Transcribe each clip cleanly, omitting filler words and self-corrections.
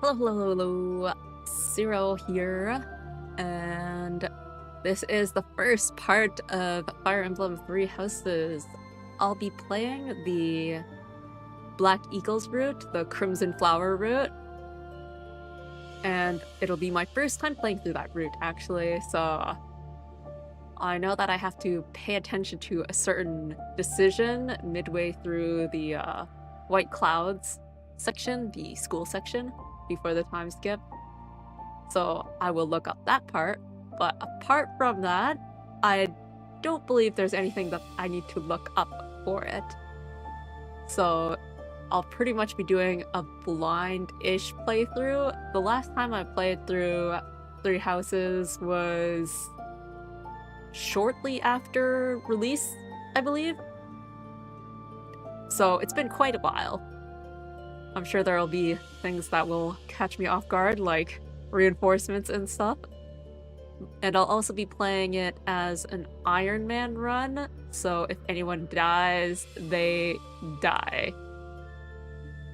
Hello, hello, hello. Ceero here, and this is the first part of Fire Emblem 3 Houses. I'll be playing the Black Eagles route, the Crimson Flower route, and it'll be my first time playing through that route, actually, so I know that I have to pay attention to a certain decision midway through the White Clouds section, the school section, before the time skip. So I will look up that part, but apart from that, I don't believe there's anything that I need to look up for it. So I'll pretty much be doing a blind-ish playthrough. The last time I played through 3 Houses was shortly after release, I believe. So it's been quite a while. I'm sure there'll be things that will catch me off guard, like reinforcements and stuff. And I'll also be playing it as an Iron Man run, so if anyone dies, they die.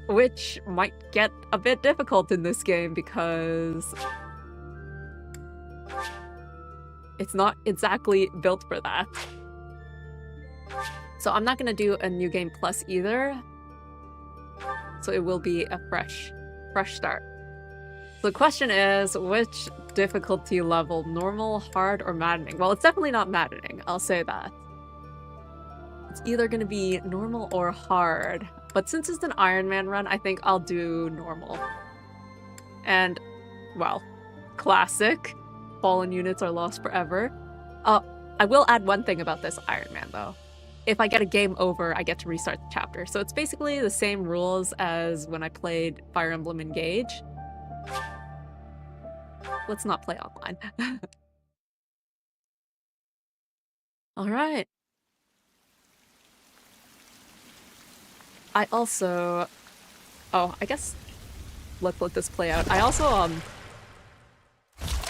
Which might get a bit difficult in this game because it's not exactly built for that. So I'm not gonna do a New Game Plus either. So it will be a fresh start. So the question is, which difficulty level? Normal, hard, or maddening? Well, it's definitely not maddening, I'll say that. It's either gonna be normal or hard. But since it's an Iron Man run, I think I'll do normal. And, well, classic. Fallen units are lost forever. I will add one thing about this Iron Man, though. If I get a game over, I get to restart the chapter. So it's basically the same rules as when I played Fire Emblem Engage. Let's not play online. Alright. I also... Oh, I guess... Let's let this play out. I also,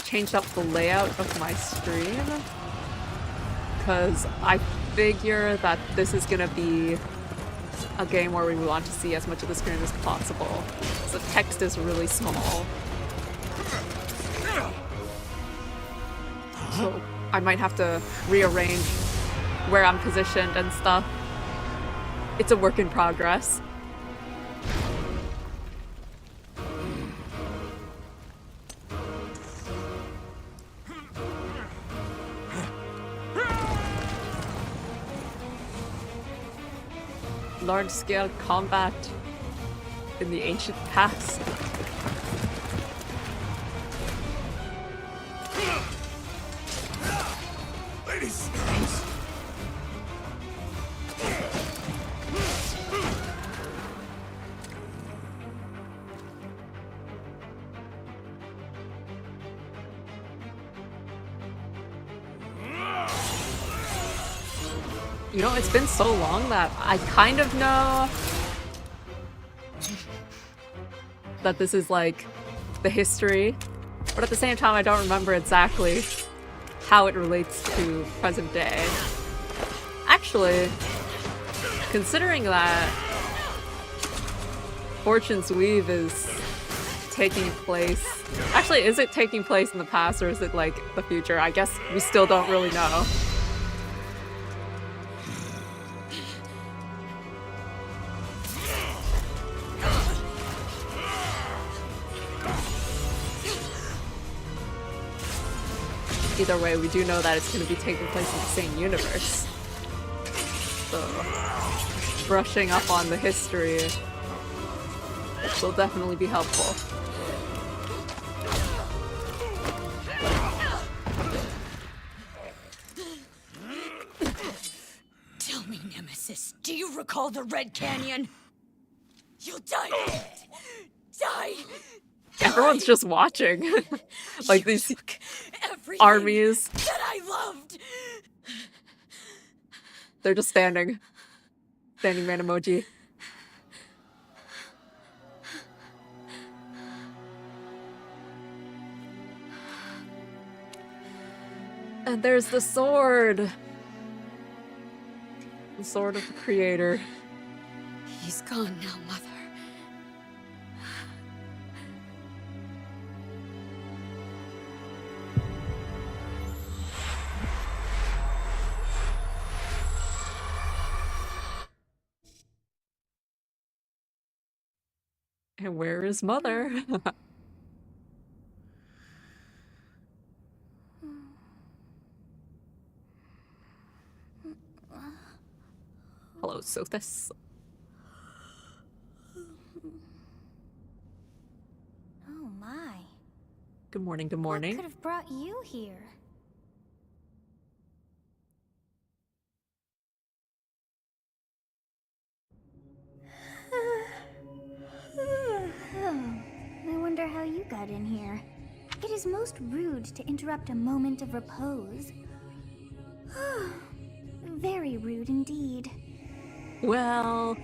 changed up the layout of my stream. Because I figure that this is gonna be a game where we want to see as much of the screen as possible. So the text is really small. So I might have to rearrange where I'm positioned and stuff. It's a work in progress. Large-scale combat in the ancient past. Ladies. You know, it's been so long that I kind of know that this is like the history, but at the same time I don't remember exactly how it relates to present day. Actually, considering that Fortune's Weave is taking place... Actually, is it taking place in the past or is it like the future? I guess we still don't really know. Either way, we do know that it's going to be taking place in the same universe. So, brushing up on the history will definitely be helpful. Tell me, Nemesis, do you recall the Red Canyon? You'll die! Die! Everyone's just watching. Like You these took everything armies. that I loved! They're just standing. Standing man emoji. And there's the sword. The sword of the creator. He's gone now, Mother. And where is Mother? Hello, Sothis. Oh my. Good morning, good What morning. could have brought you here? I wonder how you got in here. It is most rude to interrupt a moment of repose. Very rude indeed. Well,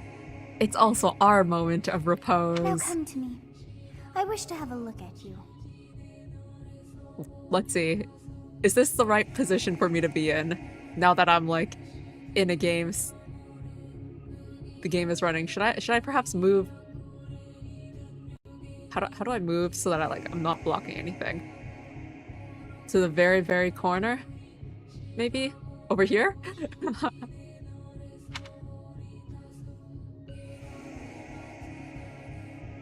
it's also our moment of repose. Now come to me. I wish to have a look at you. Let's see. Is this the right position for me to be in? Now that I'm like in a game. The game is running. Should I perhaps move? How do I move so that I'm not blocking anything? To the very, very corner? Maybe? Over here?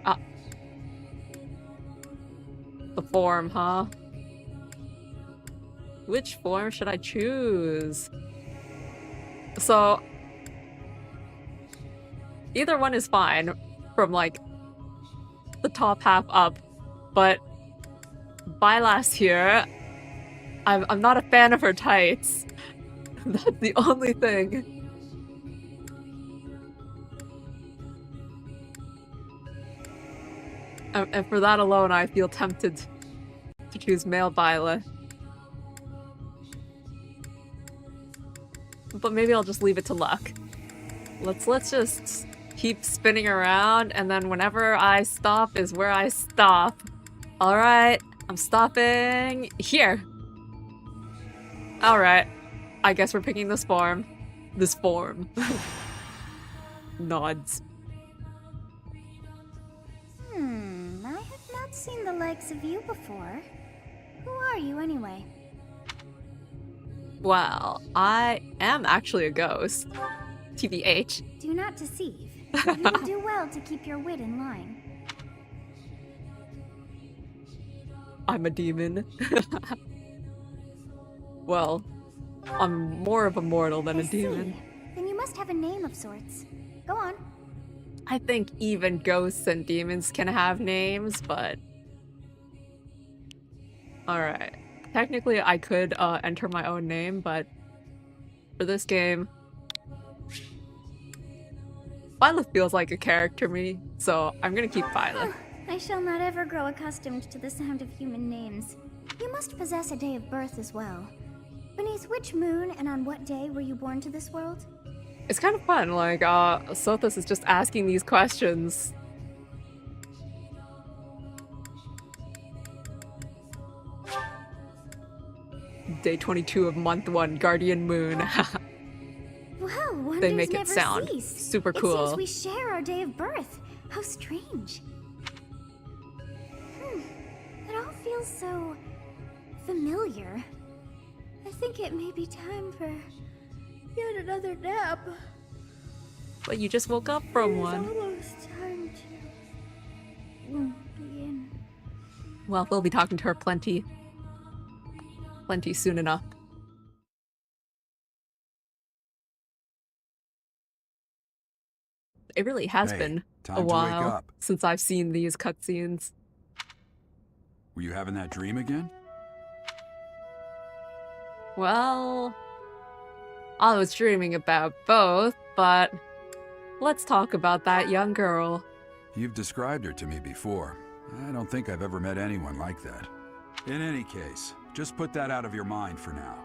Ah. The form, huh? Which form should I choose? So either one is fine from like the top half up, but Bylas here, I'm not a fan of her tights. That's the only thing. And for that alone, I feel tempted to choose male Violet. But maybe I'll just leave it to luck. Let's just keep spinning around, and then whenever I stop is where I stop. Alright, I'm stopping here. Alright, I guess we're picking this form. This form. Nods. I have not seen the likes of you before. Who are you anyway? Well, I am actually a ghost. TBH. Do not deceive. You will do well to keep your wit in line. I'm a demon. Well, I'm more of a mortal than a demon. Then you must have a name of sorts. Go on. I think even ghosts and demons can have names, but... Alright. Technically, I could enter my own name, but for this game, Violet feels like a character to me, so I'm gonna keep Violet. I shall not ever grow accustomed to the sound of human names. You must possess a day of birth as well. Beneath which moon and on what day were you born to this world? It's kind of fun, like, Sothis is just asking these questions. Day 22 of month 1, Guardian Moon. Wow, wonders They make it never sound cease. super cool. It seems we share our day of birth. How strange. It all feels so familiar. I think it may be time for yet another nap. But you just woke up from one. It's almost time to begin. Well, we'll be talking to her plenty soon enough. It really has been time a to wake while up. since I've seen these cutscenes. Were you having that dream again? Well, I was dreaming about both, but let's talk about that young girl. You've described her to me before. I don't think I've ever met anyone like that. In any case, just put that out of your mind for now.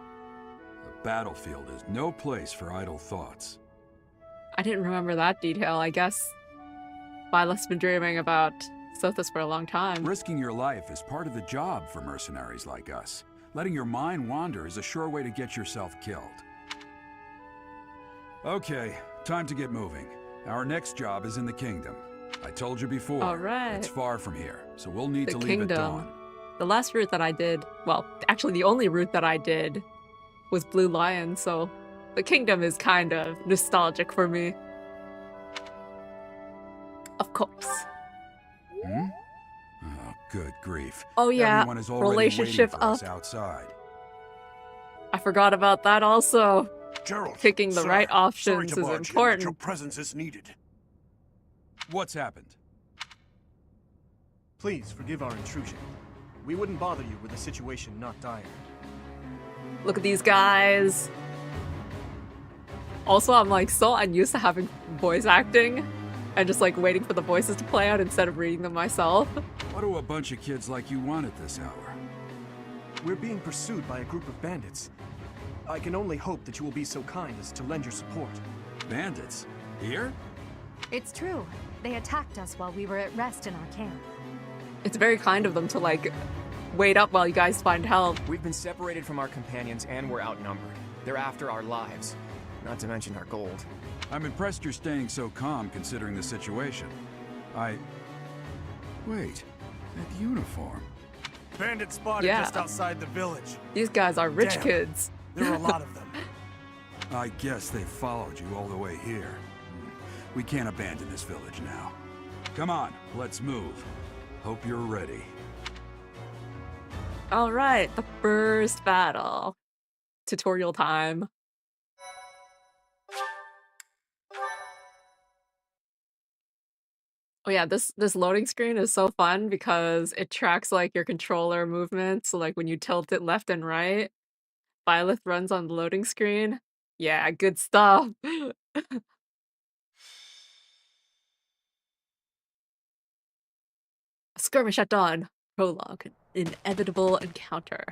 The battlefield is no place for idle thoughts. I didn't remember that detail. I guess Violet's been dreaming about Sothis for a long time. Risking your life is part of the job for mercenaries like us. Letting your mind wander is a sure way to get yourself killed. Okay, time to get moving. Our next job is in the kingdom. I told you before, Alright. It's far from here, so we'll need The to leave at kingdom. dawn. The last route that I did, well, actually the only route that I did was Blue Lion, so the kingdom is kind of nostalgic for me. Of course. grief. Oh yeah, Everyone is already relationship waiting for us up. outside. I forgot about that also. Gerald, Picking the sir, right sorry options to is barge in, but your important. presence is needed. What's happened? Please forgive our intrusion. We wouldn't bother you with a situation not dire. Look at these guys. Also, I'm like so unused to having voice acting and just like waiting for the voices to play out instead of reading them myself. What do a bunch of kids like you want at this hour? We're being pursued by a group of bandits. I can only hope that you will be so kind as to lend your support. Bandits? Here? It's true. They attacked us while we were at rest in our camp. It's very kind of them to like wait up while you guys find help. We've been separated from our companions and we're outnumbered. They're after our lives, not to mention our gold. I'm impressed you're staying so calm considering the situation. Wait, that uniform. Bandit spotted Yeah. just outside the village. These guys are rich Damn. kids. There are a lot of them. I guess they followed you all the way here. We can't abandon this village now. Come on, let's move. Hope you're ready. All right, the first battle. Tutorial time. Oh yeah, this loading screen is so fun because it tracks like your controller movements. So like when you tilt it left and right, Byleth runs on the loading screen. Yeah, good stuff. Skirmish at dawn. Prologue. Inevitable encounter.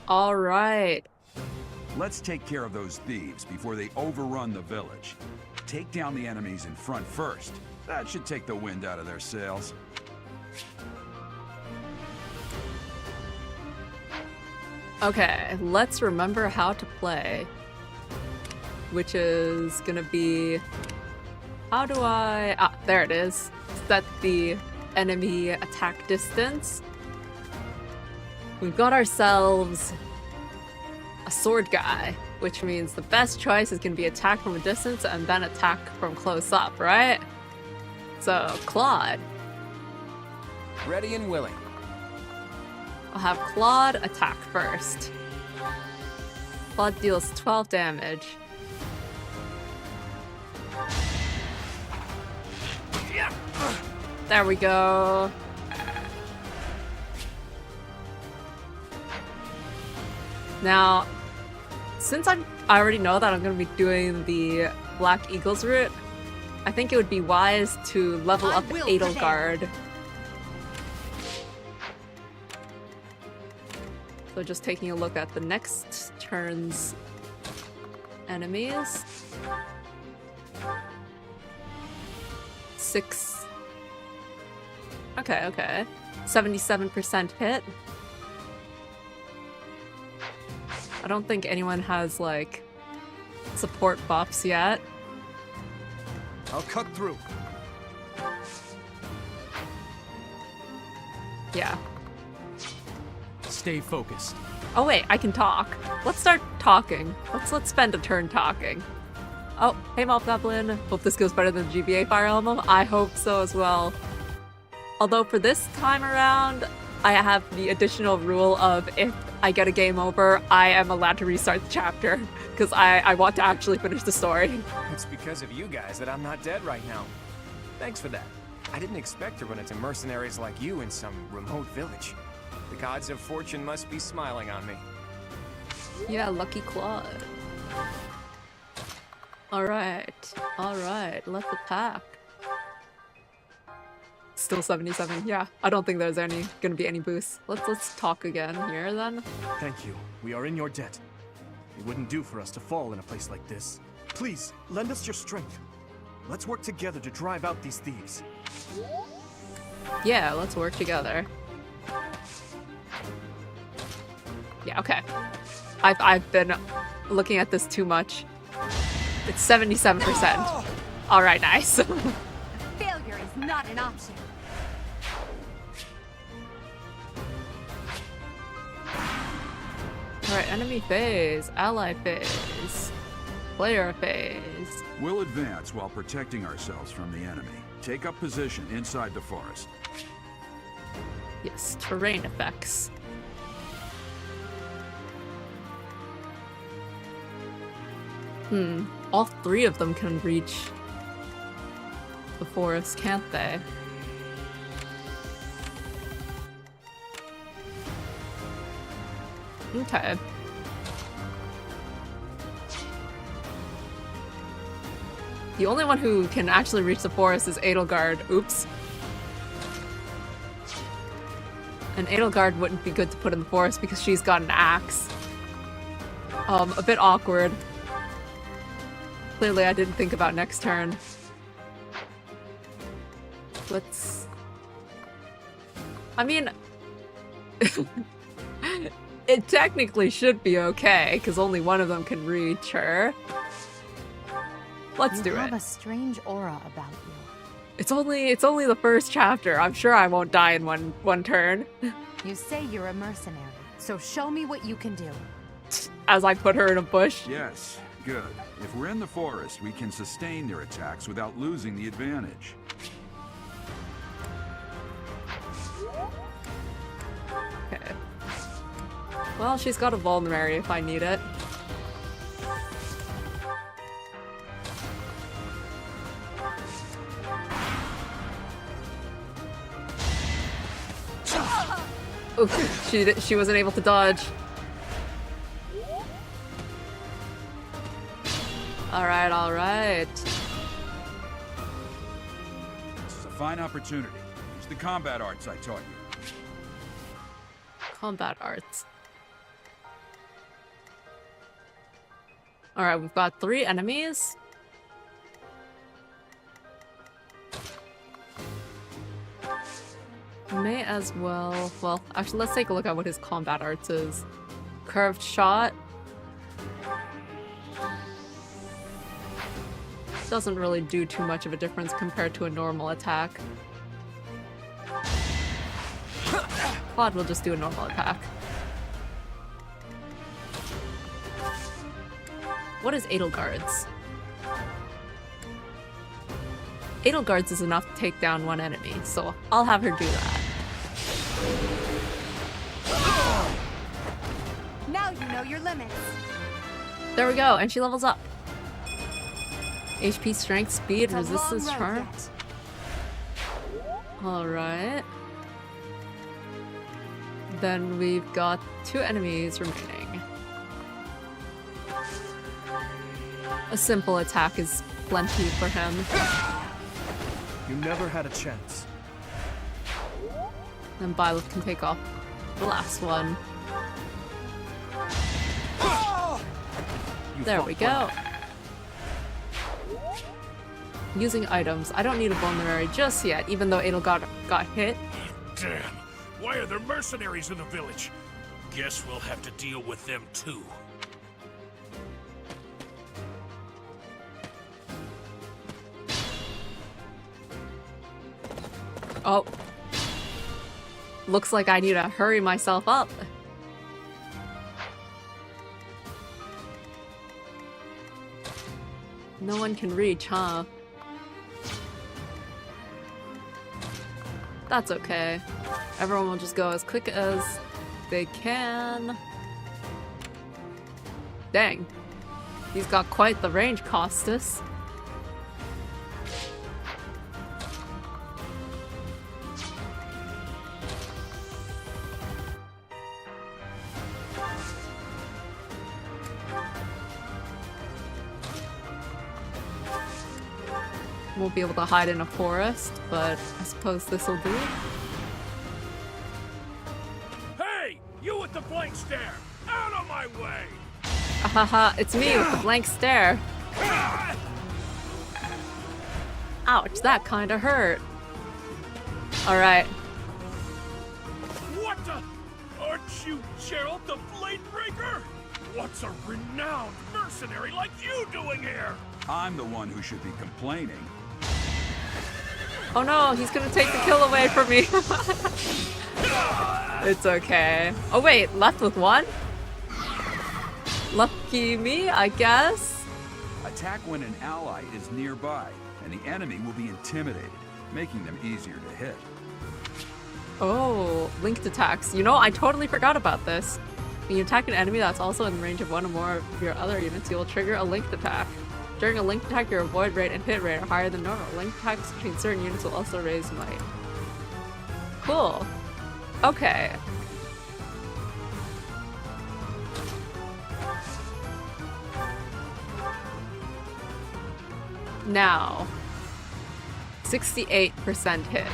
All right. Let's take care of those thieves before they overrun the village. Take down the enemies in front first. That should take the wind out of their sails. Okay, let's remember how to play. Which is gonna be... How do I... Ah, there it is. Set the enemy attack distance. We've got ourselves a sword guy, which means the best choice is gonna be attack from a distance and then attack from close up, right? So, Claude. Ready and willing. I'll have Claude attack first. Claude deals 12 damage. There we go. Now, since I already know that I'm going to be doing the Black Eagles route, I think it would be wise to level up Edelgard. So just taking a look at the next turn's enemies. 6. Okay. 77% hit. I don't think anyone has, like, support buffs yet. I'll cut through. Yeah. Stay focused. Oh wait, I can talk. Let's start talking. Let's spend a turn talking. Oh, hey Mob Goblin. Hope this goes better than the GBA Fire Emblem. I hope so as well. Although for this time around, I have the additional rule of if I get a game over, I am allowed to restart the chapter because I want to actually finish the story. It's because of you guys that I'm not dead right now. Thanks for that. I didn't expect to run into mercenaries like you in some remote village. The gods of fortune must be smiling on me. Yeah, lucky Claude. Alright, let's attack. Still 77, yeah. I don't think there's gonna be any boosts. Let's talk again here then. Thank you. We are in your debt. It wouldn't do for us to fall in a place like this. Please, lend us your strength. Let's work together to drive out these thieves. Yeah, let's work together. Yeah, okay. I've been looking at this too much. It's 77%. Alright, nice. Failure is not an option. Alright, enemy phase, ally phase, player phase. We'll advance while protecting ourselves from the enemy. take up position inside the forest. Yes, terrain effects. All three of them can reach the forest, can't they? Okay. The only one who can actually reach the forest is Edelgard. Oops. And Edelgard wouldn't be good to put in the forest because she's got an axe. A bit awkward. Clearly I didn't think about next turn. Let's... I mean... it technically should be okay, because only one of them can reach her. Let's do it. You have a strange aura about you. It's only the first chapter. I'm sure I won't die in one turn. You say you're a mercenary, so show me what you can do. As I put her in a bush. Yes, good. If we're in the forest, we can sustain their attacks without losing the advantage. Okay. Well, she's got a vulnerary if I need it. Oof, she wasn't able to dodge. Alright, alright. This is a fine opportunity. Use the combat arts I taught you. Combat arts. Alright, we've got 3 enemies. May as well... Well, actually, let's take a look at what his combat arts is. Curved shot. Doesn't really do too much of a difference compared to a normal attack. Claude will just do a normal attack. What is Edelgard's? Edelgard's is enough to take down one enemy, so I'll have her do that. Now you know your limits. There we go, and she levels up. HP, strength, speed, It's a resistance, long road charm. yet. Alright. Then we've got 2 enemies remaining. A simple attack is plenty for him. You never had a chance. Then Byleth can take off the last one. You There fought we go. well. Using items. I don't need a vulnerary just yet, even though Edelgard got hit. Damn! Why are there mercenaries in the village? Guess we'll have to deal with them too. Oh. Looks like I need to hurry myself up. No one can reach, huh? That's okay. Everyone will just go as quick as they can. Dang. He's got quite the range, Costas. Won't be able to hide in a forest, but I suppose this will do. Hey! You with the blank stare! Out of my way! Ahaha, it's me with the blank stare. Ouch, that kinda hurt. Alright. What the? Aren't you Gerald the Bladebreaker? What's a renowned mercenary like you doing here? I'm the one who should be complaining. Oh no, he's gonna take the kill away from me. It's okay. Oh wait, left with 1? Lucky me, I guess. Attack when an ally is nearby, and the enemy will be intimidated. making them easier to hit. Oh, linked attacks. You know, I totally forgot about this. When you attack an enemy that's also in range of one or more of your other units, you will trigger a linked attack. During a linked attack, your avoid rate and hit rate are higher than normal. Linked attacks between certain units will also raise might. Cool. Okay. Now, 68% hit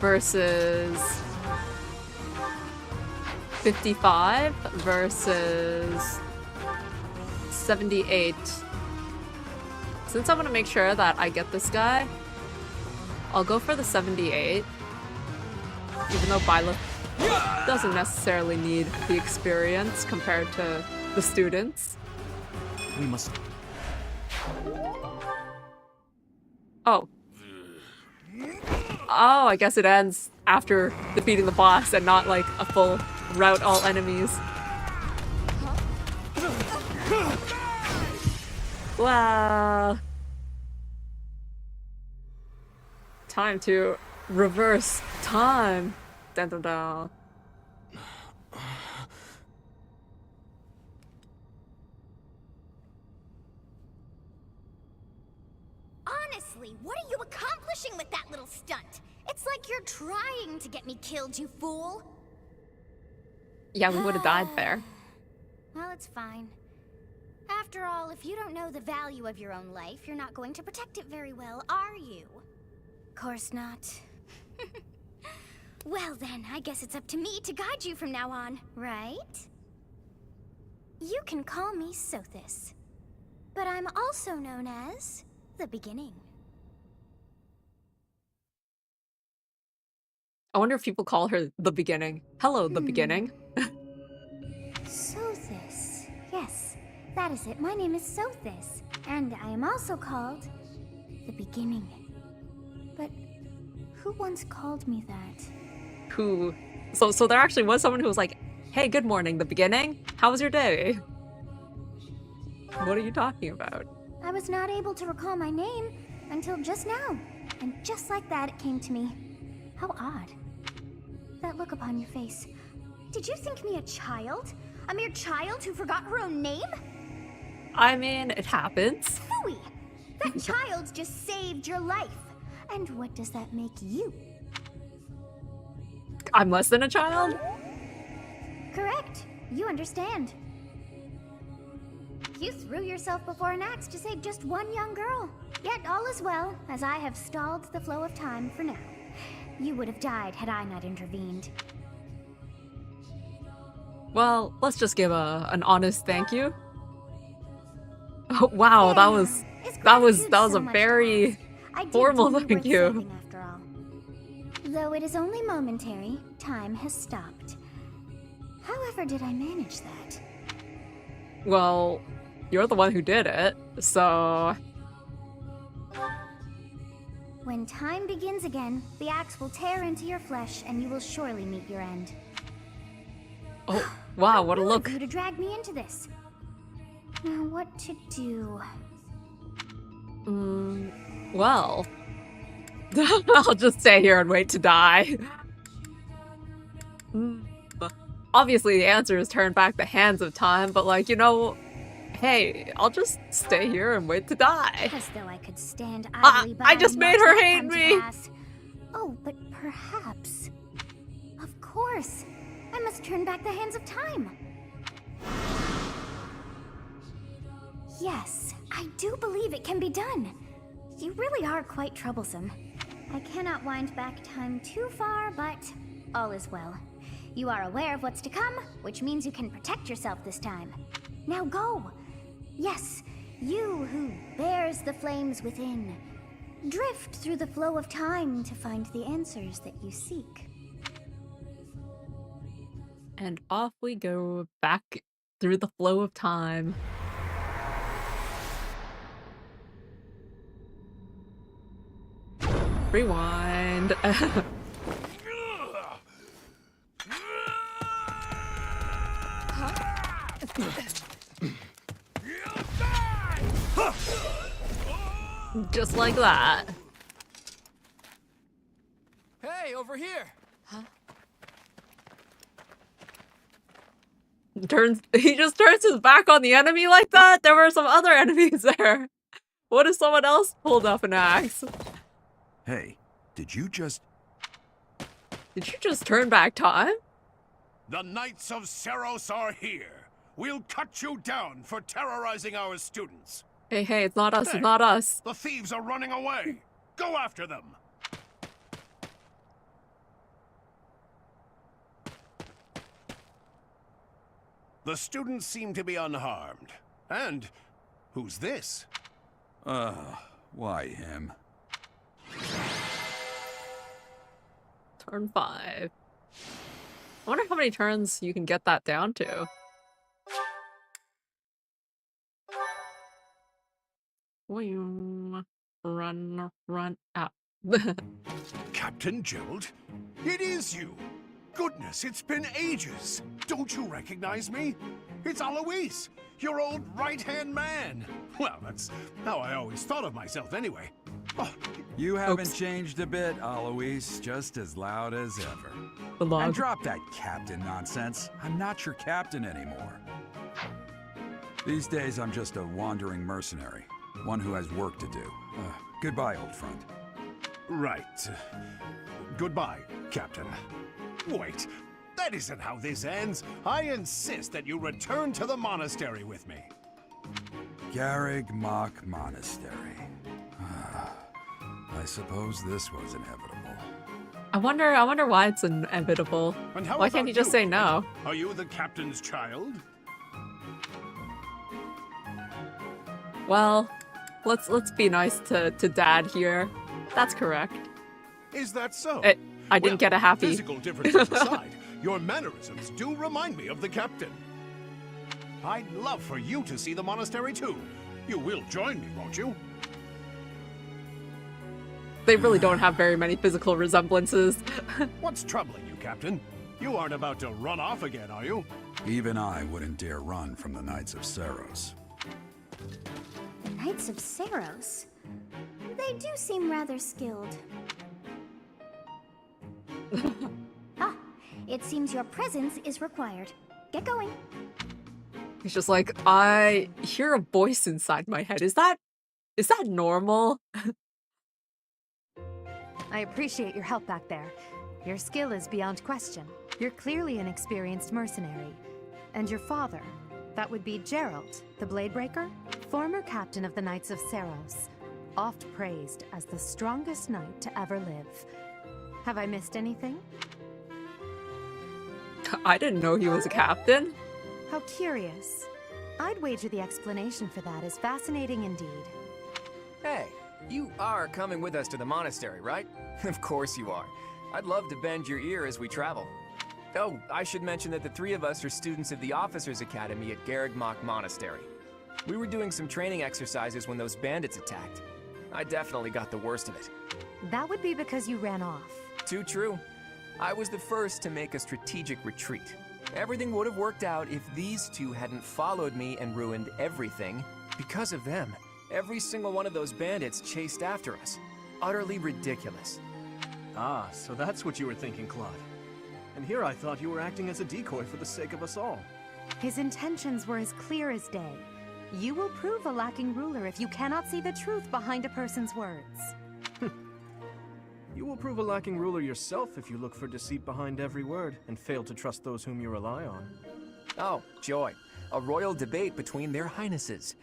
versus 55 versus 78. Since I want to make sure that I get this guy, I'll go for the 78. Even though Byleth doesn't necessarily need the experience compared to the students. We must. Oh. Oh, I guess it ends after defeating the boss and not like a full rout all enemies. Wow. Time to reverse time. Dun, dun, dun. Honestly, what are you accomplishing with that little stunt? It's like you're trying to get me killed, you fool. Yeah, we would have died there. Well, it's fine. After all, if you don't know the value of your own life, you're not going to protect it very well, are you? Course not. Well then, I guess it's up to me to guide you from now on, right? You can call me Sothis, but I'm also known as the Beginning. I wonder if people call her the Beginning. Hello, the Beginning. Sothis. Yes, that is it. My name is Sothis, and I am also called the Beginning. But who once called me that? Who? So there actually was someone who was like, "Hey, good morning, the Beginning. How was your day?" What are you talking about? I was not able to recall my name until just now, and just like that it came to me. How odd. That look upon your face. Did you think me a child? A mere child who forgot her own name? I mean, it happens. Phooey! That child just saved your life. And what does that make you? I'm less than a child? Correct. You understand. You threw yourself before an axe to save just one young girl. Yet all is well, as I have stalled the flow of time for now. You would have died had I not intervened. Well, let's just give an honest thank you. Oh, wow, that was a very formal thank you. After all. Though it is only momentary, time has stopped. However did I manage that? Well, you're the one who did it, so... When time begins again, the axe will tear into your flesh and you will surely meet your end. Oh, wow, what a How look. rude of you to drag me into this. Now what to do? Well... I'll just stay here and wait to die. Obviously, the answer is turn back the hands of time, but like, you know, hey, I'll just stay here and wait to die. As though I could stand idly by. I just made her hate me. Oh, but perhaps. Of course. I must turn back the hands of time. Yes, I do believe it can be done. You really are quite troublesome. I cannot wind back time too far, but all is well. You are aware of what's to come, which means you can protect yourself this time. Now go! Yes, you who bears the flames within. Drift through the flow of time to find the answers that you seek. And off we go back through the flow of time. Rewind. Just like that. over here. He just turns his back on the enemy like that? There were some other enemies there. What if someone else pulled up an axe? Hey, did you just... Did you just turn back time? The Knights of Ceros are here. We'll cut you down for terrorizing our students. Hey, it's not us, it's not us. The thieves are running away. Go after them. The students seem to be unharmed. And who's this? Why him? Turn 5. I wonder how many turns you can get that down to. Run out. Captain Gerald? It is you! Goodness, it's been ages! Don't you recognize me? It's Alois, your old right-hand man! Well, that's how I always thought of myself anyway. Oh, You haven't changed a bit, Alois. Just as loud as ever. The log. And drop that captain nonsense. I'm not your captain anymore. These days, I'm just a wandering mercenary. One who has work to do. Goodbye, old friend. right. Goodbye, Captain. Wait, that isn't how this ends. I insist that you return to the monastery with me. Garrig Mach Monastery. I suppose this was inevitable. I wonder why it's inevitable. And how Why can't about he just you, say Kate? no? Are you the captain's child? Well, let's be nice to Dad here. That's correct. Is that so? I didn't get a happy. Physical differences aside, your mannerisms do remind me of the captain. I'd love for you to see the monastery too. You will join me, won't you? They really don't have very many physical resemblances. What's troubling you, Captain? You aren't about to run off again, are you? Even I wouldn't dare run from the Knights of Ceros. The Knights of Ceros? They do seem rather skilled. It seems your presence is required. Get going. He's just like, I hear a voice inside my head. Is that normal? I appreciate your help back there. Your skill is beyond question. You're clearly an experienced mercenary. And your father, that would be Gerald, the Bladebreaker, former captain of the Knights of Ceros, oft praised as the strongest knight to ever live. Have I missed anything? I didn't know he was a captain. How curious. I'd wager the explanation for that is fascinating indeed. Hey, you are coming with us to the monastery, right? Of course you are. I'd love to bend your ear as we travel. Oh, I should mention that the three of us are students of the Officers' Academy at Garrig Mach Monastery. We were doing some training exercises when those bandits attacked. I definitely got the worst of it. That would be because you ran off. Too true. I was the first to make a strategic retreat. Everything would have worked out if these two hadn't followed me and ruined everything. Because of them, every single one of those bandits chased after us. Utterly ridiculous. Ah, so that's what you were thinking, Claude. And here I thought you were acting as a decoy for the sake of us all. His intentions were as clear as day. You will prove a lacking ruler if you cannot see the truth behind a person's words. You will prove a lacking ruler yourself if you look for deceit behind every word and fail to trust those whom you rely on. Oh, joy. A royal debate between their highnesses.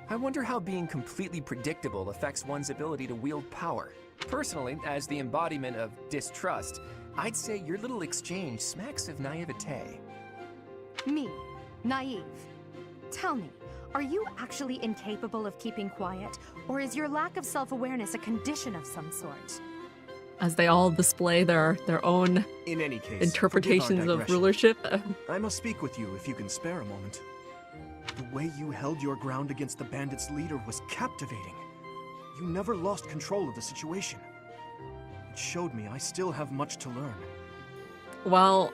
I wonder how being completely predictable affects one's ability to wield power. Personally, as the embodiment of distrust, I'd say your little exchange smacks of naivete. Me, naive. Tell me, are you actually incapable of keeping quiet, or is your lack of self-awareness a condition of some sort? As they all display their own In any case, interpretations forgive our of digression. rulership. I must speak with you if you can spare a moment. The way you held your ground against the bandits' leader was captivating. You never lost control of the situation. It showed me I still have much to learn. Well,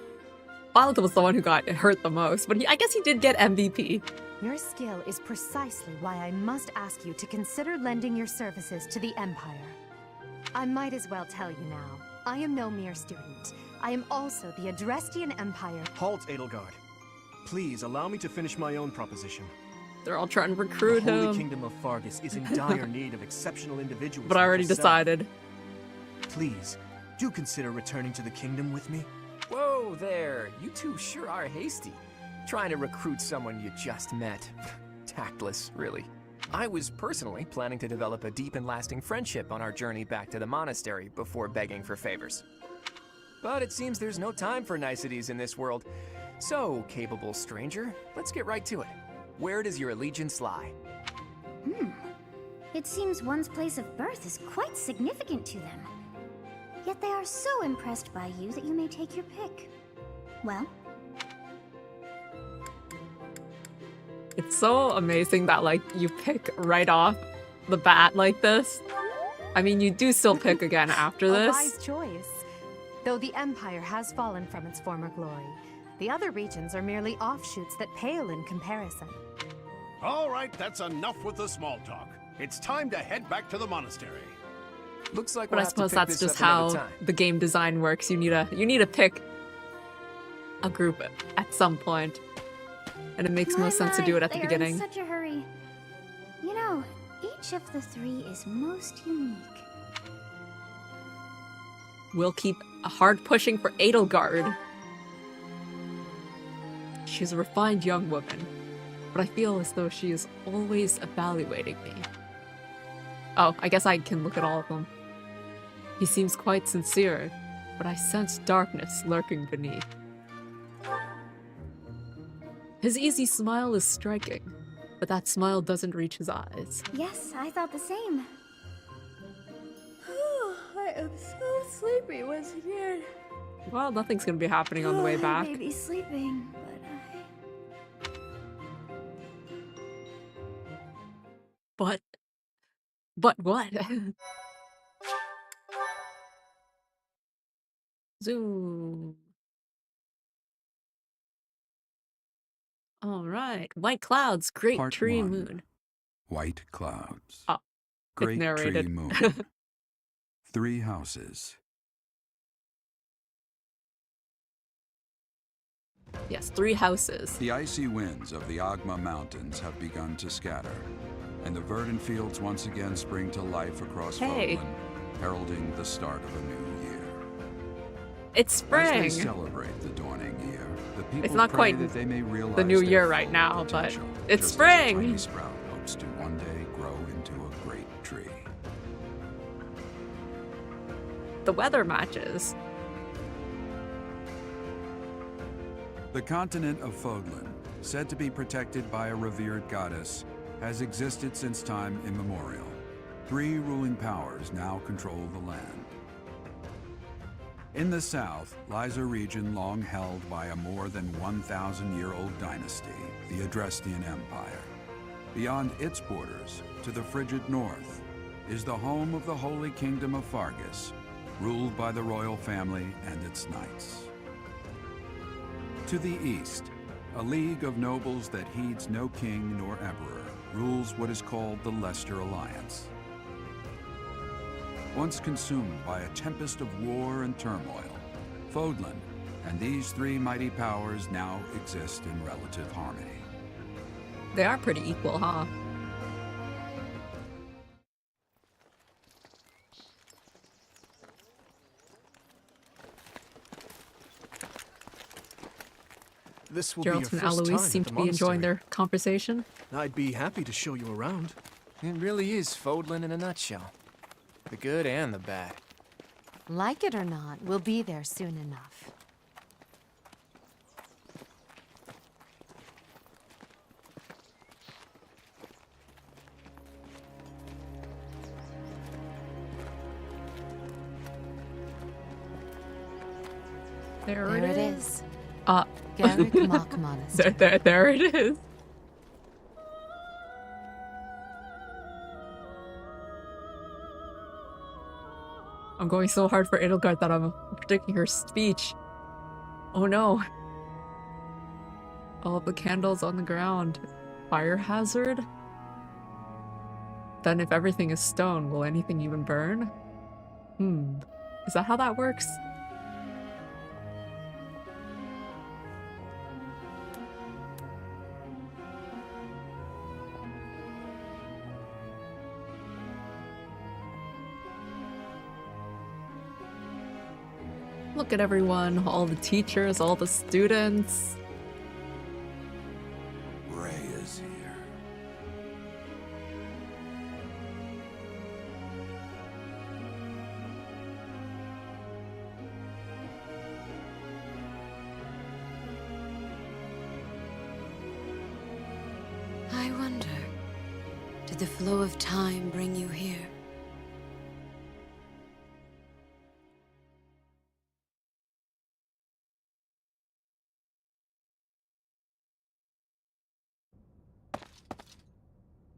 Violet was the one who got hurt the most, but I guess he did get MVP. Your skill is precisely why I must ask you to consider lending your services to the Empire. I might as well tell you now. I am no mere student. I am also the Adrestian Empire. Halt, Edelgard. Please allow me to finish my own proposition. They're all trying to recruit The Holy him. Kingdom of Fargus is in dire need of exceptional individuals. But I like already yourself. decided. Please, do consider returning to the kingdom with me. Whoa there, you two sure are hasty. Trying to recruit someone you just met. Tactless, really. I was personally planning to develop a deep and lasting friendship on our journey back to the monastery before begging for favors. But it seems there's no time for niceties in this world. So, capable stranger, let's get right to it. Where does your allegiance lie? It seems one's place of birth is quite significant to them. Yet they are so impressed by you that you may take your pick. Well, It's so amazing that, like, you pick right off the bat like this. I mean, you do still pick again after A this. wise choice. Though the Empire has fallen from its former glory, the other regions are merely offshoots that pale in comparison. All right, that's enough with the small talk. It's time to head back to the monastery. Looks like But we'll I have to suppose pick that's this just up another how time. the game design works. You need to pick a group at some point. And it makes most sense to do it at the they are beginning. in such a hurry. You know, each of the three is most unique. We'll keep a hard pushing for Edelgard. She's a refined young woman, but I feel as though she is always evaluating me. Oh, I guess I can look at all of them. He seems quite sincere, but I sense darkness lurking beneath. His easy smile is striking, but that smile doesn't reach his eyes. Yes, I thought the same. I am so sleepy once again. Well, nothing's gonna be happening on the way back. I may be sleeping, but But what? Zoom. All right. White clouds, great Part tree 1. moon. White clouds. Oh, Great narrated. tree moon. 3 houses. Yes, 3 houses. The icy winds of the Agma Mountains have begun to scatter, and the verdant fields once again spring to life across Hey. Fodlan, heralding the start of a new year. It's As spring. they celebrate the dawning year, the people It's not pray quite that they may realize the new their year right full now, but potential, it's just spring. As a tiny sprout hopes to one day grow into a great tree. The weather matches. The continent of Fodlan, said to be protected by a revered goddess, has existed since time immemorial. 3 ruling powers now control the land. In the south lies a region long held by a more than 1,000-year-old dynasty, the Adrestian Empire. Beyond its borders, to the frigid north, is the home of the Holy Kingdom of Fargus, ruled by the royal family and its knights. To the east, a league of nobles that heeds no king nor emperor rules what is called the Leicester Alliance. Once consumed by a tempest of war and turmoil, Fodlan and these 3 mighty powers now exist in relative harmony. They are pretty equal, huh? This will Geralt be and your first time Eloise at seem the to be enjoying monastery. their conversation. I'd be happy to show you around. It really is Fodlan in a nutshell. The good and the bad. Like it or not, we'll be there soon enough. There There it is. Uh, Garrick Mock Monastery. there it is. I'm going so hard for Edelgard that I'm predicting her speech. Oh no. All of the candles on the ground. Fire hazard? Then if everything is stone, will anything even burn? Is that how that works? Look at everyone, all the teachers, all the students. Ray is here. I wonder, did the flow of time bring you here?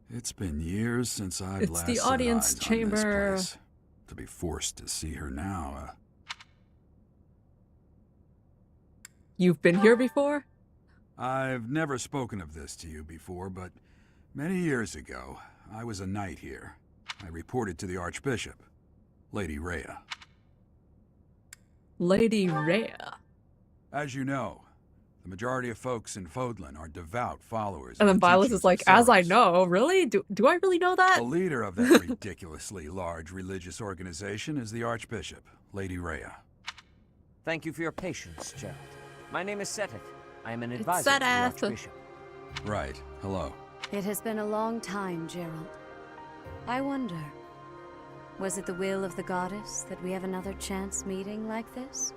It's been years since I've It's last the set audience eyes on chamber. this place. To be forced to see her now, You've been here before? I've never spoken of this to you before, but many years ago, I was a knight here. I reported to the Archbishop, Lady Rhea. Lady Rhea. As you know, the majority of folks in Fodlan are devout followers And of then the Violet teachings is like, of as I Ceros. know, really? Do I really know that? The leader of that ridiculously large religious organization is the Archbishop, Lady Rhea. Thank you for your patience, Gerald. My name is Seteth. I am an It's advisor to the Seteth. Archbishop. Right. Hello. It has been a long time, Gerald. I wonder, was it the will of the goddess that we have another chance meeting like this?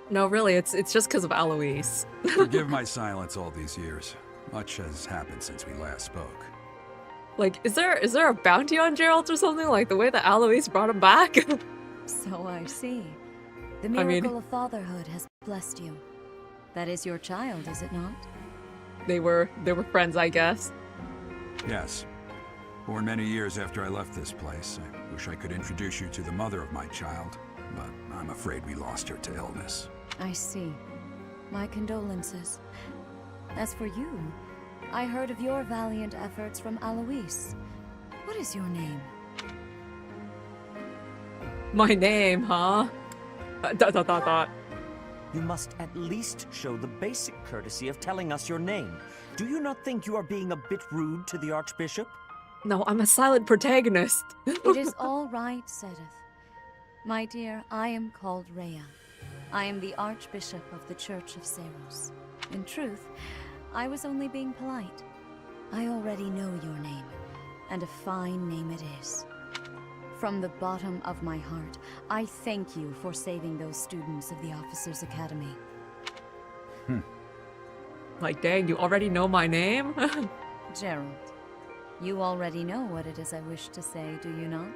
No, really, it's just because of Eloise. Forgive my silence all these years. Much has happened since we last spoke. Like, is there a bounty on Gerald or something? Like the way that Eloise brought him back? So I see. The I mean- miracle of fatherhood has blessed you. That is your child, is it not? they were friends, I guess. Yes. Born many years after I left this place. I wish I could introduce you to the mother of my child, but I'm afraid we lost her to illness. I see. My condolences. As for you, I heard of your valiant efforts from Alois. What is your name? My name, huh? Dot dot dot dot. You must at least show the basic courtesy of telling us your name. Do you not think you are being a bit rude to the Archbishop? No, I'm a silent protagonist. It is all right, Sedith. My dear, I am called Rhea. I am the Archbishop of the Church of Ceros. In truth, I was only being polite. I already know your name, and a fine name it is. From the bottom of my heart, I thank you for saving those students of the Officers' Academy. Like, dang, you already know my name? Gerald, you already know what it is I wish to say, do you not?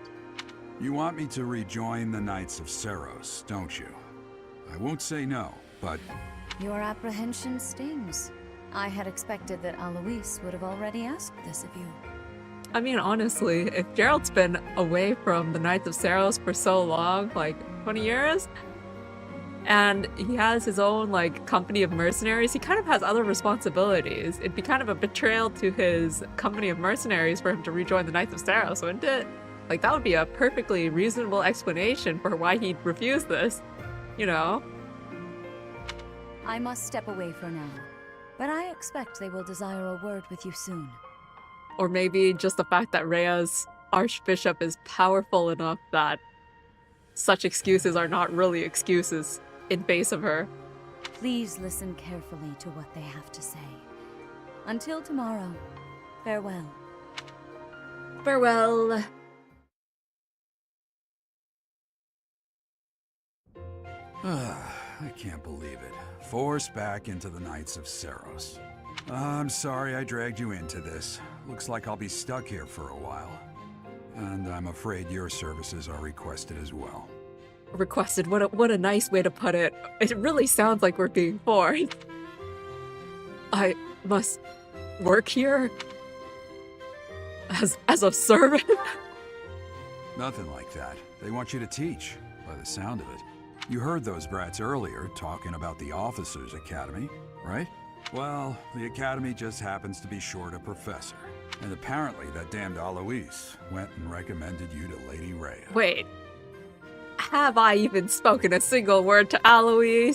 You want me to rejoin the Knights of Ceros, don't you? I won't say no, but Your apprehension stings. I had expected that Alois would have already asked this of you. I mean, honestly, if Gerald's been away from the Knights of Ceros for so long, like 20 years, and he has his own, like, company of mercenaries, he kind of has other responsibilities. It'd be kind of a betrayal to his company of mercenaries for him to rejoin the Knights of Ceros, wouldn't it? Like, that would be a perfectly reasonable explanation for why he'd refuse this, you know? I must step away for now, but I expect they will desire a word with you soon. Or maybe just the fact that Rhea's Archbishop is powerful enough that such excuses are not really excuses in face of her. Please listen carefully to what they have to say. Until tomorrow, farewell. Farewell. I can't believe it. Forced back into the Knights of Ceros. I'm sorry I dragged you into this. Looks like I'll be stuck here for a while. And I'm afraid your services are requested as well. Requested, what a nice way to put it. It really sounds like we're being forced. I must work here? As a servant? Nothing like that. They want you to teach, by the sound of it. You heard those brats earlier talking about the Officers' Academy, right? Well, the Academy just happens to be short a professor. And apparently that damned Alois went and recommended you to Lady Rhea. Wait. have I even spoken a single word to Alois?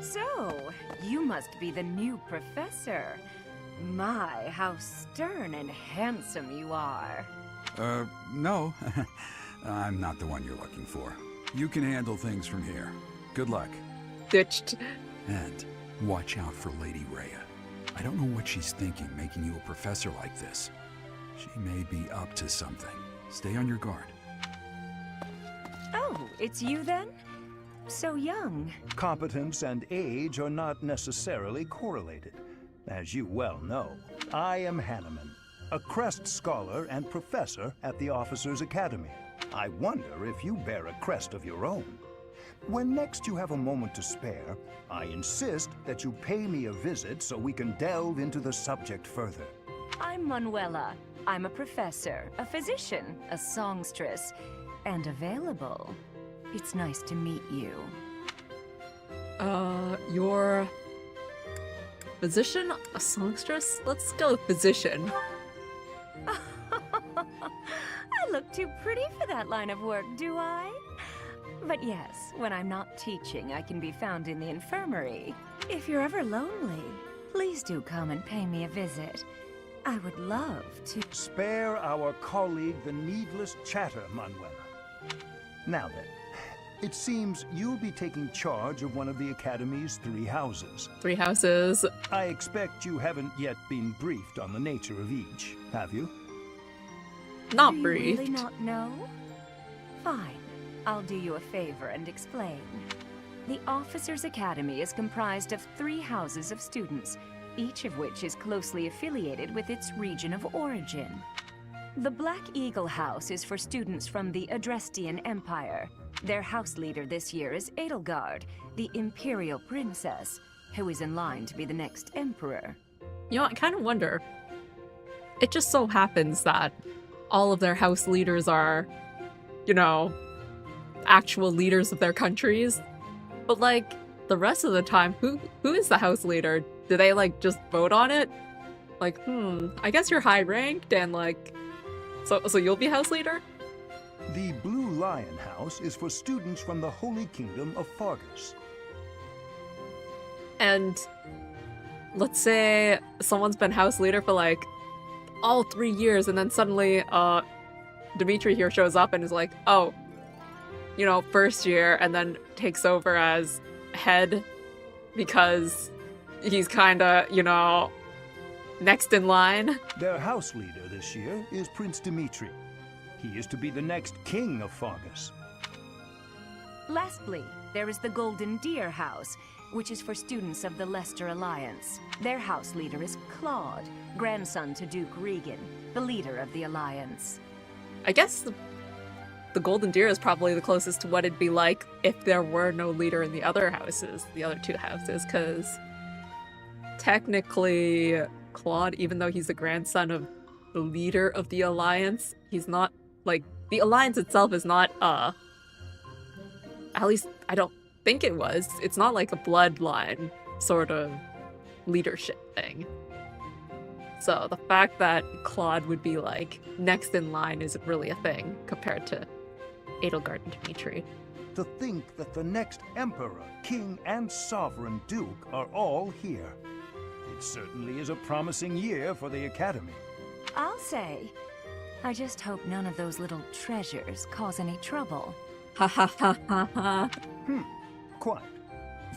So, you must be the new professor. My, how stern and handsome you are. No. I'm not the one you're looking for. You can handle things from here. Good luck. Ditched. And watch out for Lady Rhea. I don't know what she's thinking making you a professor like this. She may be up to something. Stay on your guard. Oh, it's you then? So young. Competence and age are not necessarily correlated. As you well know, I am Hanneman, a crest scholar and professor at the Officers' Academy. I wonder if you bear a crest of your own. When next you have a moment to spare, I insist that you pay me a visit so we can delve into the subject further. I'm Manuela. I'm a professor, a physician, a songstress, and available. It's nice to meet you. Your physician? A songstress? Let's go physician. I look too pretty for that line of work, do I? But yes, when I'm not teaching, I can be found in the infirmary. If you're ever lonely, please do come and pay me a visit. I would love to. Spare our colleague the needless chatter, Manuela. Now then, it seems you'll be taking charge of one of the Academy's 3 houses. 3 houses. I expect you haven't yet been briefed on the nature of each, have you? Not Do you briefed. really not know? Fine. I'll do you a favor and explain. The Officers' Academy is comprised of 3 houses of students, each of which is closely affiliated with its region of origin. The Black Eagle House is for students from the Adrestian Empire. Their house leader this year is Edelgard, the Imperial Princess, who is in line to be the next Emperor. You know, I kind of wonder. It just so happens that all of their house leaders are, you know, actual leaders of their countries. But like, the rest of the time, who is the house leader? Do they like just vote on it? Like, I guess you're high ranked and like, so you'll be house leader? The Blue Lion House is for students from the Holy Kingdom of Fargus. And let's say someone's been house leader for like all 3 years, and then suddenly Dimitri here shows up and is like, oh, you know, first year, and then takes over as head because he's kinda, you know, next in line. Their house leader this year is Prince Dimitri. He is to be the next king of Fargus. Lastly, there is the Golden Deer House, which is for students of the Leicester Alliance. Their house leader is Claude, grandson to Duke Regan, the leader of the Alliance. I guess the Golden Deer is probably the closest to what it'd be like if there were no leader in the other houses, the other 2 houses, because technically Claude, even though he's the grandson of the leader of the Alliance, he's not, like, the Alliance itself is not, at least I don't think it was. It's not like a bloodline sort of leadership thing. So the fact that Claude would be, like, next in line isn't really a thing compared to Edelgard and Dimitri. To think that the next Emperor, King, and Sovereign Duke are all here. It certainly is a promising year for the Academy. I'll say. I just hope none of those little treasures cause any trouble. Ha ha ha ha ha. Quite.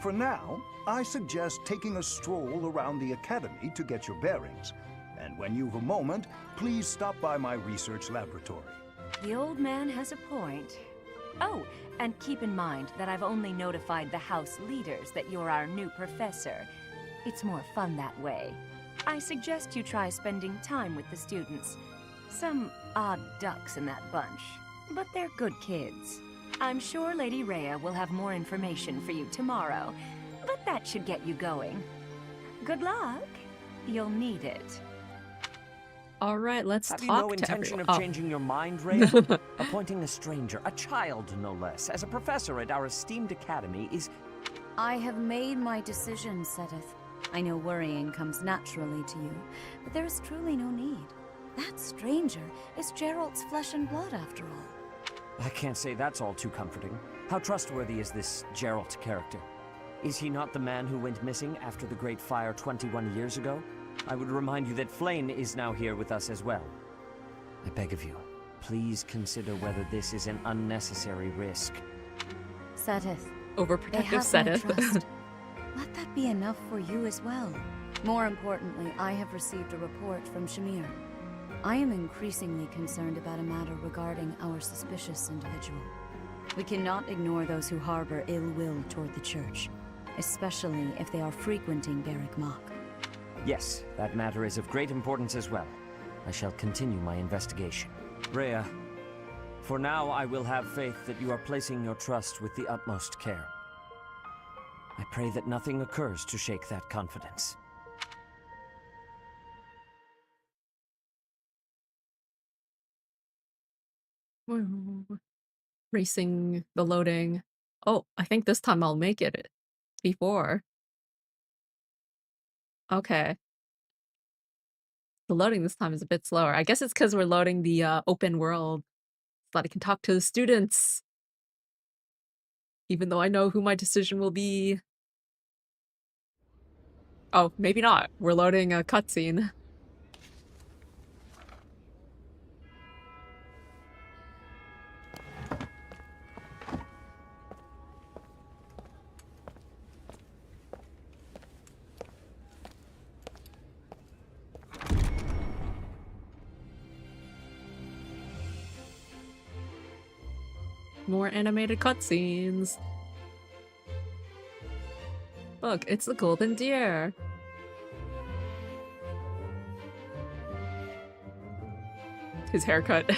For now, I suggest taking a stroll around the Academy to get your bearings. And when you've a moment, please stop by my research laboratory. The old man has a point. Oh, and keep in mind that I've only notified the house leaders that you're our new professor. It's more fun that way. I suggest you try spending time with the students. Some odd ducks in that bunch, but they're good kids. I'm sure Lady Rhea will have more information for you tomorrow, but that should get you going. Good luck. You'll need it. All right, let's Have talk you no to intention everyone. of changing your mind, Rhea? Appointing a stranger, a child no less, as a professor at our esteemed academy is... I have made my decision, Sedith. I know worrying comes naturally to you, but there is truly no need. That stranger is Gerald's flesh and blood, after all. I can't say that's all too comforting. How trustworthy is this Geralt character? Is he not the man who went missing after the Great Fire 21 years ago? I would remind you that Flame is now here with us as well. I beg of you, please consider whether this is an unnecessary risk. Seteth, they Overprotective have my Seteth. trust. Let that be enough for you as well. More importantly, I have received a report from Shamir. I am increasingly concerned about a matter regarding our suspicious individual. We cannot ignore those who harbor ill will toward the church, especially if they are frequenting Barrack Mach. Yes, that matter is of great importance as well. I shall continue my investigation. Rhea, for now I will have faith that you are placing your trust with the utmost care. I pray that nothing occurs to shake that confidence. Racing the loading. Oh, I think this time I'll make it before. Okay. The loading this time is a bit slower. I guess it's because we're loading the open world so that I can talk to the students. Even though I know who my decision will be. Oh, maybe not. We're loading a cutscene. More animated cutscenes. Look, it's the golden deer. His haircut.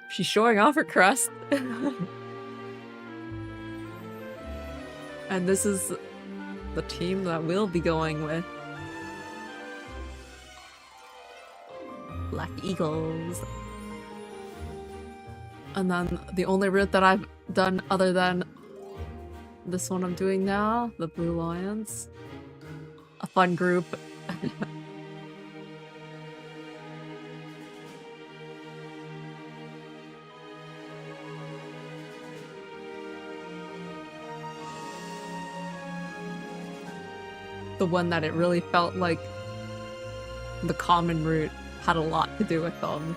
She's showing off her crest. And this is the team that we'll be going with. Black Eagles. And then the only route that I've done other than this one I'm doing now, the Blue Lions. A fun group. The one that it really felt like the common route had a lot to do with them.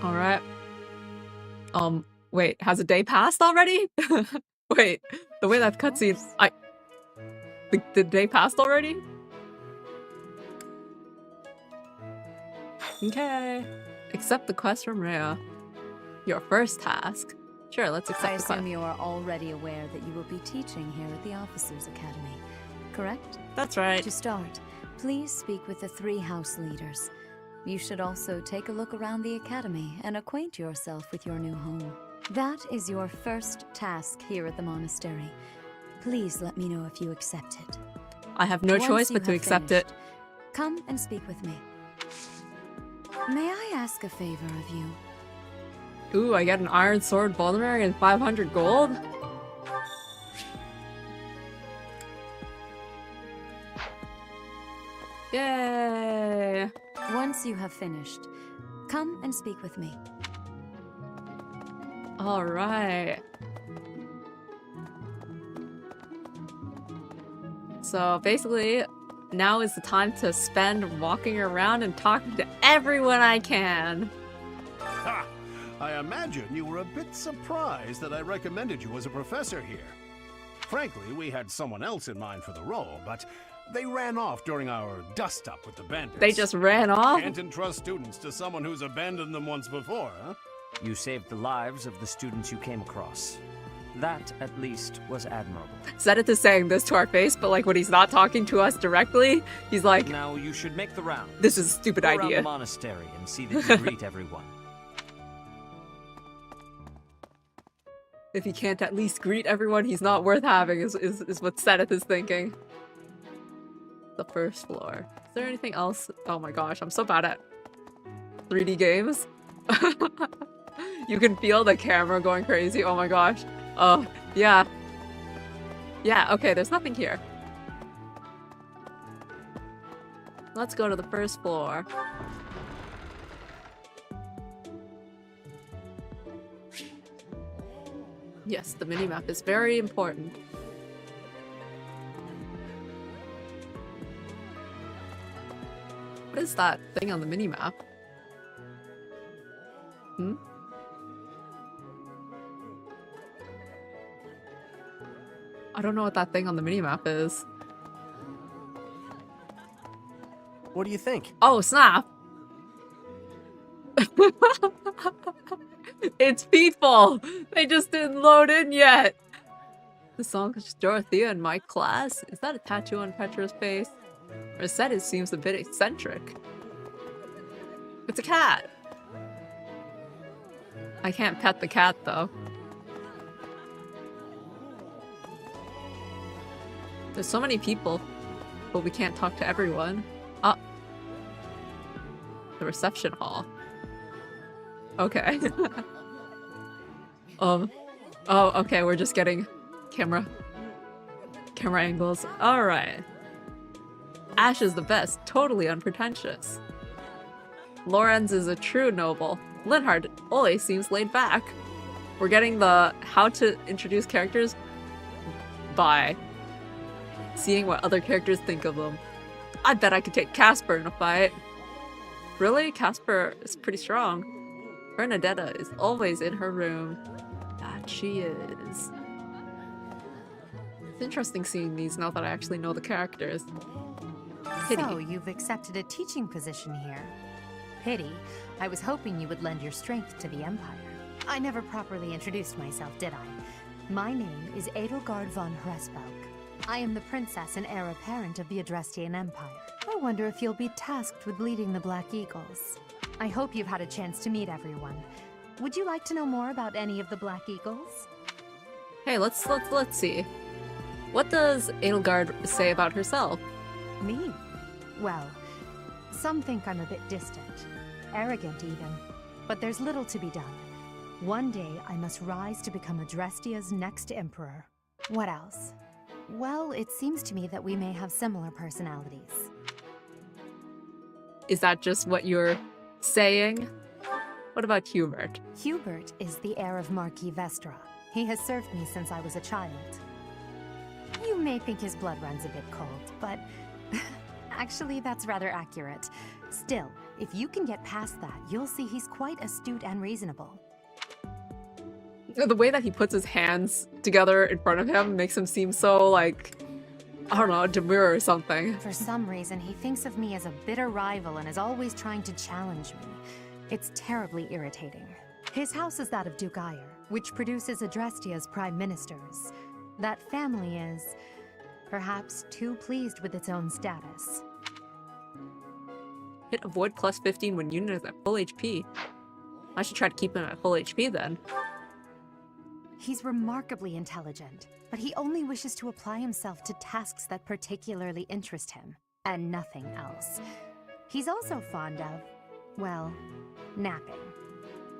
Alright. Wait, has a day passed already? Wait, the way that cutscene, the day passed already? Okay. Accept the quest from Rhea. Your first task. Sure, let's accept I the quest. assume you are already aware that you will be teaching here at the Officers Academy, correct? That's right. To start, please speak with the 3 house leaders. You should also take a look around the academy and acquaint yourself with your new home. That is your first task here at the monastery. Please let me know if you accept it. I have no Once choice you but to have accept finished, it. Come and speak with me. May I ask a favor of you? Ooh, I get an iron sword vulnerary and 500 gold? Yay! Once you have finished, come and speak with me. Alright. So basically, now is the time to spend walking around and talking to everyone I can. Ha! I imagine you were a bit surprised that I recommended you as a professor here. Frankly, we had someone else in mind for the role, but they ran off during our dust-up with the bandits. They just ran off? Can't entrust students to someone who's abandoned them once before, huh? You saved the lives of the students you came across. That, at least, was admirable. Zenith is saying this to our face, but like when he's not talking to us directly, he's like, Now you should make the round. this is a stupid Go around idea. the monastery and see that you greet everyone. If he can't at least greet everyone, he's not worth having, is what Zenith is thinking. The first floor. Is there anything else? Oh my gosh, I'm so bad at 3D games. You can feel the camera going crazy. Oh my gosh. Oh, yeah. Yeah, okay, there's nothing here. Let's go to the first floor. Yes, the minimap is very important. What is that thing on the minimap? Hmm? I don't know what that thing on the minimap is. What do you think? Oh, snap! It's people! They just didn't load in yet! The song is Dorothea in my class? Is that a tattoo on Petra's face? Rosetta seems a bit eccentric. It's a cat! I can't pet the cat, though. There's so many people, but we can't talk to everyone. Ah. The reception hall. Okay. Oh, okay, we're just getting camera angles. Alright. Ash is the best, totally unpretentious. Lorenz is a true noble. Linhard always seems laid back. We're getting the how to introduce characters by seeing what other characters think of them. I bet I could take Casper in a fight. Really? Casper is pretty strong. Bernadetta is always in her room. That she is. It's interesting seeing these now that I actually know the characters. Pity. So, you've accepted a teaching position here. Pity. I was hoping you would lend your strength to the Empire. I never properly introduced myself, did I? My name is Edelgard von Hresbalg. I am the princess and heir apparent of the Adrestian Empire. I wonder if you'll be tasked with leading the Black Eagles. I hope you've had a chance to meet everyone. Would you like to know more about any of the Black Eagles? Hey, let's see. What does Edelgard say about herself? Me? Well, some think I'm a bit distant. Arrogant, even. But there's little to be done. One day, I must rise to become Adrestia's next emperor. What else? Well, it seems to me that we may have similar personalities. Is that just what you're saying? What about Hubert? Hubert is the heir of Marquis Vestra. He has served me since I was a child. You may think his blood runs a bit cold, but actually that's rather accurate. Still, if you can get past that, you'll see he's quite astute and reasonable. The way that he puts his hands together in front of him makes him seem so, like, I don't know, demure or something. For some reason, he thinks of me as a bitter rival and is always trying to challenge me. It's terribly irritating. His house is that of Duke Eyre, which produces Adrestia's prime ministers. That family is, perhaps, too pleased with its own status. Hit avoid plus 15 when unit is at full HP. I should try to keep him at full HP then. He's remarkably intelligent, but he only wishes to apply himself to tasks that particularly interest him, and nothing else. He's also fond of, well, napping.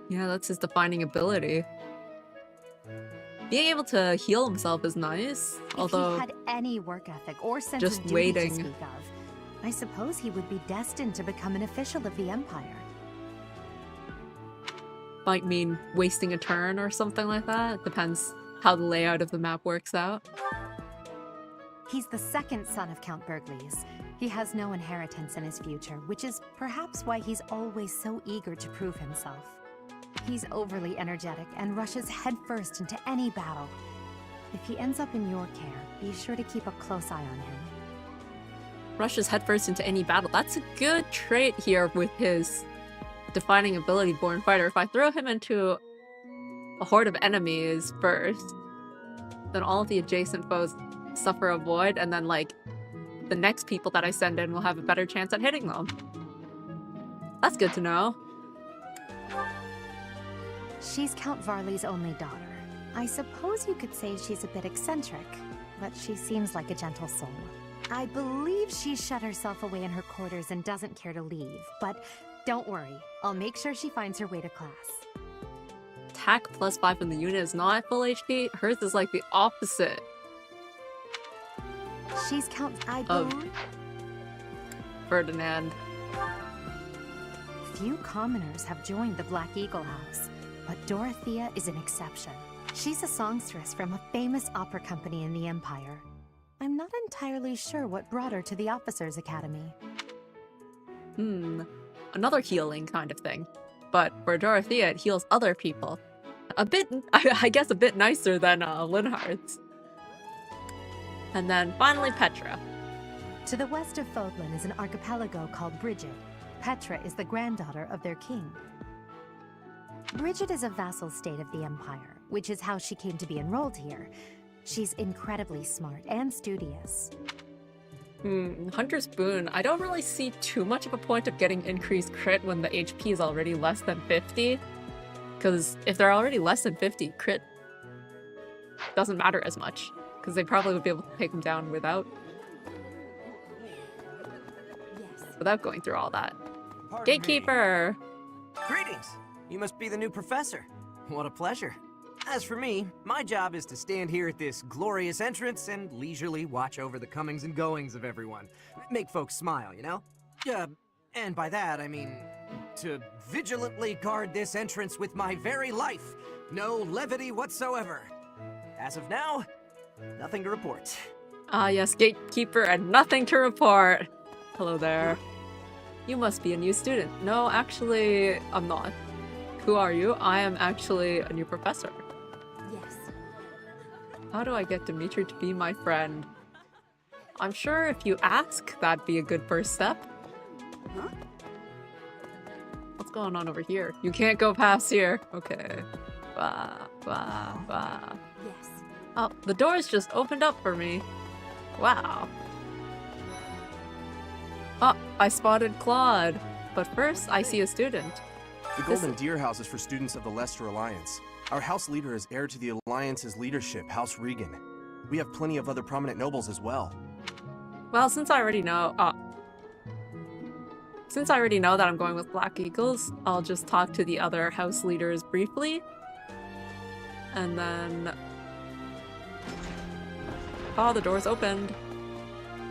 Yeah, that's his defining ability. Being able to heal himself is nice, although if he had any work ethic or sense just of duty waiting. to speak of, I suppose he would be destined to become an official of the Empire. Might mean wasting a turn or something like that. Depends how the layout of the map works out. He's the second son of Count Bergliez. He has no inheritance in his future, which is perhaps why he's always so eager to prove himself. He's overly energetic and rushes headfirst into any battle. If he ends up in your care, be sure to keep a close eye on him. Rushes headfirst into any battle. That's a good trait here with his defining ability, Born Fighter. If I throw him into a horde of enemies first, then all of the adjacent foes suffer a void, and then, like, the next people that I send in will have a better chance at hitting them. That's good to know. She's Count Varley's only daughter. I suppose you could say she's a bit eccentric, but she seems like a gentle soul. I believe she's shut herself away in her quarters and doesn't care to leave, but don't worry, I'll make sure she finds her way to class. attack +5 when the unit is not at full HP. Hers is like the opposite. She's Count Of Ferdinand. Few commoners have joined the Black Eagle House, but Dorothea is an exception. She's a songstress from a famous opera company in the Empire. I'm not entirely sure what brought her to the Officers' Academy. Another healing kind of thing. But for Dorothea, it heals other people. A bit, I guess a bit nicer than Linhardt's. And then finally Petra. To the west of Fodlan is an archipelago called Bridget. Petra is the granddaughter of their king. Bridget is a vassal state of the Empire, which is how she came to be enrolled here. She's incredibly smart and studious. Hunter's Boon. I don't really see too much of a point of getting increased crit when the HP is already less than 50. Because if they're already less than 50, crit doesn't matter as much. Because they probably would be able to take them down without going through all that. Gatekeeper! Greetings! You must be the new professor. What a pleasure. As for me, my job is to stand here at this glorious entrance and leisurely watch over the comings and goings of everyone. Make folks smile, you know? And by that, I mean to vigilantly guard this entrance with my very life. No levity whatsoever. As of now, nothing to report. Ah yes, Gatekeeper and nothing to report. Hello there. You must be a new student. No, actually, I'm not. Who are you? I am actually a new professor. Yes. How do I get Dimitri to be my friend? I'm sure if you ask, that'd be a good first step. Huh? What's going on over here? You can't go past here. Okay. Yes. Oh, the doors just opened up for me. Wow. Oh, I spotted Claude. But first, I see a student. The Golden Deer House is for students of the Leicester Alliance. Our house leader is heir to the Alliance's leadership, House Regan. We have plenty of other prominent nobles as well. Well, since I already know that I'm going with Black Eagles, I'll just talk to the other house leaders briefly. And then... Oh, the door's opened.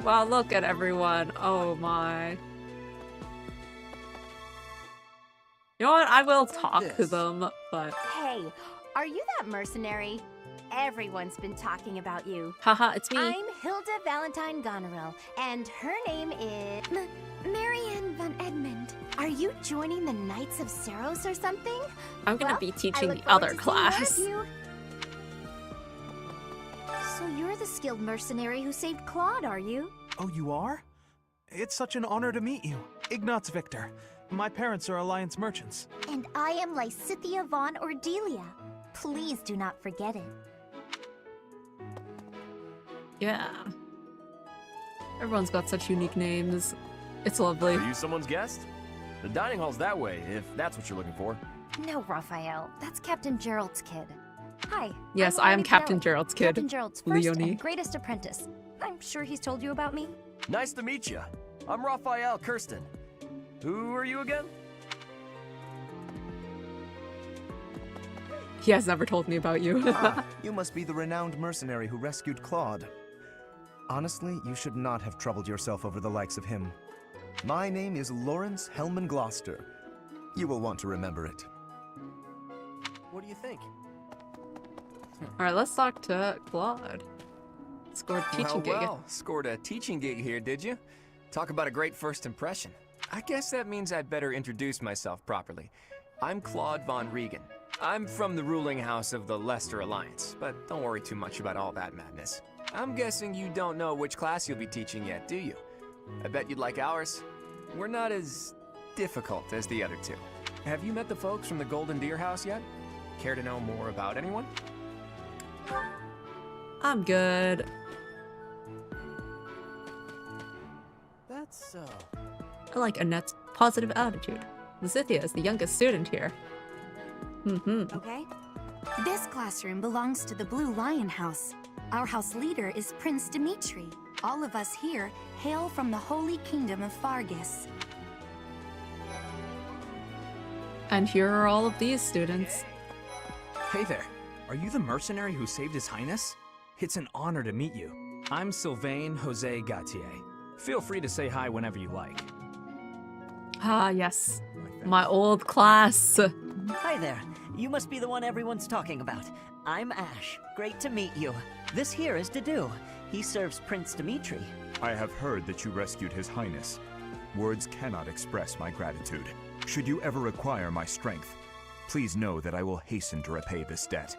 Wow, look at everyone. Oh my. You know what? I will talk to them, but... Hey, are you that mercenary? Everyone's been talking about you. Haha, it's me. I'm Hilda Valentine Goneril, and her name is... Marianne von Edmund. Are you joining the Knights of Ceros or something? I'm gonna be teaching the other class. So you're the skilled mercenary who saved Claude, are you? Oh, you are? It's such an honor to meet you. Ignatz Victor. My parents are Alliance merchants. And I am Lysithia von Ordelia. Please do not forget it. Yeah. Everyone's got such unique names. It's lovely. Are you someone's guest? The dining hall's that way, if that's what you're looking for. No, Raphael. That's Captain Gerald's kid. Hi. Yes, I am Captain Gerald's kid. Captain Gerald's first Leonie. and greatest apprentice. I'm sure he's told you about me. Nice to meet you. I'm Raphael Kirsten. Who are you again? He has never told me about you. You must be the renowned mercenary who rescued Claude. Honestly, you should not have troubled yourself over the likes of him. My name is Lawrence Hellman Gloucester. You will want to remember it. What do you think? Alright, let's talk to Claude. Scored teaching gig. Well, scored a teaching gig here, did you? Talk about a great first impression. I guess that means I'd better introduce myself properly. I'm Claude von Regan. I'm from the ruling house of the Leicester Alliance, but don't worry too much about all that madness. I'm guessing you don't know which class you'll be teaching yet, do you? I bet you'd like ours. We're not as difficult as the other two. Have you met the folks from the Golden Deer House yet? Care to know more about anyone? I'm good. That's so. I like Annette's positive attitude. Lysithia is the youngest student here. Okay. This classroom belongs to the Blue Lion House. Our house leader is Prince Dimitri. All of us here hail from the Holy Kingdom of Fargus. And here are all of these students. Hey there. Are you the mercenary who saved His Highness? It's an honor to meet you. I'm Sylvain Jose Gautier. Feel free to say hi whenever you like. Ah, yes. My old class. Hi there. You must be the one everyone's talking about. I'm Ash. Great to meet you. This here is Dedu. He serves Prince Dimitri. I have heard that you rescued His Highness. Words cannot express my gratitude. Should you ever require my strength, please know that I will hasten to repay this debt.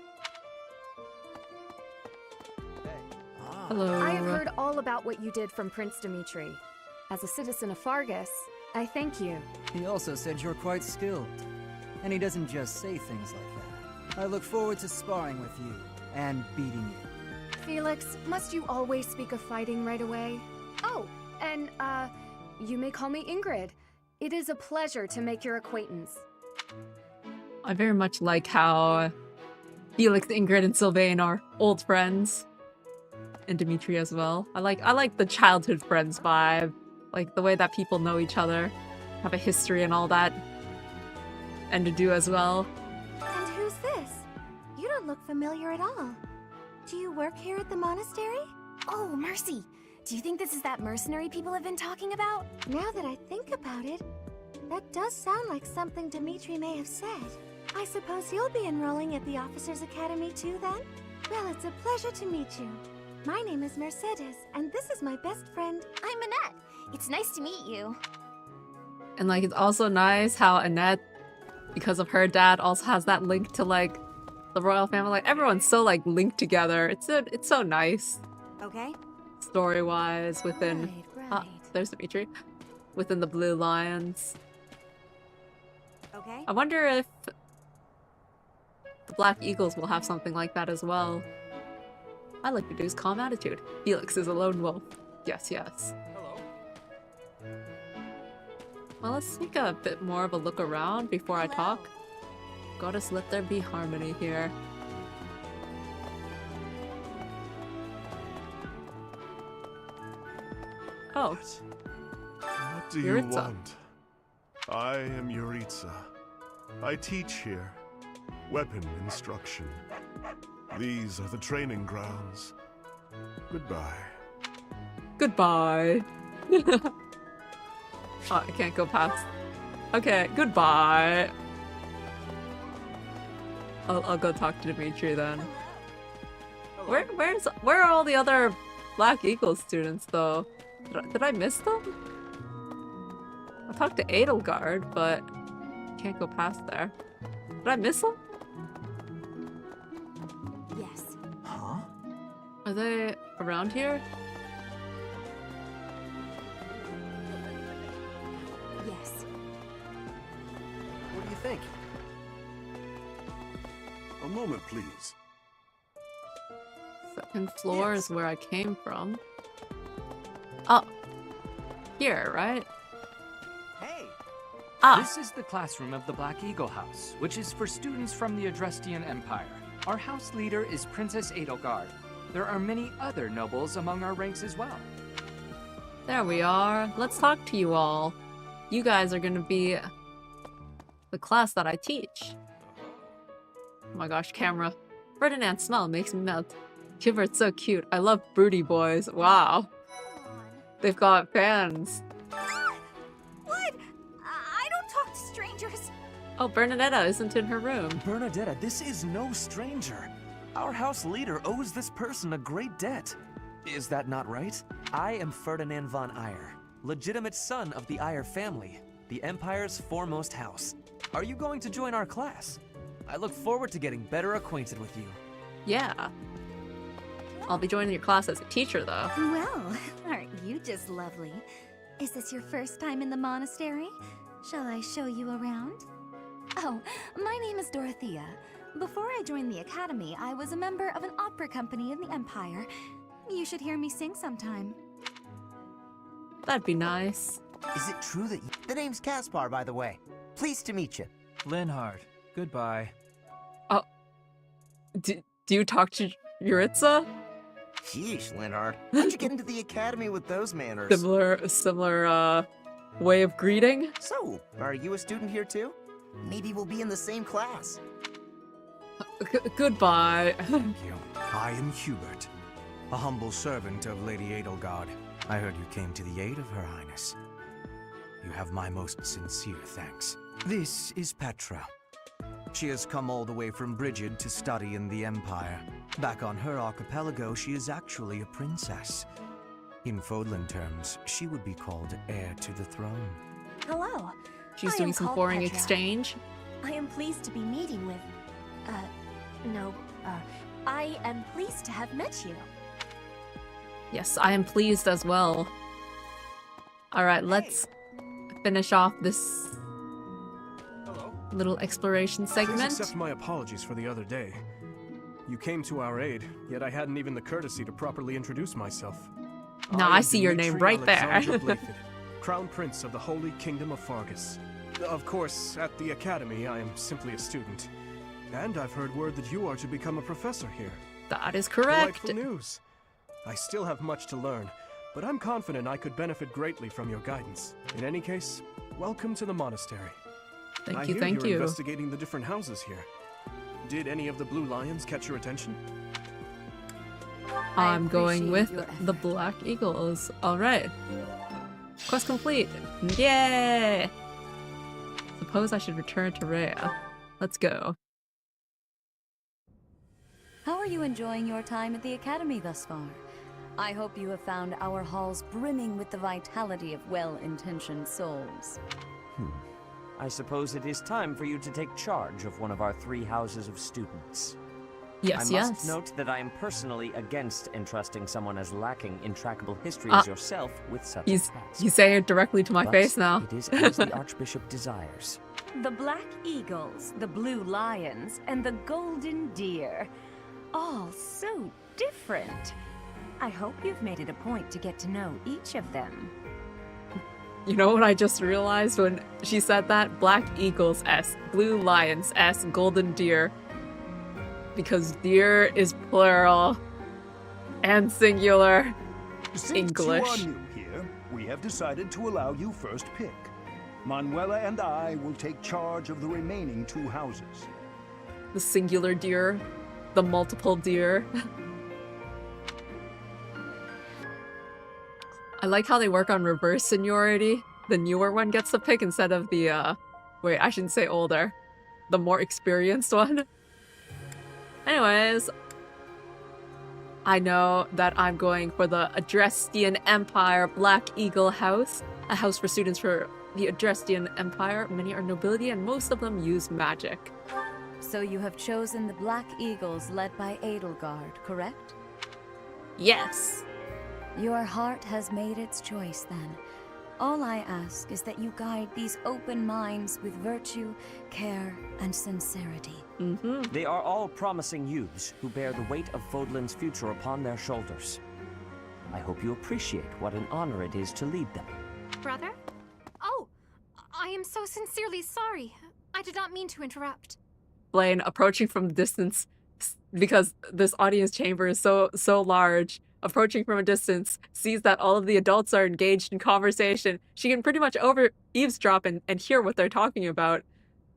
Hello. I have heard all about what you did from Prince Dimitri. As a citizen of Fargus, I thank you. He also said you're quite skilled. And he doesn't just say things like that. I look forward to sparring with you and beating you. Felix, must you always speak of fighting right away? Oh, and, you may call me Ingrid. It is a pleasure to make your acquaintance. I very much like how Felix, Ingrid, and Sylvain are old friends. And Dimitri as well. I like the childhood friends vibe. Like the way that people know each other, have a history and all that. And Dedu as well. And who's this? You don't look familiar at all. Do you work here at the monastery? Oh, mercy! Do you think this is that mercenary people have been talking about? Now that I think about it, that does sound like something Dimitri may have said. I suppose you'll be enrolling at the Officers Academy too, then? Well, it's a pleasure to meet you. My name is Mercedes, and this is my best friend. I'm Annette. It's nice to meet you. And like it's also nice how Annette, because of her dad, also has that link to like the royal family. Like everyone's so like linked together. It's so nice. Okay. Story-wise within there's Dimitri. Within the Blue Lions. Okay. I wonder if the Black Eagles will have something like that as well. I like Dedu's calm attitude. Felix is a lone wolf. Yes, yes. Hello. Well, let's take a bit more of a look around before I talk. Goddess, let there be harmony here. Oh. What do you Yuritsa. want? I am Yuritsa. I teach here. Weapon instruction. These are the training grounds. Goodbye. Goodbye. Oh, I can't go past. Okay, goodbye. I'll go talk to Dimitri then. Where are all the other Black Eagle students though? Did I miss them? I talked to Edelgard, but can't go past there. Did I miss them? Yes. Huh? Are they around here? Yes. What do you think? A moment, please. Second floor is where I came from. Oh. Here, right? This is the classroom of the Black Eagle House, which is for students from the Adrestian Empire. Our house leader is Princess Edelgard. There are many other nobles among our ranks as well. There we are. Let's talk to you all. You guys are gonna be the class that I teach. Oh my gosh, camera. Ferdinand's smell makes me melt. Kivert's so cute. I love broody boys. Wow. They've got fans. What? I don't talk to strangers. Oh, Bernadetta isn't in her room. Bernadetta, this is no stranger. Our house leader owes this person a great debt. Is that not right? I am Ferdinand von Eyre, legitimate son of the Eyre family, the Empire's foremost house. Are you going to join our class? I look forward to getting better acquainted with you. Yeah. I'll be joining your class as a teacher, though. Well, aren't you just lovely? Is this your first time in the monastery? Shall I show you around? Oh, my name is Dorothea. Before I joined the academy, I was a member of an opera company in the Empire. You should hear me sing sometime. That'd be nice. Is it true that the name's Caspar, by the way? Pleased to meet you. Linhard, goodbye. Oh. Do you talk to Yuritsa? Sheesh, Linhard. How'd you get into the academy with those manners? Similar way of greeting? So, are you a student here too? Maybe we'll be in the same class. Goodbye. Thank you. I am Hubert, a humble servant of Lady Edelgard. I heard you came to the aid of Her Highness. You have my most sincere thanks. This is Petra. She has come all the way from Brigid to study in the Empire. Back on her archipelago, she is actually a princess. In Fodlan terms, she would be called heir to the throne. Hello. She's I doing am some called foreign Petra. exchange. I am pleased to be meeting with... I am pleased to have met you. Yes, I am pleased as well. Alright, let's finish off this little exploration Please segment. accept my apologies for the other day. You came to our aid, yet I hadn't even the courtesy to properly introduce myself. Now I see your name Dmitri right there. Alexander Blaiddyd, Crown Prince of the Holy Kingdom of Fargus. Of course, at the Academy, I am simply a student. And I've heard word that you are to become a professor here. That is correct. Delightful news. I still have much to learn, but I'm confident I could benefit greatly from your guidance. In any case, welcome to the monastery. Thank I you, hear thank you're you. investigating the different houses here. Did any of the blue lions catch your attention? I'm going with your the Black Eagles. Alright. Quest complete. Yay! Suppose I should return to Rhea. Let's go. How are you enjoying your time at the Academy thus far? I hope you have found our halls brimming with the vitality of well-intentioned souls. I suppose it is time for you to take charge of one of our 3 houses of students. Yes, I must yes. note that I am personally against entrusting someone as lacking in trackable history Ah. as yourself with such a He's task. saying it directly to my But face now. It is as the Archbishop desires. The Black Eagles, the Blue Lions, and the Golden Deer. All so different. I hope you've made it a point to get to know each of them. You know what I just realized when she said that? Black Eagles S, Blue Lions S, Golden Deer. Because deer is plural and singular. Since English. you are new here, we have decided to allow you first pick. Manuela and I will take charge of the remaining 2 houses. The singular deer, the multiple deer. I like how they work on reverse seniority. The newer one gets the pick instead of the, wait, I shouldn't say older. The more experienced one. Anyways, I know that I'm going for the Adrestian Empire Black Eagle House. A house for students for the Adrestian Empire. Many are nobility and most of them use magic. So you have chosen the Black Eagles led by Edelgard, correct? Yes. Your heart has made its choice then. All I ask is that you guide these open minds with virtue, care, and sincerity. They are all promising youths who bear the weight of Fodlan's future upon their shoulders. I hope you appreciate what an honor it is to lead them. Brother? Oh, I am so sincerely sorry. I did not mean to interrupt. Blaine approaching from a distance because this audience chamber is so large. Approaching from a distance, sees that all of the adults are engaged in conversation. She can pretty much eavesdrop and hear what they're talking about,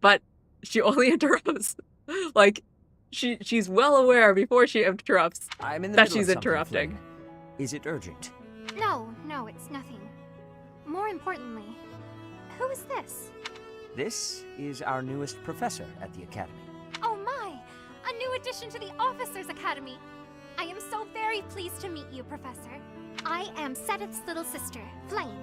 but she only interrupts. Like, she's well aware before she interrupts I'm in the that middle she's of something, interrupting. Flynn. Is it urgent? No, it's nothing. More importantly, who is this? This is our newest professor at the Academy. Oh my! A new addition to the Officers Academy! I am so very pleased to meet you, Professor. I am Sedith's little sister, Flame.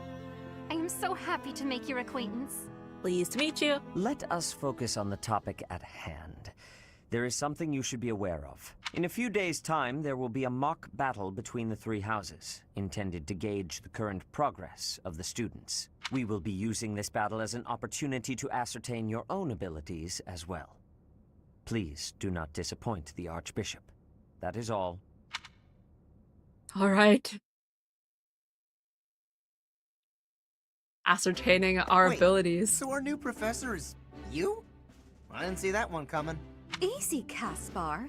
I am so happy to make your acquaintance. Pleased to meet you. Let us focus on the topic at hand. There is something you should be aware of. In a few days' time, there will be a mock battle between the 3 houses, intended to gauge the current progress of the students. We will be using this battle as an opportunity to ascertain your own abilities as well. Please do not disappoint the Archbishop. That is all. All right. Ascertaining our Wait, abilities. So our new professor is you? I didn't see that one coming. Easy, Caspar.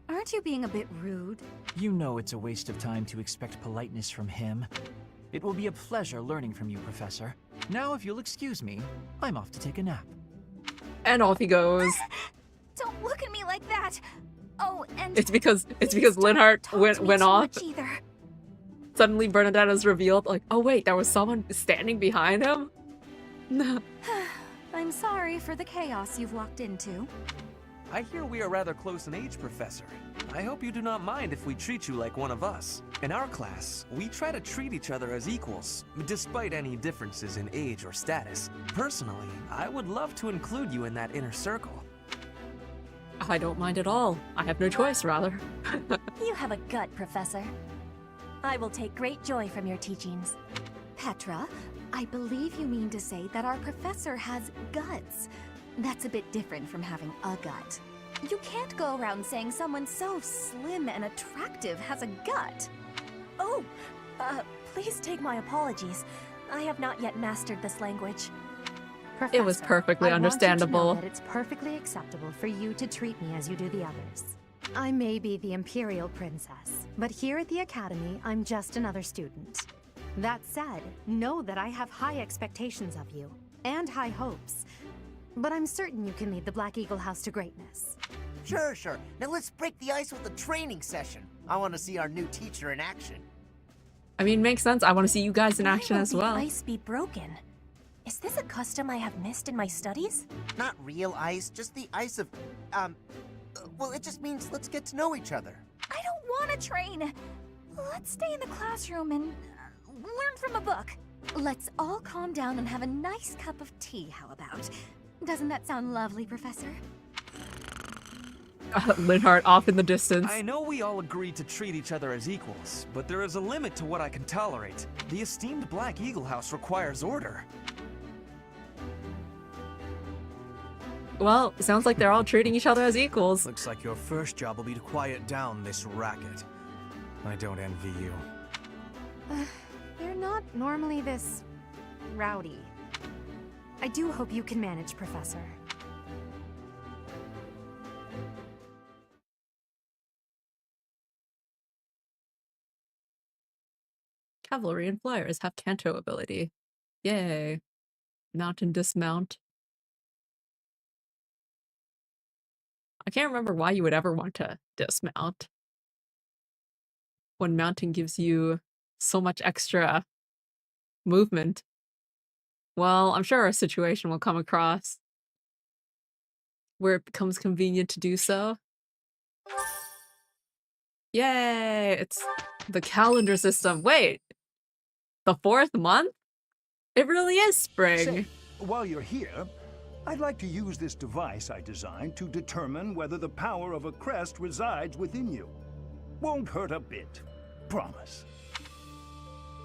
Aren't you being a bit rude? You know it's a waste of time to expect politeness from him. It will be a pleasure learning from you, Professor. Now, if you'll excuse me, I'm off to take a nap. And off he goes. Don't look at me like that! that? Oh, and It's because Linhart went off. Either. Suddenly Bernadette is revealed, like, oh wait, there was someone standing behind him? I'm sorry for the chaos you've walked into. I hear we are rather close in age, Professor. I hope you do not mind if we treat you like one of us. In our class, we try to treat each other as equals, despite any differences in age or status. Personally, I would love to include you in that inner circle. I don't mind at all. I have no choice, rather. You have a gut, Professor. I will take great joy from your teachings. Petra, I believe you mean to say that our professor has guts. That's a bit different from having a gut. You can't go around saying someone so slim and attractive has a gut. Oh, please take my apologies. I have not yet mastered this language. It was perfectly understandable. I want you to know that it's perfectly acceptable for you to treat me as you do the others. I may be the Imperial Princess, but here at the Academy, I'm just another student. That said, know that I have high expectations of you, and high hopes. But I'm certain you can lead the Black Eagle House to greatness. Sure. Now let's break the ice with a training session. I want to see our new teacher in action. I mean, makes sense. I want to see you guys in action as well. Why will the ice be broken? Is this a custom I have missed in my studies? Not real ice, just the ice of, well, it just means let's get to know each other. I don't want to train. Let's stay in the classroom and learn from a book. Let's all calm down and have a nice cup of tea, how about? Doesn't that sound lovely, Professor? Linhart off in the distance. I know we all agreed to treat each other as equals, but there is a limit to what I can tolerate. The esteemed Black Eagle House requires order. Well, it sounds like they're all treating each other as equals. Looks like your first job will be to quiet down this racket. I don't envy you. You're not normally this rowdy. I do hope you can manage, Professor. Cavalry and flyers have Canto ability. Yay. Mount and dismount. I can't remember why you would ever want to dismount when mounting gives you so much extra movement. Well, I'm sure a situation will come across where it becomes convenient to do so. Yay! It's the calendar system. Wait! The 4th month? It really is spring. Say, while you're here, I'd like to use this device I designed to determine whether the power of a crest resides within you. Won't hurt a bit. Promise.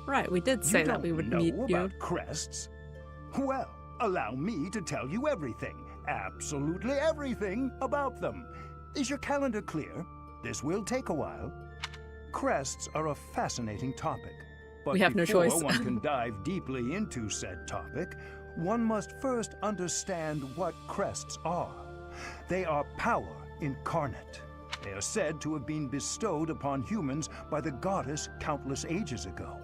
Right, we did say that we would meet you. About crests? Well, allow me to tell you everything, absolutely everything about them. Is your calendar clear? This will take a while. Crests are a fascinating topic, but we have no choice. Before one can dive deeply into said topic, one must first understand what crests are. They are power incarnate. They are said to have been bestowed upon humans by the goddess countless ages ago.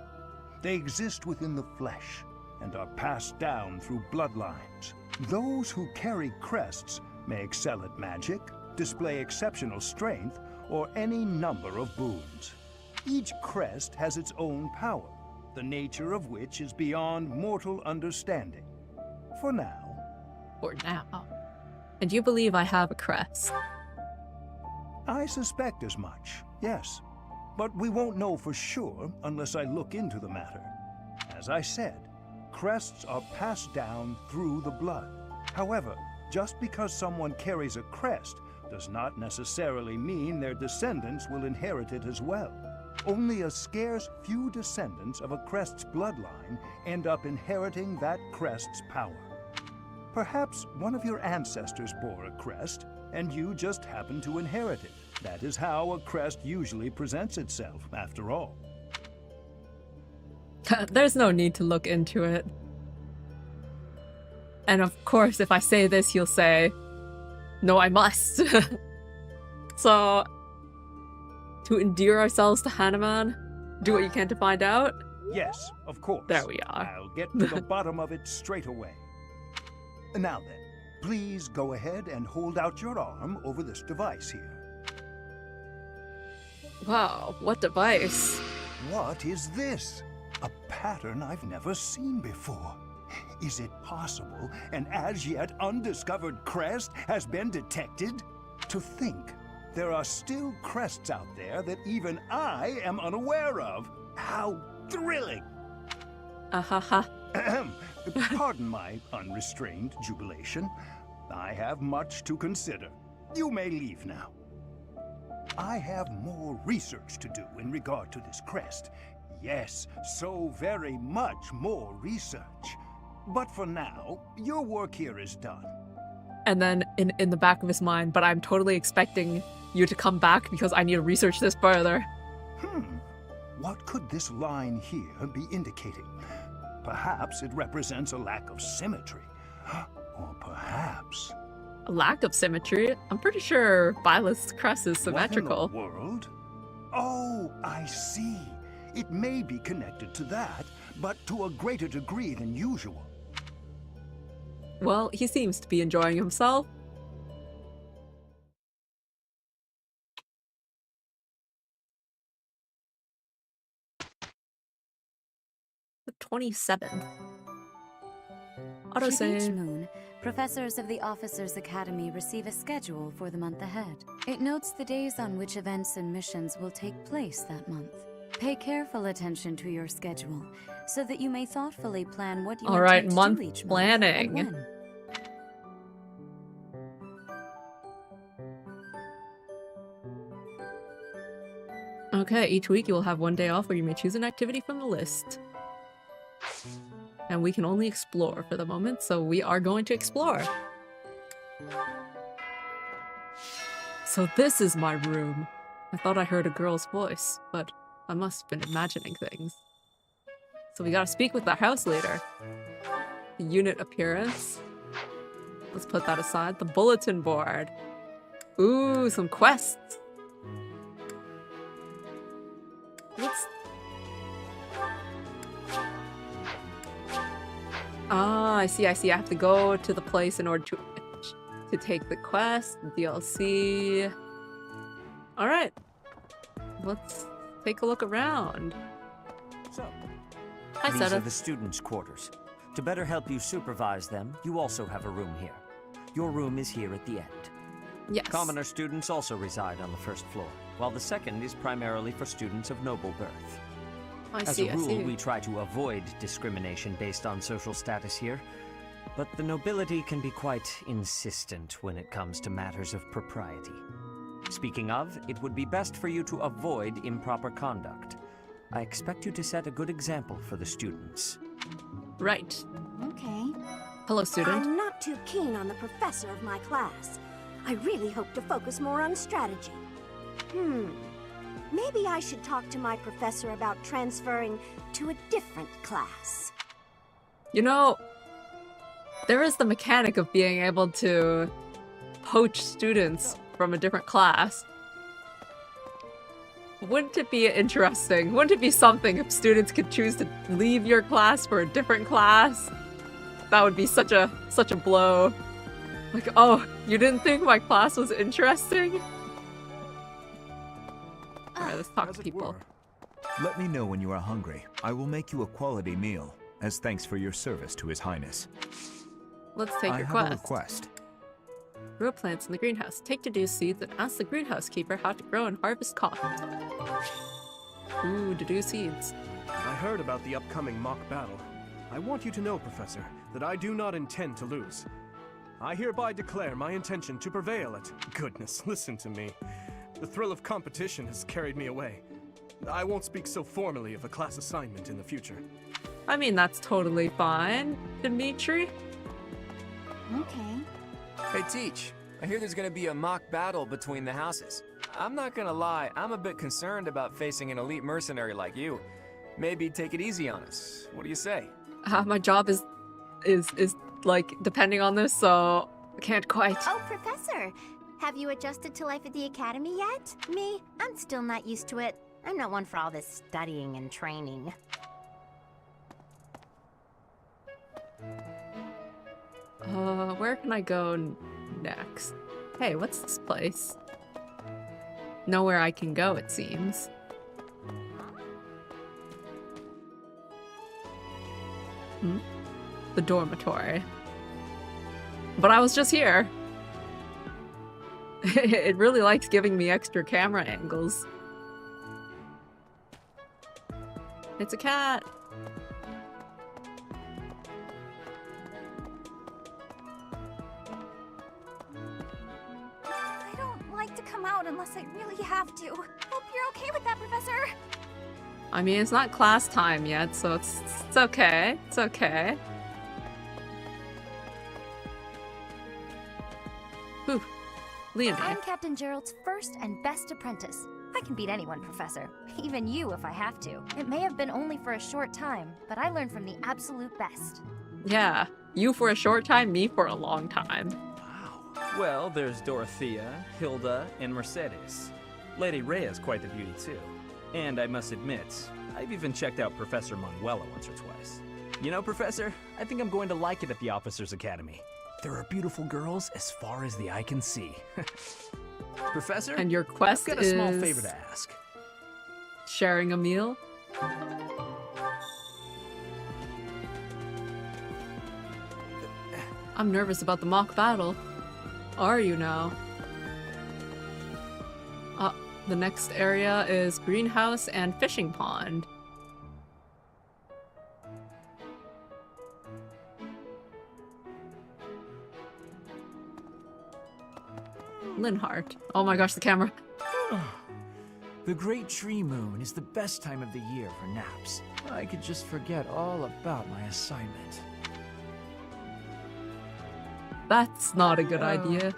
They exist within the flesh and are passed down through bloodlines. Those who carry crests may excel at magic, display exceptional strength, or any number of boons. Each crest has its own power, the nature of which is beyond mortal understanding. For now. For now. And you believe I have a crest? I suspect as much, yes. But we won't know for sure unless I look into the matter. As I said, crests are passed down through the blood. However, just because someone carries a crest does not necessarily mean their descendants will inherit it as well. Only a scarce few descendants of a crest's bloodline end up inheriting that crest's power. Perhaps one of your ancestors bore a crest, and you just happen to inherit it. That is how a crest usually presents itself, after all. There's no need to look into it. And of course, if I say this, you'll say, no, I must. So, to endear ourselves to Hanuman, do what you can to find out? Yes, of course. There we are. I'll get to the bottom of it straight away. Now then, Please go ahead and hold out your arm over this device here. Wow, what device? What is this? A pattern I've never seen before. Is it possible an as yet undiscovered crest has been detected? To think there are still crests out there that even I am unaware of. How thrilling! Pardon my unrestrained jubilation. I have much to consider. You may leave now. I have more research to do in regard to this crest. Yes, so very much more research. But for now, your work here is done. And then in the back of his mind, but I'm totally expecting you to come back because I need to research this further. What could this line here be indicating? Perhaps it represents a lack of symmetry. Or perhaps... A lack of symmetry? I'm pretty sure Violet's crest is symmetrical. What in the world? Oh, I see. It may be connected to that, but to a greater degree than usual. Well, he seems to be enjoying himself. The 27th. With each Autosave. moon, professors of the Officers Academy receive a schedule for the month ahead. It notes the days on which events and missions will take place that month. Pay careful attention to your schedule, so that you may thoughtfully plan what you Alright, intend to month do each planning. month and when. Okay, each week you will have one day off where you may choose an activity from the list. And we can only explore for the moment, so we are going to explore. So this is my room. I thought I heard a girl's voice, but I must have been imagining things. So we gotta speak with the house leader. The unit appearance. Let's put that aside. The bulletin board. Ooh, some quests. Let's... Ah, I see. I have to go to the place in order to take the quest, the DLC. Alright. Let's take a look around. So, Hi, these Seta. are the students' quarters. To better help you supervise them, you also have a room here. Your room is here at the end. Yes. Commoner students also reside on the first floor, while the second is primarily for students of noble birth. As a rule, we try to avoid discrimination based on social status here, but the nobility can be quite insistent when it comes to matters of propriety. Speaking of, it would be best for you to avoid improper conduct. I expect you to set a good example for the students. Right. Okay. Hello, student. I'm not too keen on the professor of my class. I really hope to focus more on strategy. Maybe I should talk to my professor about transferring to a different class. You know, there is the mechanic of being able to poach students from a different class. Wouldn't it be interesting? Wouldn't it be something if students could choose to leave your class for a different class? That would be such a blow. Like, oh, you didn't think my class was interesting? Alright, let's talk to people. Let me know when you are hungry. I will make you a quality meal, as thanks for your service to His Highness. Let's take I your have a quest. request. Grow plants in the greenhouse. Take deduce seeds and ask the greenhouse keeper how to grow and harvest cotton. Ooh, deduce seeds. I heard about the upcoming mock battle. I want you to know, Professor, that I do not intend to lose. I hereby declare my intention to prevail at... Goodness, listen to me. The thrill of competition has carried me away. I won't speak so formally of a class assignment in the future. I mean, that's totally fine, Dimitri. Okay. Hey, Teach. I hear there's gonna be a mock battle between the houses. I'm not gonna lie, I'm a bit concerned about facing an elite mercenary like you. Maybe take it easy on us. What do you say? My job is like depending on this, so I can't quite. Oh, Professor! Have you adjusted to life at the Academy yet? Me? I'm still not used to it. I'm not one for all this studying and training. Where can I go next? Hey, what's this place? Nowhere I can go, it seems. The dormitory. But I was just here. It really likes giving me extra camera angles. It's a cat. I don't like to come out unless I really have to. Hope you're okay with that, Professor. I mean, it's not class time yet, so it's okay. It's okay. Whew. Leonie. I'm Captain Gerald's first and best apprentice. I can beat anyone, Professor. Even you if I have to. It may have been only for a short time, but I learned from the absolute best. Yeah. You for a short time, me for a long time. Well, there's Dorothea, Hilda, and Mercedes. Lady Rhea's quite the beauty, too. And I must admit, I've even checked out Professor Manuela once or twice. You know, Professor, I think I'm going to like it at the Officers Academy. There are beautiful girls as far as the eye can see. Professor? And your quest I've got a small favor to ask. Sharing a meal? I'm nervous about the mock battle. Are you now? The next area is greenhouse and fishing pond. Linhart. Oh my gosh, the camera. The Great Tree Moon is the best time of the year for naps. I could just forget all about my assignment. That's not a good idea.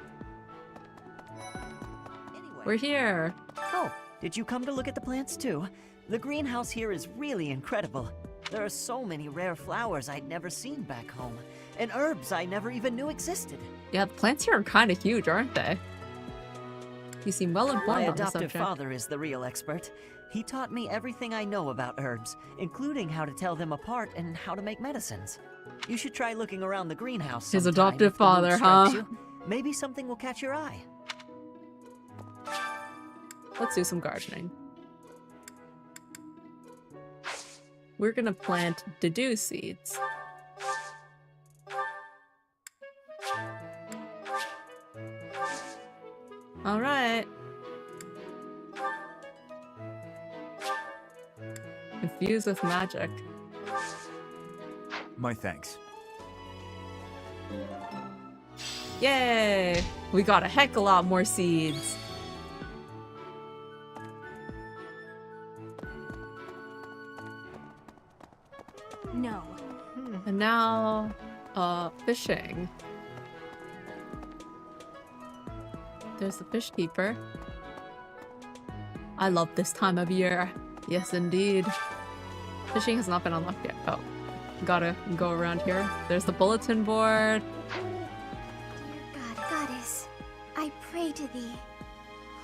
We're here. Oh, did you come to look at the plants too? The greenhouse here is really incredible. There are so many rare flowers I'd never seen back home, and herbs I never even knew existed. Yeah, the plants here are kind of huge, aren't they? You seem well informed My on the adoptive subject. father is the real expert. He taught me everything I know about herbs, including how to tell them apart and how to make medicines. You should try looking around the greenhouse His sometime adoptive if the mood father, strikes huh? you. Maybe something will catch your eye. Let's do some gardening. We're gonna plant dedu seeds. All right. Infuse with magic. My thanks. Yay! We got a heck of a lot more seeds. No. And now, fishing. There's the fish keeper. I love this time of year. Yes, indeed. Fishing has not been unlocked yet. Oh, gotta go around here. There's the bulletin board. God, Goddess, I pray to thee.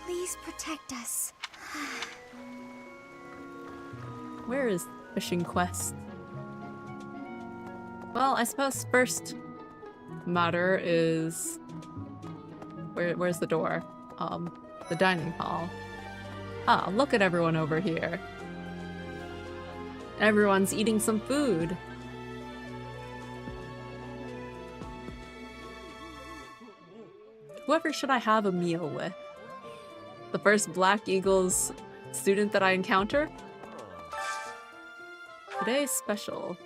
Please protect us. Where is fishing quest? Well, I suppose first matter is where's the door? The dining hall. Ah, look at everyone over here. Everyone's eating some food. Whoever should I have a meal with? The first Black Eagles student that I encounter? Today's special.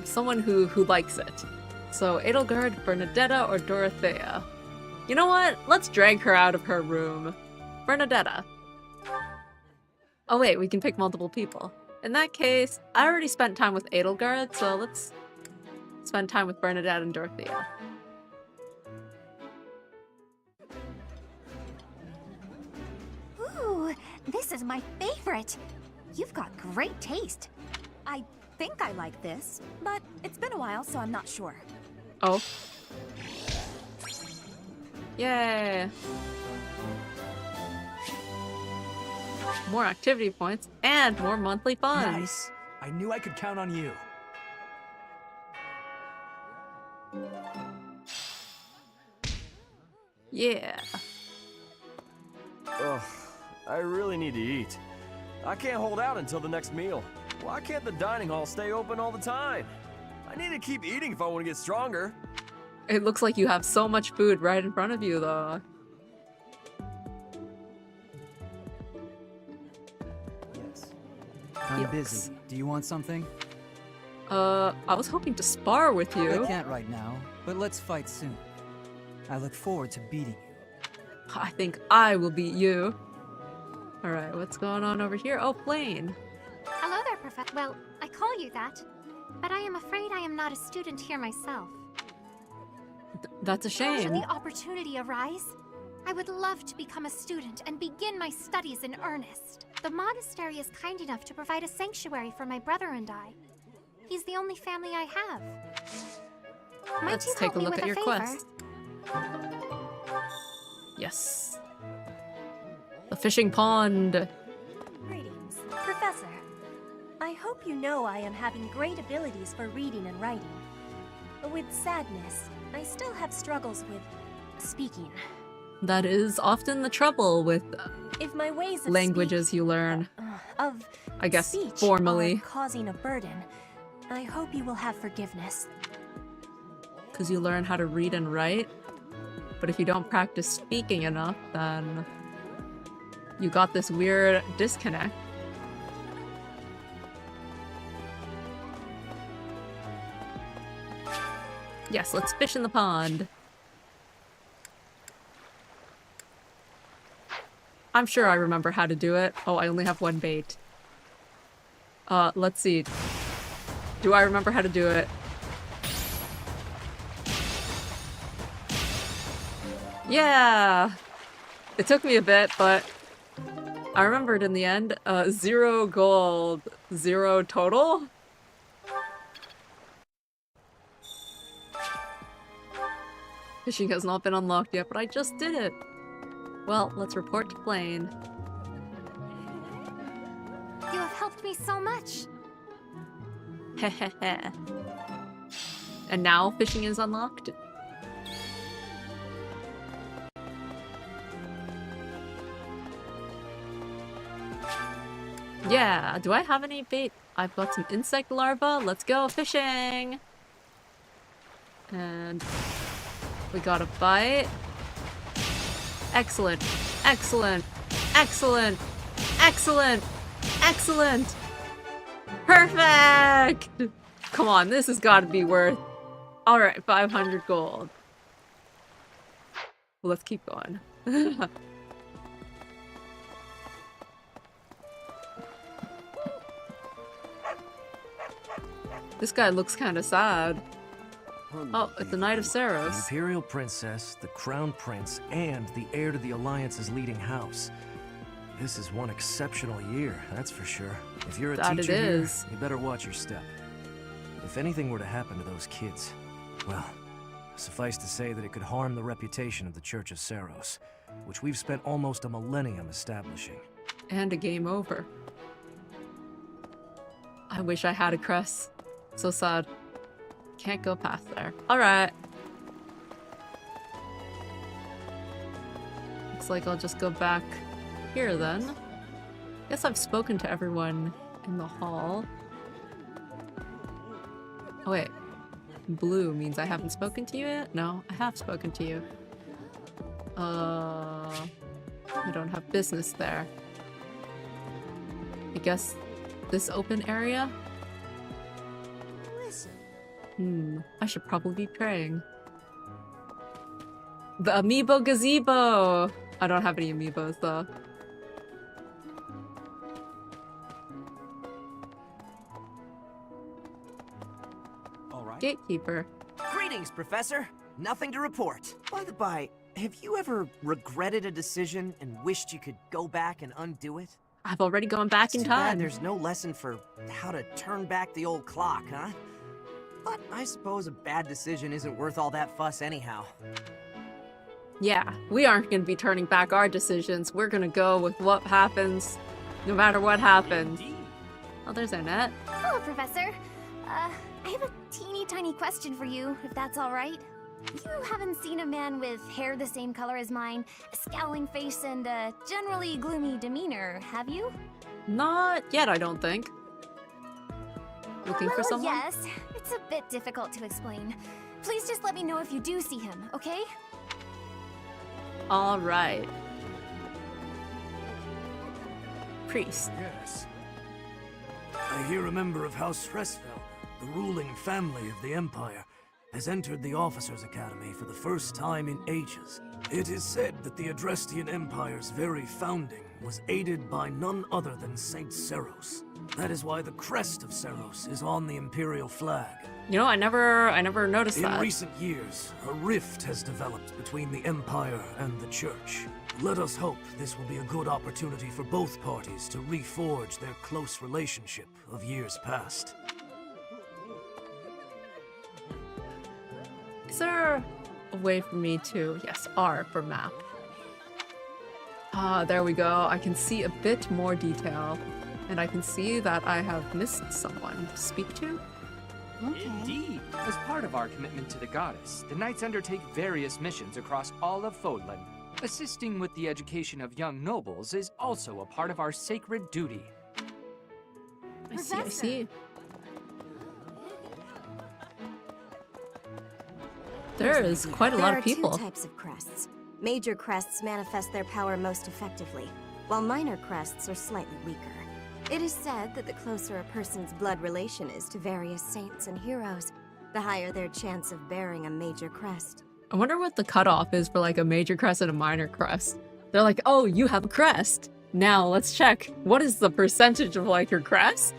Someone who likes it. So Edelgard, Bernadetta, or Dorothea? You know what? Let's drag her out of her room. Bernadetta. Oh wait, we can pick multiple people. In that case, I already spent time with Edelgard, so let's spend time with Bernadette and Dorothea. Ooh, this is my favorite. You've got great taste. I think I like this, but it's been a while, so I'm not sure. Oh. Yay. more activity points, and more monthly funds. Nice. I knew I could count on you. Yeah. Ugh, I really need to eat. I can't hold out until the next meal. Why can't the dining hall stay open all the time? I need to keep eating if I want to get stronger. It looks like you have so much food right in front of you, though. I'm busy. Do you want something? I was hoping to spar with you. I can't right now, but let's fight soon. I look forward to beating you. I think I will beat you. Alright, what's going on over here? Oh, plane. Hello there, Professor. Well, I call you that, but I am afraid I am not a student here myself. That's a Should shame. the opportunity arise, I would love to become a student and begin my studies in earnest. The monastery is kind enough to provide a sanctuary for my brother and I. He's the only family I have. Might Let's you take help a me look with at your favor? quest. Yes. The fishing pond. Greetings, Professor. I hope you know I am having great abilities for reading and writing. With sadness, I still have struggles with speaking. That is often the trouble with If my ways of languages you learn. of I guess speech formally. are causing a burden, I hope you will have forgiveness. Because you learn how to read and write. But if you don't practice speaking enough, then you got this weird disconnect. Yes, let's fish in the pond. I'm sure I remember how to do it. Oh, I only have one bait. Let's see. Do I remember how to do it? Yeah! It took me a bit, but I remembered in the end. 0 gold, 0 total? Fishing has not been unlocked yet, but I just did it. Well, let's report to plane. You have helped me so much. Hehehe. And now fishing is unlocked? Yeah, do I have any bait? I've got some insect larvae. Let's go fishing! And we got a bite. Excellent, excellent, excellent, excellent, excellent! Perfect! Come on, this has got to be worth... Alright, 500 gold. Well, let's keep going. This guy looks kind of sad. Oh, it's the Knight of The Ceros. Imperial Princess, the Crown Prince, and the heir to the Alliance's leading house. This is one exceptional year, that's for sure. If you're a That it teacher here, is. you better watch your step. If anything were to happen to those kids, well, suffice to say that it could harm the reputation of the Church of Ceros, which we've spent almost a millennium establishing. And a game over. I wish I had a crest. So sad. Can't go past there. Alright. Looks like I'll just go back here then. Guess I've spoken to everyone in the hall. Oh wait. Blue means I haven't spoken to you yet? No, I have spoken to you. I don't have business there. I guess this open area? I should probably be praying. The amiibo gazebo! I don't have any amiibos though. All right. Gatekeeper. Greetings, Professor. Nothing to report. By the by, have you ever regretted a decision and wished you could go back and undo it? I've already gone back in Too bad time. there's no lesson for how to turn back the old clock, huh? But I suppose a bad decision isn't worth all that fuss anyhow. Yeah, we aren't going to be turning back our decisions. We're going to go with what happens No matter what happens. Oh, there's Annette. Hello, Professor. I have a teeny tiny question for you, if that's all right. You haven't seen a man with hair the same color as mine, a scowling face, and a generally gloomy demeanor, have you? Not yet, I don't think. Looking for someone? Yes. It's a bit difficult to explain. Please just let me know if you do see him, okay? All right. Priest. Yes. I hear a member of House Fresfel, the ruling family of the Empire, has entered the Officers' Academy for the first time in ages. It is said that the Adrestian Empire's very founding was aided by none other than Saint Ceros. That is why the crest of Ceros is on the Imperial flag. You know, I never noticed that. In recent years, a rift has developed between the Empire and the Church. Let us hope this will be a good opportunity for both parties to reforge their close relationship of years past. Is there a way for me to... Yes, R for map. Ah, there we go. I can see a bit more detail. And I can see that I have missed someone to speak to. Indeed. As part of our commitment to the goddess, the Knights undertake various missions across all of Fodlan. Assisting with the education of young nobles is also a part of our sacred duty. I see. There is quite a lot of people. There are two types of crests. Major crests manifest their power most effectively, while minor crests are slightly weaker. It is said that the closer a person's blood relation is to various saints and heroes, the higher their chance of bearing a major crest. I wonder what the cutoff is for like a major crest and a minor crest. They're like, oh, you have a crest. Now let's check. What is the percentage of like your crest?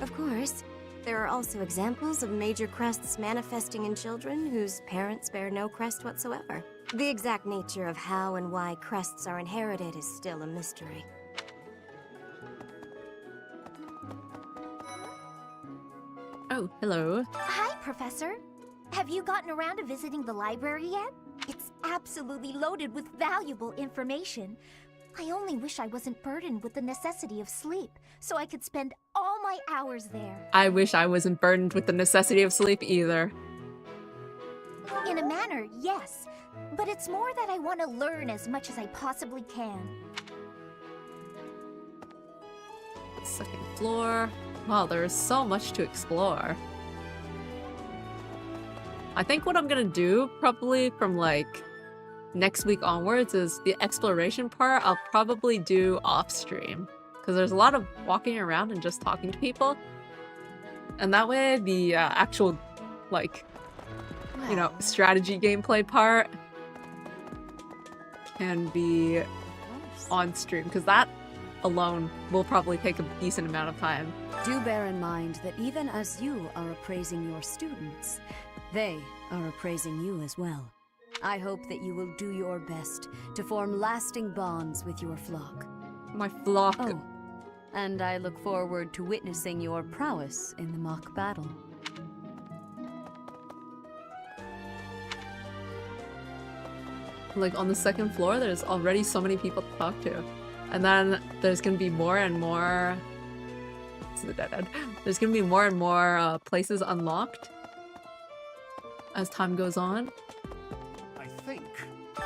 Of course. There are also examples of major crests manifesting in children whose parents bear no crest whatsoever. The exact nature of how and why crests are inherited is still a mystery. Oh, hello. Hi, Professor. Have you gotten around to visiting the library yet? It's absolutely loaded with valuable information. I only wish I wasn't burdened with the necessity of sleep, so I could spend all my hours there. I wish I wasn't burdened with the necessity of sleep either. In a manner, yes. But it's more that I want to learn as much as I possibly can. Second floor. Wow, there's so much to explore. I think what I'm gonna do, probably from like next week onwards, is the exploration part I'll probably do off stream. Because there's a lot of walking around and just talking to people. And that way the actual, like, you know, strategy gameplay part can be on stream. Because that alone will probably take a decent amount of time. Do bear in mind that even as you are appraising your students, they are appraising you as well. I hope that you will do your best to form lasting bonds with your flock. My flock. Oh, and I look forward to witnessing your prowess in the mock battle. Like on the second floor, there's already so many people to talk to. And then there's gonna be more and more... It's the dead end. There's gonna be more and more places unlocked as time goes on. I think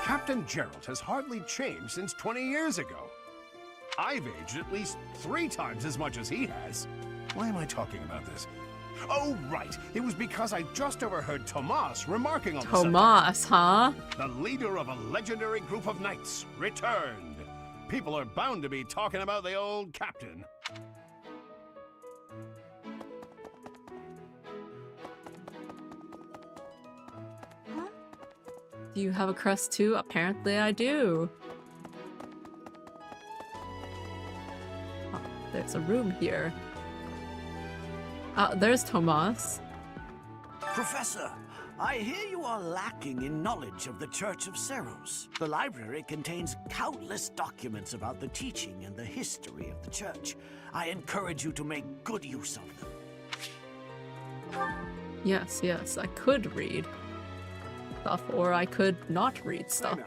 Captain Gerald has hardly changed since 20 years ago. I've aged at least 3 times as much as he has. Why am I talking about this? Oh, right. It was because I just overheard Tomas remarking on the subject. Tomas, huh? The leader of a legendary group of knights returned. People are bound to be talking about the old captain. Do you have a crest too? Apparently I do. Oh, there's a room here. There's Tomas. Professor, I hear you are lacking in knowledge of the Church of Ceros. The library contains countless documents about the teaching and the history of the Church. I encourage you to make good use of them. Yes, yes, I could read stuff, or I could not read stuff.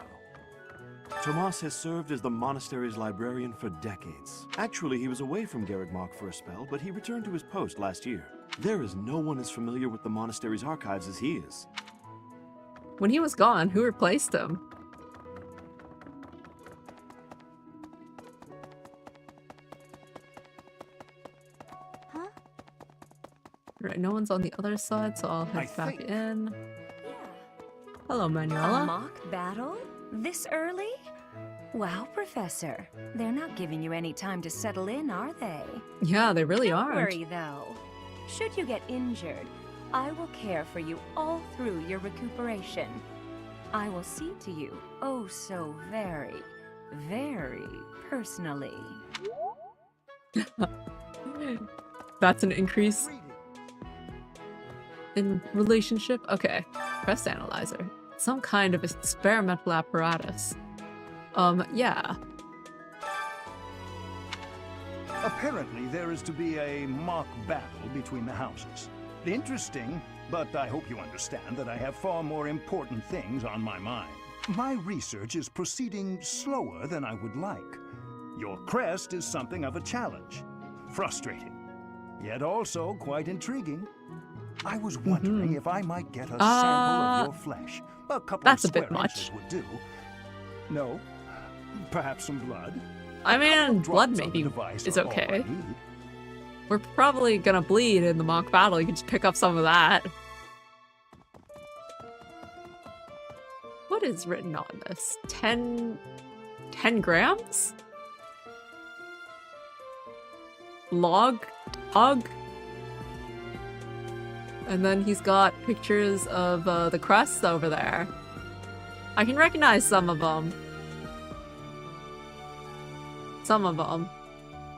Tomas has served as the monastery's librarian for decades. Actually, he was away from Garrigmach for a spell, but he returned to his post last year. There is no one as familiar with the monastery's archives as he is. When he was gone, who replaced him? Huh? Right, no one's on the other side, so I'll head back in. Hello, A Manuela. mock battle? This early? Wow, Professor. They're not giving you any time to settle in, are they? Yeah, they really Don't aren't. worry, though. Should you get injured, I will care for you all through your recuperation. I will see to you, oh so very, very personally. That's an increase in relationship? Okay. Quest analyzer. Some kind of experimental apparatus. Yeah. Apparently, there is to be a mock battle between the houses. Interesting, but I hope you understand that I have far more important things on my mind. My research is proceeding slower than I would like. Your crest is something of a challenge. Frustrating, yet also quite intriguing. I was wondering if I might get a sample of your flesh. A couple that's of a bit square much. inches would do. No? Perhaps some blood? I mean, blood drops of maybe the device is are all I okay. need. We're probably gonna bleed in the mock battle. You can just pick up some of that. What is written on this? 10 grams? Log? Hog? And then he's got pictures of the crests over there. I can recognize some of them. Some of them.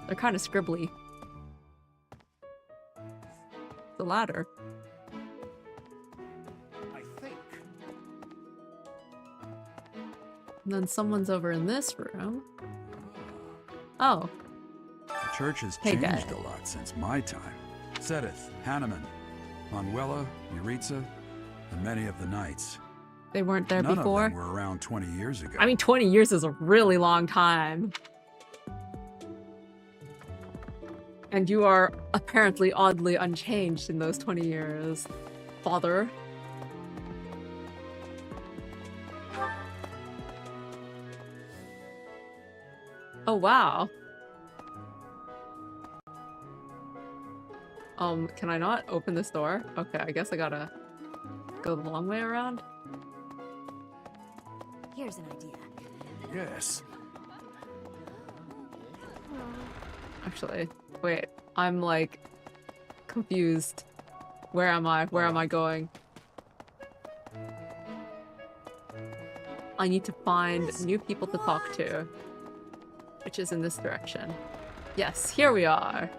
They're kind of scribbly. The ladder. I think. And then someone's over in this room. Oh. The church has Hey, changed guy. a lot since my time. Sedith, Hanneman, Manuela, Yuritsa, and many of the knights. They weren't there None before? of them were around 20 years ago. I mean, 20 years is a really long time. And you are apparently oddly unchanged in those 20 years, father. Oh, wow. Can I not open this door? Okay, I guess I gotta go the long way around. Here's an idea. Yes. Actually, wait. I'm like confused. Where am I? Where am I going? I need to find new people to talk to, which is in this direction. Yes, here we are.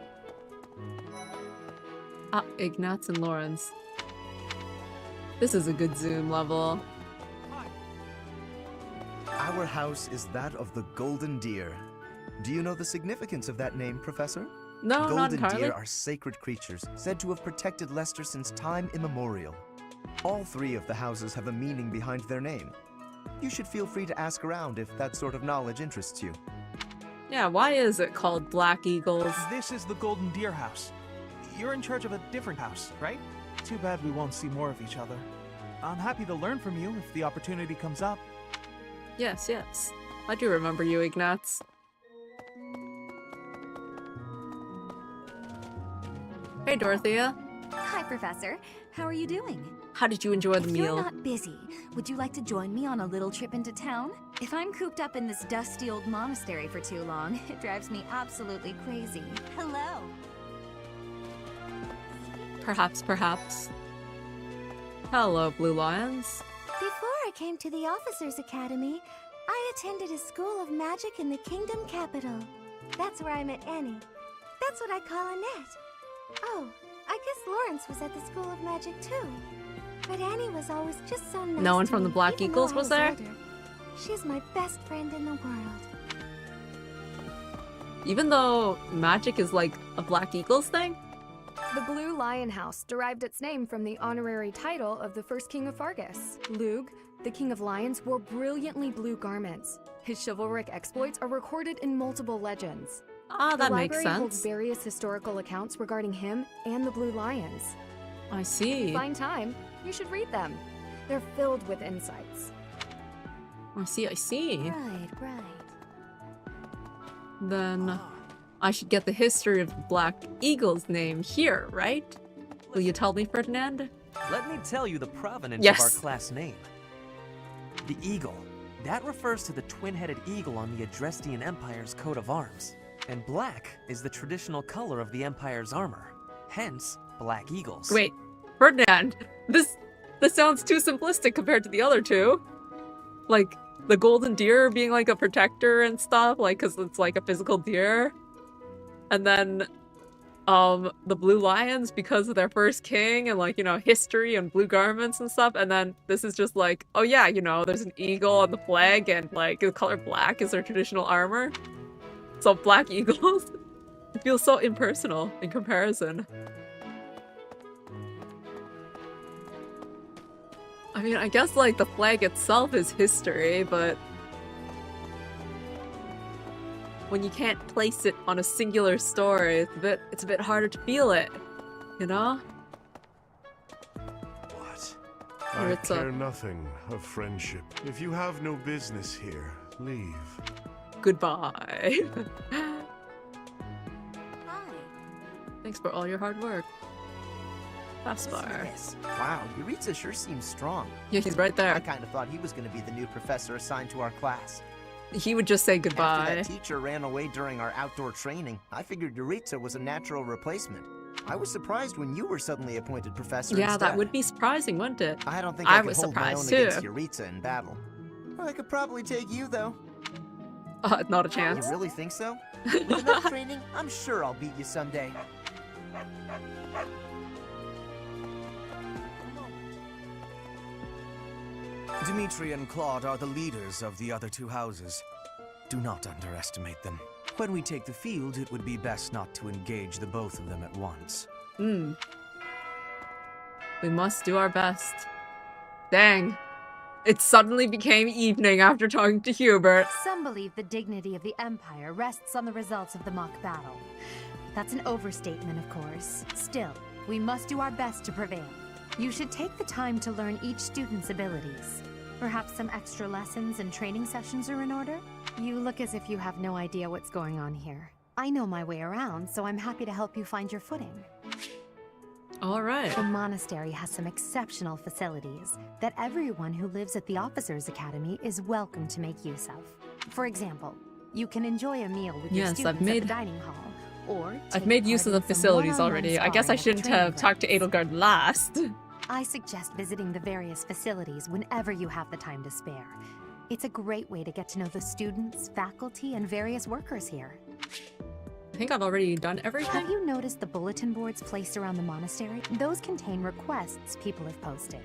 Ah, Ignatz and Lawrence. This is a good Zoom level. Our house is that of the Golden Deer. Do you know the significance of that name, Professor? No, not Golden entirely. deer are sacred creatures, said to have protected Leicester since time immemorial. All three of the houses have a meaning behind their name. You should feel free to ask around if that sort of knowledge interests you. Yeah, why is it called Black Eagles? This is the Golden Deer House. You're in charge of a different house, right? Too bad we won't see more of each other. I'm happy to learn from you if the opportunity comes up. Yes, yes. I do remember you, Ignatz. Hey, Dorothea. Hi, Professor. How are you doing? How did you enjoy the If meal? you're not busy, would you like to join me on a little trip into town? If I'm cooped up in this dusty old monastery for too long, it drives me absolutely crazy. Hello. Perhaps, perhaps. Hello, Blue Lions. Before I came to the Officers Academy, I attended a school of magic in the Kingdom Capital. That's where I met Annie. That's what I call Annette. Oh, I guess Lawrence was at the School of Magic too. But Annie was always just so nice. No one to from the me, Black even Eagles though I was there? older. She's my best friend in the world. Even though magic is like a Black Eagles thing? The Blue Lion House derived its name from the honorary title of the first king of Fargus. Lug, the king of lions, wore brilliantly blue garments. His chivalric exploits are recorded in multiple legends. Ah, that the makes library holds sense. various historical accounts regarding him and the Blue Lions. I If see. you find time, you should read them. They're filled with insights. I see, I see. Right. Then I should get the history of the Black Eagle's name here, right? Will you tell me, Ferdinand? Let me tell you the provenance Yes. of our class name. The eagle. That refers to the twin-headed eagle on the Adrestian Empire's coat of arms. And black is the traditional color of the Empire's armor. Hence, black eagles. Wait, Ferdinand, this sounds too simplistic compared to the other two. Like, the golden deer being like a protector and stuff, like, because it's like a physical deer. And then, the blue lions because of their first king and like, you know, history and blue garments and stuff. And then this is just like, oh yeah, you know, there's an eagle on the flag and like the color black is their traditional armor. So black eagles. It feels so impersonal in comparison. I mean, I guess like the flag itself is history, but when you can't place it on a singular story, it's a bit harder to feel it, you know? What? Or I it's a- care nothing of friendship. If you have no business here, leave. Goodbye. Thanks for all your hard work. Taskbar. Wow, Yuritsa sure seems strong. Yeah, he's right there. I kind of thought he was going to be the new professor assigned to our class. He would just say After goodbye. that teacher ran away during our outdoor training, I figured Yuritsa was a natural replacement. I was surprised when you were suddenly appointed professor Yeah, instead. that would be surprising, wouldn't it? I don't think I I could was hold my own surprised too. against Yuritsa in battle. I could probably take you, though. Not a chance. You really think so? With enough training, I'm sure I'll beat you someday. Dimitri and Claude are the leaders of the other two houses. Do not underestimate them. When we take the field, it would be best not to engage the both of them at once. We must do our best. Dang. It suddenly became evening after talking to Hubert. Some believe the dignity of the Empire rests on the results of the mock battle. That's an overstatement, of course. Still, we must do our best to prevail. You should take the time to learn each student's abilities. Perhaps some extra lessons and training sessions are in order? You look as if you have no idea what's going on here. I know my way around, so I'm happy to help you find your footing. All right. The monastery has some exceptional facilities that everyone who lives at the Officers Academy is welcome to make use of. For example, you can enjoy a meal with your Yes, students I've made- at the dining hall, or I've take made part use of in the some facilities one-on-one already. I guess I sparring at the shouldn't training have talked to Edelgard last. I suggest visiting the various facilities whenever you have the time to spare. It's a great way to get to know the students, faculty, and various workers here. I think I've already done everything. Have you noticed the bulletin boards placed around the monastery? Those contain requests people have posted,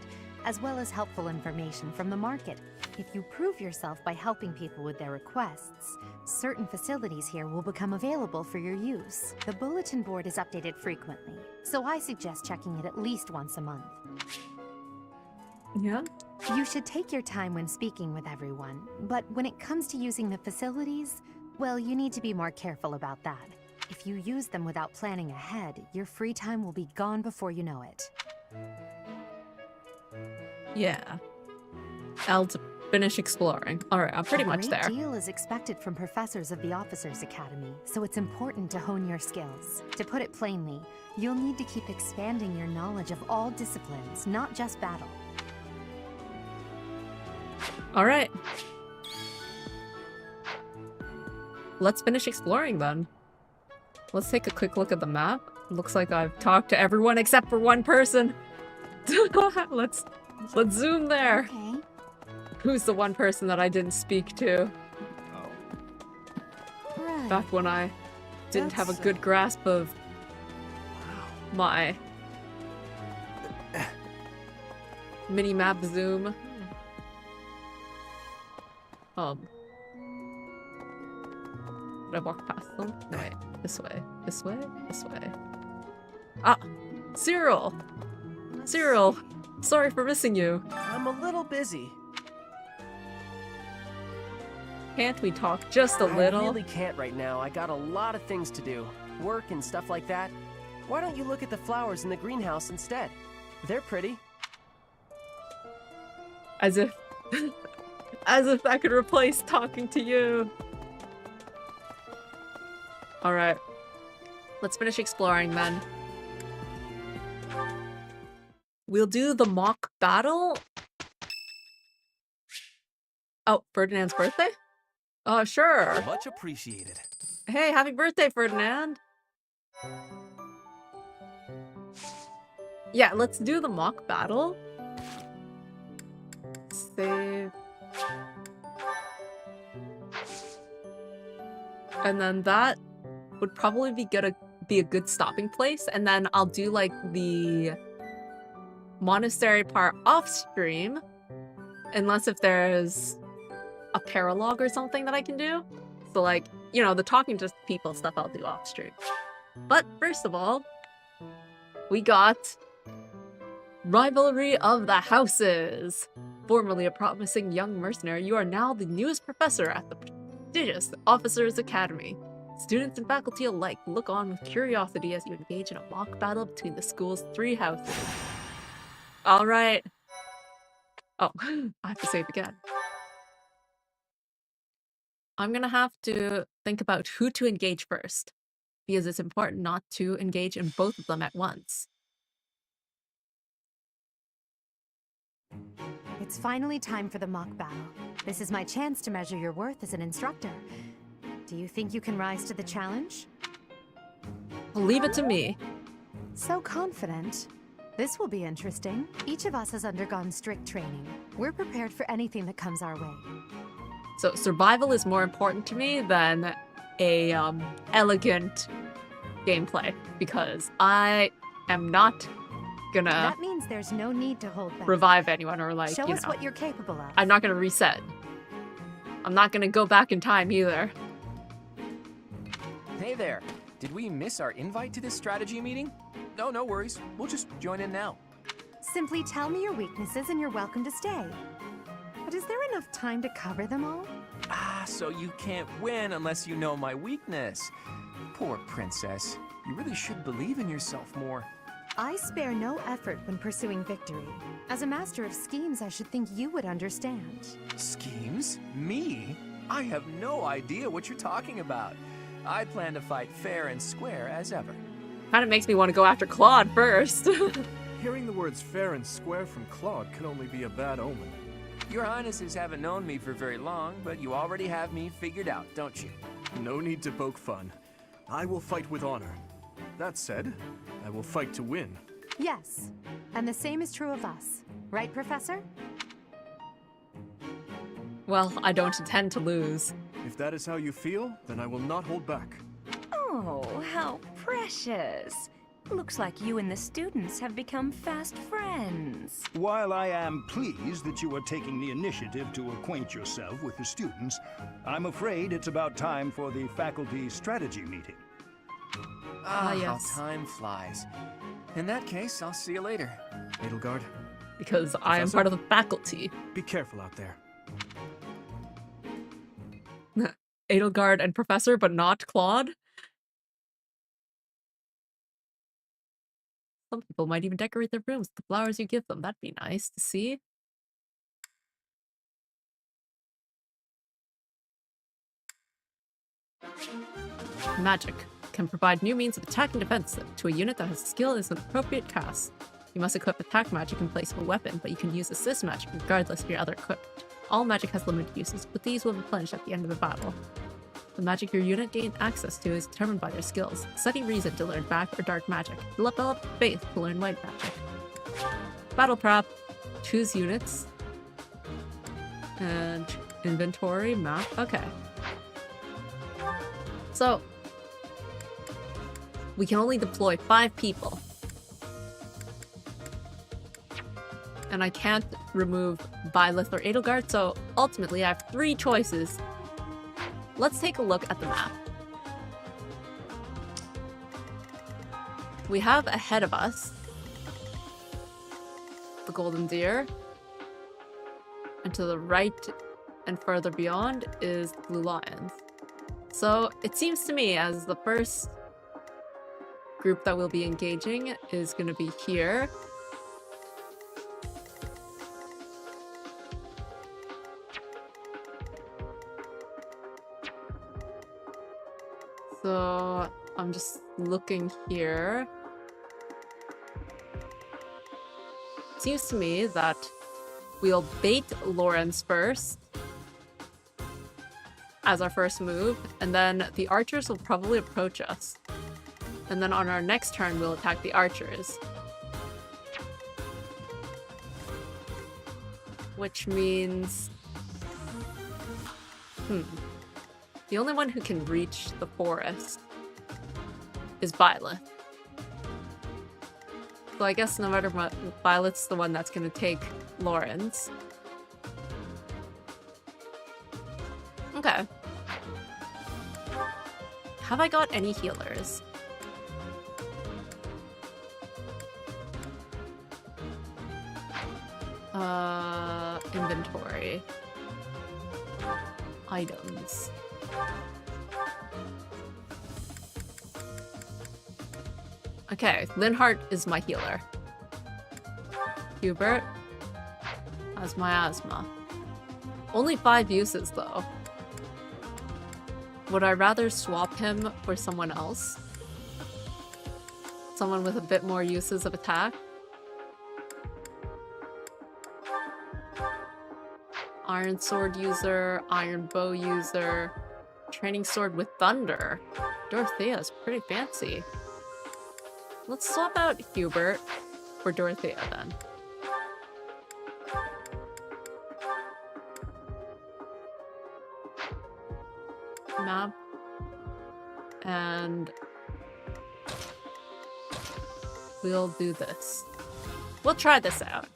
as well as helpful information from the market. If you prove yourself by helping people with their requests, certain facilities here will become available for your use. The bulletin board is updated frequently, so I suggest checking it at least once a month. Yeah? You should take your time when speaking with everyone, but when it comes to using the facilities, well, you need to be more careful about that. If you use them without planning ahead, your free time will be gone before you know it. Yeah. L to finish exploring. Alright, I'm pretty much there. A great deal is expected from professors of the Officers Academy, so it's important to hone your skills. To put it plainly, you'll need to keep expanding your knowledge of all disciplines, not just battle. Alright. Let's finish exploring then. Let's take a quick look at the map. Looks like I've talked to everyone except for one person. Let's zoom there. Okay. Who's the one person that I didn't speak to? Right. Back when I didn't have a good grasp of my mini-map zoom. Did I walk past them? No, wait. This way. This way. This way. Ah, Ceero! Ceero! Sorry for missing you. I'm a little busy. Can't we talk just a little? I really can't right now. I got a lot of things to do. Work and stuff like that. Why don't you look at the flowers in the greenhouse instead? They're pretty. As if... as if that could replace talking to you. Alright. Let's finish exploring then. We'll do the mock battle. Oh, Ferdinand's birthday? Oh, sure. Much appreciated. Hey, happy birthday, Ferdinand. Yeah, let's do the mock battle. Save. And then that would probably be a good stopping place. And then I'll do like the monastery part off stream. Unless if there's a paralogue or something that I can do. So like, you know, the talking to people stuff I'll do off stream. But first of all, we got Rivalry of the Houses. Formerly a promising young mercenary, you are now the newest professor at the prestigious Officers Academy. Students and faculty alike look on with curiosity as you engage in a mock battle between the school's 3 houses. Alright. Oh, I have to save again. I'm gonna have to think about who to engage first, because it's important not to engage in both of them at once. It's finally time for the mock battle. This is my chance to measure your worth as an instructor. Do you think you can rise to the challenge? Leave it to me. So confident. This will be interesting. Each of us has undergone strict training. We're prepared for anything that comes our way. So survival is more important to me than a elegant gameplay, because I am not gonna That means there's no need to hold back. revive anyone or like, Show you us know. what you're capable of. I'm not gonna reset. I'm not gonna go back in time either. Hey there. Did we miss our invite to this strategy meeting? No, no worries. We'll just join in now. Simply tell me your weaknesses and you're welcome to stay. But is there enough time to cover them all? Ah, so you can't win unless you know my weakness. Poor princess. You really should believe in yourself more. I spare no effort when pursuing victory. As a master of schemes, I should think you would understand. Schemes? Me? I have no idea what you're talking about. I plan to fight fair and square as ever. Kind of makes me want to go after Claude first. Hearing the words fair and square from Claude could only be a bad omen. Your Highnesses haven't known me for very long, but you already have me figured out, don't you? No need to poke fun. I will fight with honor. That said, I will fight to win. Yes, and the same is true of us. Right, Professor? Well, I don't intend to lose. If that is how you feel, then I will not hold back. Oh, how precious. Looks like you and the students have become fast friends. While I am pleased that you are taking the initiative to acquaint yourself with the students, I'm afraid it's about time for the faculty strategy meeting. Ah, yes. How time flies. In that case, I'll see you later. Edelgard. Because I am part of the faculty. Be careful out there. Edelgard and Professor, but not Claude? Some people might even decorate their rooms with the flowers you give them. That'd be nice to see. Magic can provide new means of attack and defense to a unit that has skill as an appropriate class. You must equip attack magic in place of a weapon, but you can use assist magic regardless of your other equipment. All magic has limited uses, but these will replenish at the end of the battle. The magic your unit gains access to is determined by their skills. Study Reason to learn Black or Dark magic. Develop Faith to learn White magic. Battle prep. Choose units. And inventory, map. Okay. So, we can only deploy 5 people. And I can't remove Byleth or Edelgard, so ultimately I have 3 choices. Let's take a look at the map. we have ahead of us the golden deer, and to the right and further beyond is the blue lions. So it seems to me as the first group that we'll be engaging is going to be here. So I'm just looking here. Seems to me that we'll bait Lawrence first as our first move, and then the archers will probably approach us. And then on our next turn, we'll attack the archers. Which means... the only one who can reach the forest is Violet. So I guess no matter what, Violet's the one that's going to take Lawrence. Okay. Have I got any healers? Inventory. Items. Okay, Linhardt is my healer. Hubert has my asthma. Only 5 uses though. Would I rather swap him for someone else? Someone with a bit more uses of attack? Iron sword user, iron bow user, training sword with thunder. Dorothea's pretty fancy. Let's swap out Hubert for Dorothea then. Map. And we'll do this. We'll try this out.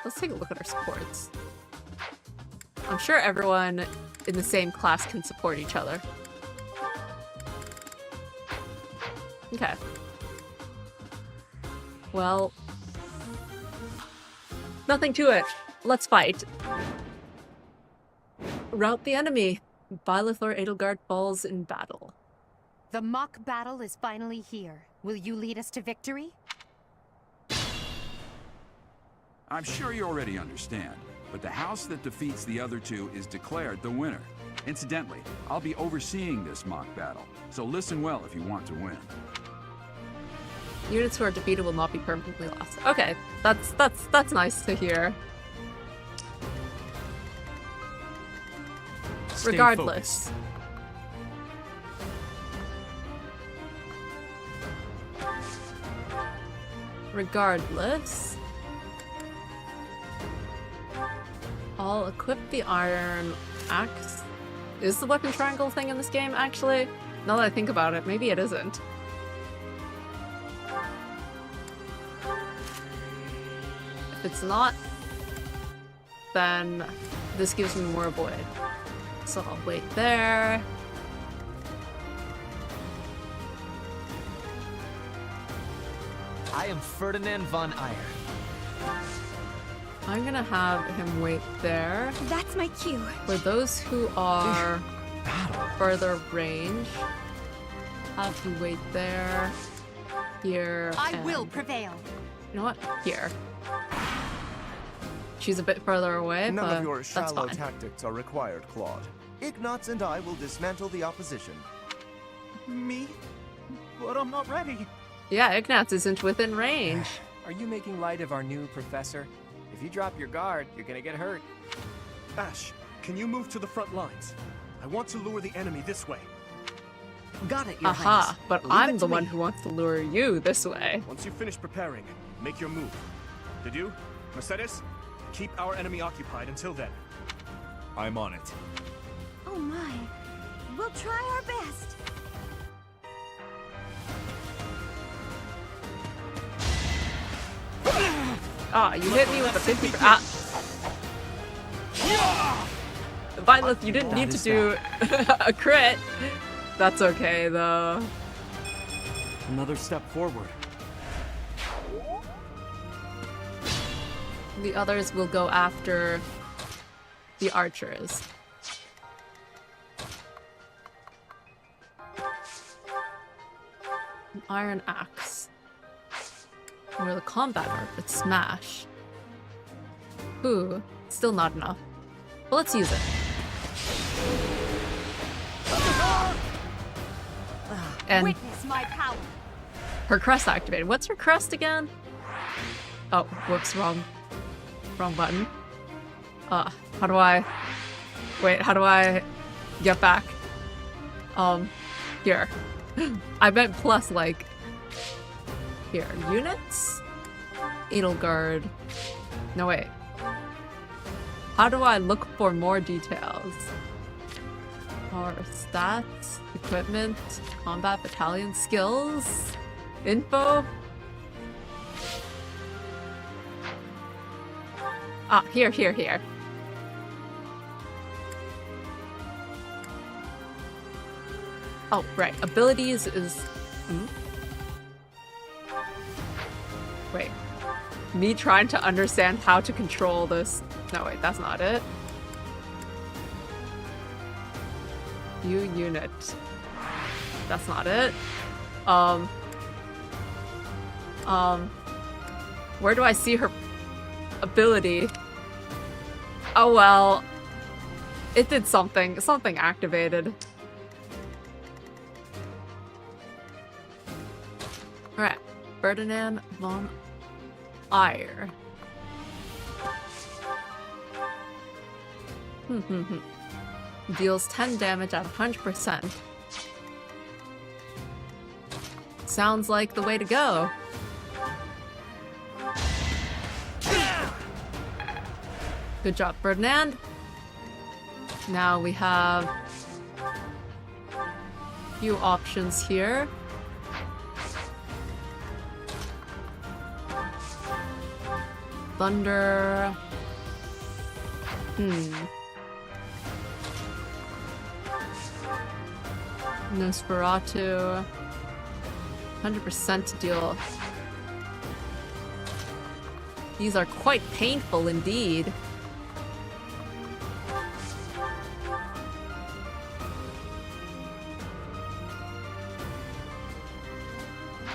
Let's take a look at our supports. I'm sure everyone in the same class can support each other. Okay. Well, nothing to it. Let's fight. Rout the enemy. Bylethor Edelgard falls in battle. The mock battle is finally here. Will you lead us to victory? I'm sure you already understand, but the house that defeats the other two is declared the winner. Incidentally, I'll be overseeing this mock battle, so listen well if you want to win. Units who are defeated will not be permanently lost. Okay, that's nice to hear. Stay Regardless. Regardless, I'll equip the iron axe. Is the weapon triangle thing in this game actually? Now that I think about it, maybe it isn't. If it's not, then this gives me more void. So I'll wait there. I am Ferdinand von Eyre. I'm gonna have him wait there. That's my cue. For those who are further range, have you wait there, here, I will prevail. You know what? Here. She's a bit further away, None but of your that's shallow fine. tactics are required, Claude. Ignatz and I will dismantle the opposition. Me? But I'm not ready. Yeah, Ignatz isn't within range. Are you making light of our new professor? If you drop your guard, you're gonna get hurt. Ash, can you move to the front lines? I want to lure the enemy this way. Got it, Your Aha, Highness. but Leave I'm it the to one me. who wants to lure you this way. Once you finish preparing, make your move. Did you? Mercedes? Keep our enemy occupied until then. I'm on it. Oh my. We'll try our best. Ah, you hit me with a 50. Ah. Violet, you didn't need to do a crit. That's okay though. Another step forward. The others will go after the archers. An iron axe. Or the combat art with smash. Ooh, still not enough. But let's use it. And Witness my power. her crest activated. What's her crest again? Oh, whoops, wrong button. How do I... Wait, how do I get back? Here. I meant plus, like... Here, units? Edelgard. No, wait. How do I look for more details? Or stats, equipment, combat battalion skills, info? Ah, here. Oh, right. Abilities is... Wait. Me trying to understand how to control this... No, wait, that's not it. View unit. That's not it. Where do I see her ability? Oh well. It did something. Something activated. Alright. Ferdinand von Eyre. Deals 10 damage at 100%. Sounds like the way to go. Good job, Ferdinand. Now we have a few options here. Thunder. Nosferatu. 100% deal. These are quite painful indeed.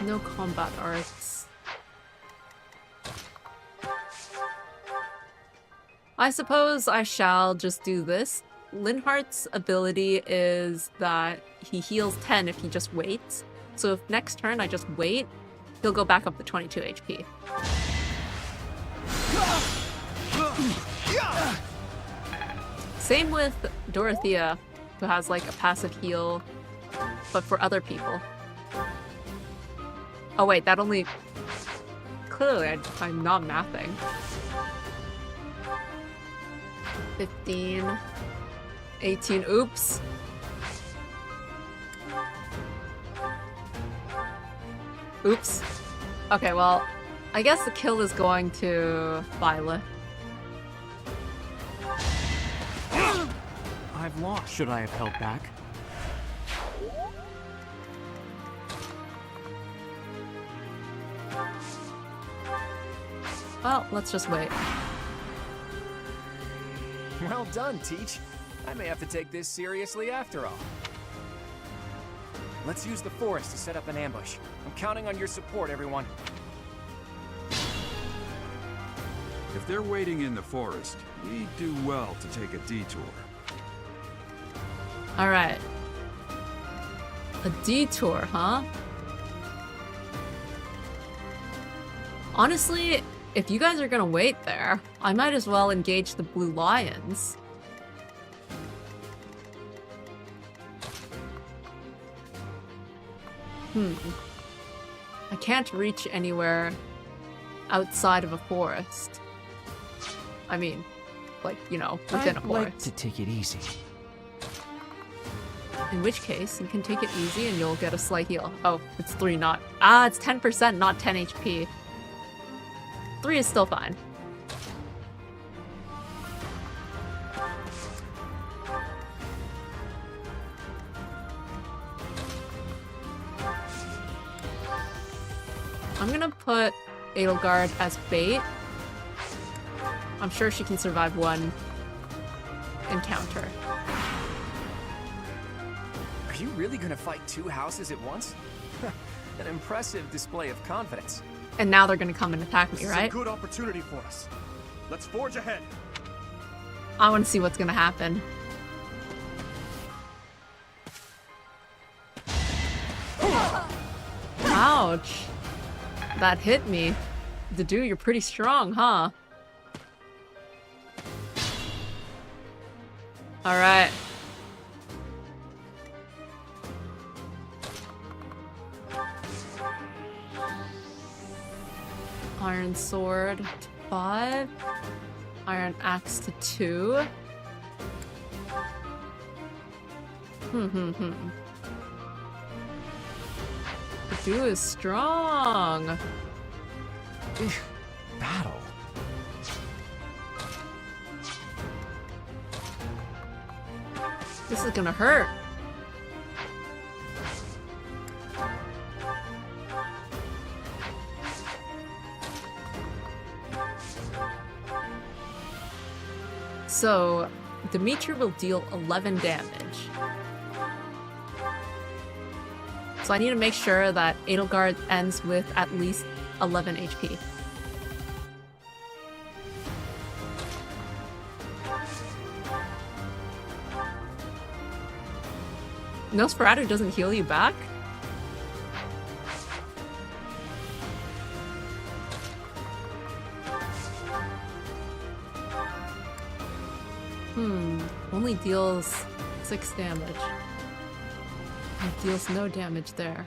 No combat arts. I suppose I shall just do this. Linhardt's ability is that he heals 10 if he just waits. So if next turn I just wait, he'll go back up to 22 HP. Same with Dorothea, who has like a passive heal, but for other people. Oh wait, that only... Clearly I'm not mathing. 15... 18, oops. Oops. Okay, well, I guess the kill is going to Violet. I've lost. Should I have held back? Well, let's just wait. Well done, Teach. I may have to take this seriously after all. Let's use the forest to set up an ambush. I'm counting on your support, everyone. If they're waiting in the forest, we do well to take a detour. Alright. A detour, huh? Honestly, if you guys are gonna wait there, I might as well engage the Blue Lions. I can't reach anywhere outside of a forest. I mean, like, you know, within a forest. I'd like to take it easy. In which case, you can take it easy and you'll get a slight heal. Oh, it's 3 not... Ah, it's 10%, not 10 HP. 3 is still fine. I'm gonna put Edelgard as bait. I'm sure she can survive one encounter. Are you really gonna fight two houses at once? An impressive display of confidence. And now they're gonna come and attack me, This right? is a good opportunity for us. Let's forge ahead. I want to see what's gonna happen. Ouch. That hit me. Dedu, you're pretty strong, huh? Alright. Iron sword to 5. Iron axe to 2. Dedu is strong. Battle. This is gonna hurt. So, Dimitri will deal 11 damage. So I need to make sure that Edelgard ends with at least 11 HP. Nosferatu doesn't heal you back? Only deals 6 damage. It deals no damage there.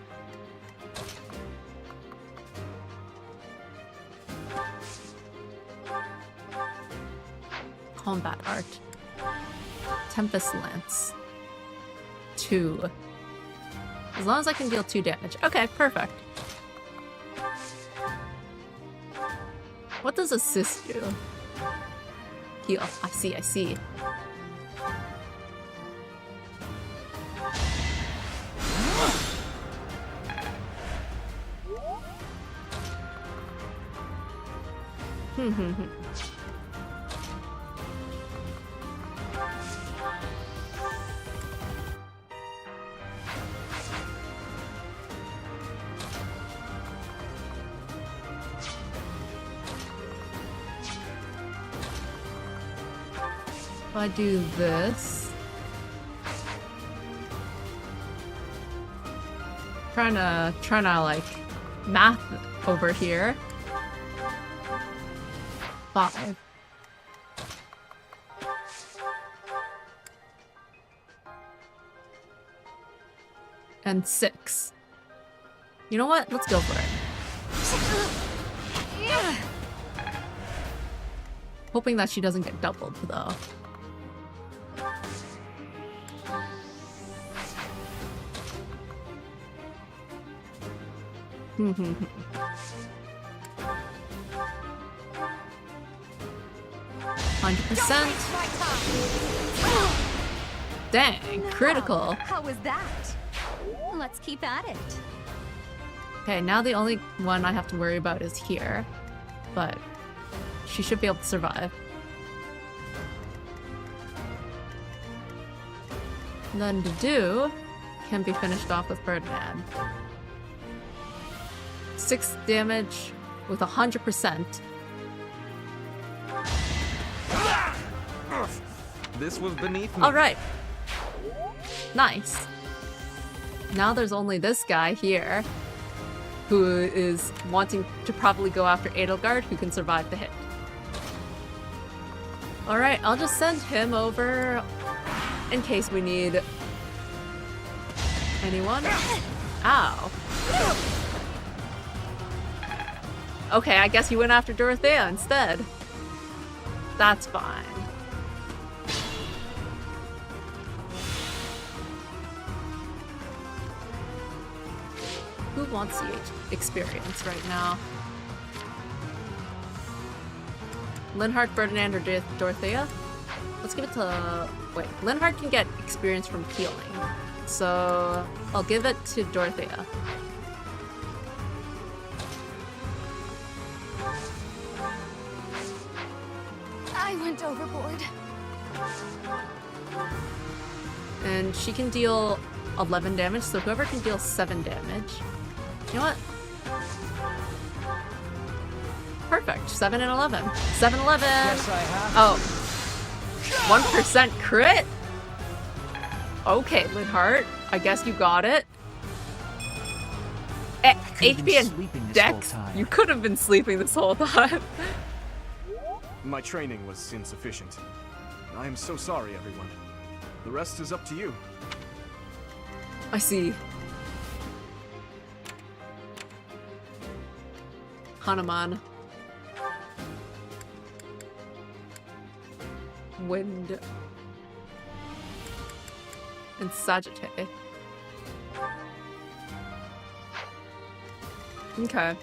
Combat art. Tempest Lance. 2. As long as I can deal 2 damage. Okay, perfect. What does assist do? Heal. I see, I see. If I do this, trying to like math over here. 5. And 6. You know what? Let's go for it. Hoping that she doesn't get doubled though. Dang, critical. How was that? Let's keep at it. Okay, now the only one I have to worry about is here, but she should be able to survive. And then Dedu can be finished off with Ferdinand. 6 damage with 100%. This was beneath me. Alright. Nice. Now there's only this guy here who is wanting to probably go after Edelgard, who can survive the hit. Alright, I'll just send him over in case we need anyone. Ow. Okay, I guess you went after Dorothea instead. That's fine. Who wants CH experience right now? Linhardt, Ferdinand, or Dorothea? Let's give it to... Wait, Linhardt can get experience from healing. So I'll give it to Dorothea. I went overboard. And she can deal 11 damage, so whoever can deal 7 damage. You know what? Perfect. 7 and 11. 7, 11. Yes, I have. Oh. 1% crit? Okay, Lidhart. I guess you got it. HP and Dex? You could have been sleeping this whole time. My training was insufficient. I am so sorry, everyone. The rest is up to you. I see. Hanuman. Wind. And Sagittarius. Okay.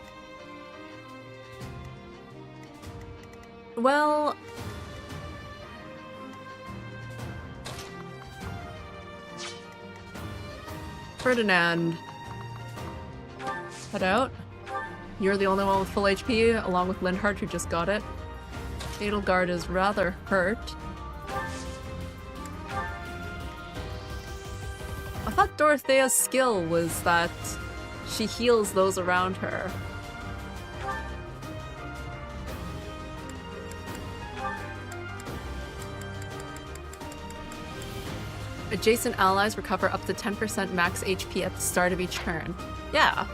Well... Ferdinand. Head out. You're the only one with full HP, along with Linhardt, who just got it. Edelgard is rather hurt. I thought Dorothea's skill was that she heals those around her. Adjacent allies recover up to 10% max HP at the start of each turn. Yeah.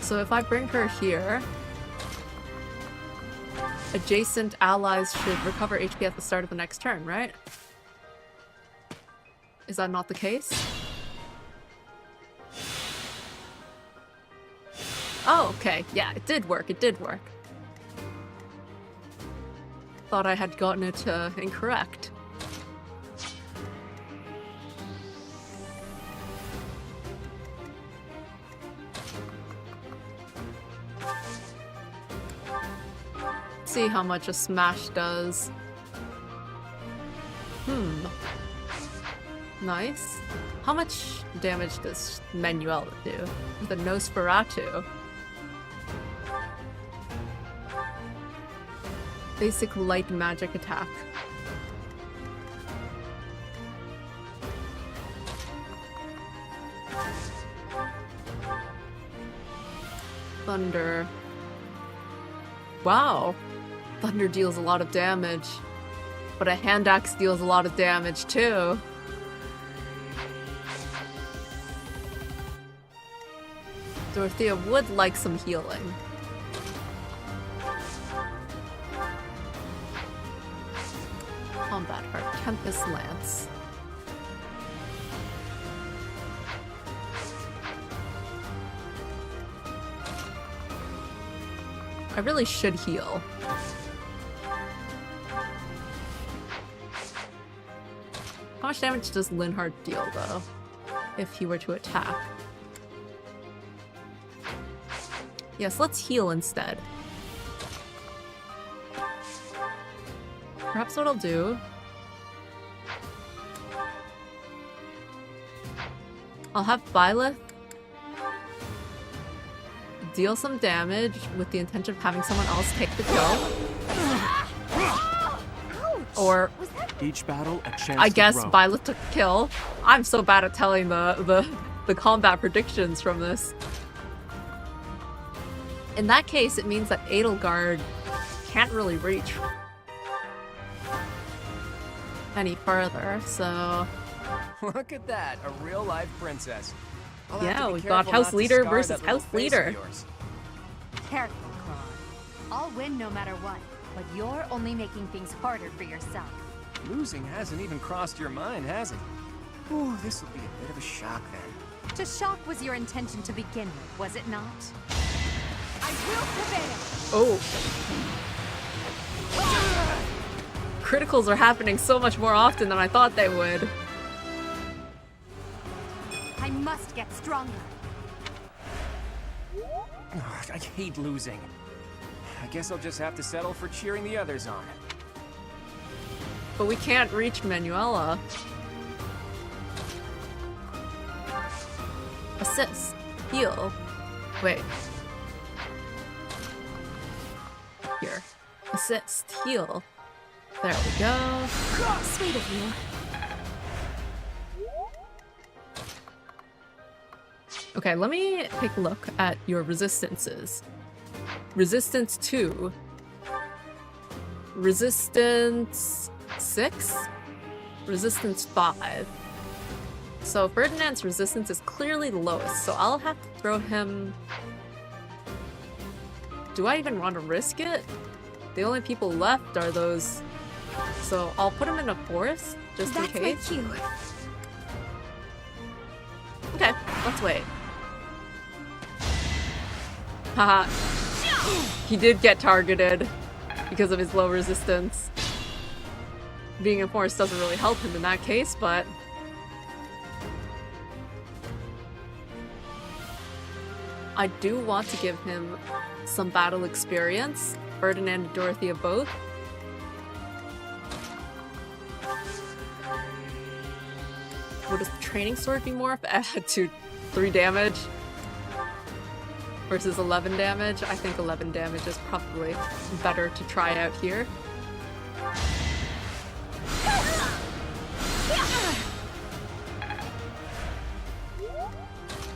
So if I bring her here, adjacent allies should recover HP at the start of the next turn, right? Is that not the case? Oh, okay. Yeah, it did work. It did work. Thought I had gotten it incorrect. See how much a smash does. Nice. How much damage does Manuela do? The Nosferatu. Basic light magic attack. Thunder. Wow. Thunder deals a lot of damage. But a hand axe deals a lot of damage too. Dorothea would like some healing. Combat Heart, Tempest Lance. I really should heal. How much damage does Linhardt deal, though, if he were to attack? Yes, let's heal instead. Perhaps what I'll do... I'll have Byleth deal some damage with the intention of having someone else take the kill. Or... Each battle, a chance I guess to grow. Byleth took a kill. I'm so bad at telling the combat predictions from this. In that case, it means that Edelgard can't really reach any further, so... Look at that, a real-life princess. I'll have Yeah, to be we've careful got House not to Leader scar versus that little House face of Leader. yours. Careful, Claude. I'll win no matter what, but you're only making things harder for yourself. Losing hasn't even crossed your mind, has it? Ooh, this will be a bit of a shock then. To shock was your intention to begin with, was it not? I will prevail! Oh. Criticals are happening so much more often than I thought they would. I must get stronger. Ugh, I hate losing. I guess I'll just have to settle for cheering the others on. But we can't reach Manuela. Assist. Heal. Wait. Here. Assist. Heal. There we go. Sweet of you. Okay, let me take a look at your resistances. Resistance 2. Resistance 6. Resistance 5. So Ferdinand's resistance is clearly the lowest, so I'll have to throw him... Do I even want to risk it? The only people left are those... So I'll put him in a forest, just in case. That's my cue. Okay, let's wait. Haha. He did get targeted because of his low resistance. Being in forest doesn't really help him in that case, but... I do want to give him some battle experience. Ferdinand and Dorothea both. Would a training sword be more if to 3 damage versus 11 damage? I think 11 damage is probably better to try out here.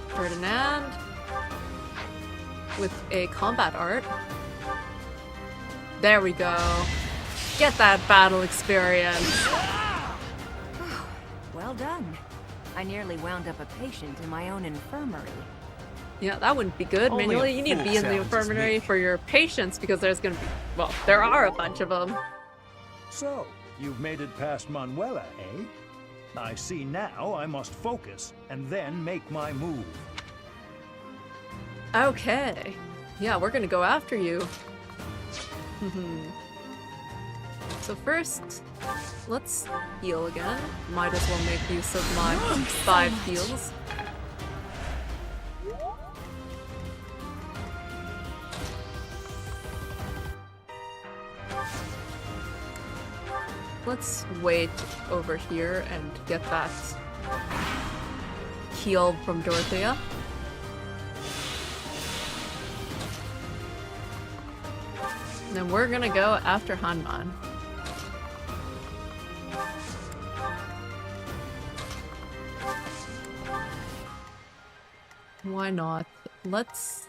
Ferdinand with a combat art. There we go. Get that battle experience. Well done. I nearly wound up a patient in my own infirmary. Yeah, that wouldn't be good. Only Manually, a you need to fool be in the challenges infirmary me. for your patients because there's gonna be, well, there are a bunch of them. So, you've made it past Manuela, eh? I see now I must focus and then make my move. Okay. Yeah, we're gonna go after you. So first, let's heal again. Might as well make use of my 5 heals. Let's wait over here and get that heal from Dorothea. And then we're gonna go after Hanman. Why not? Let's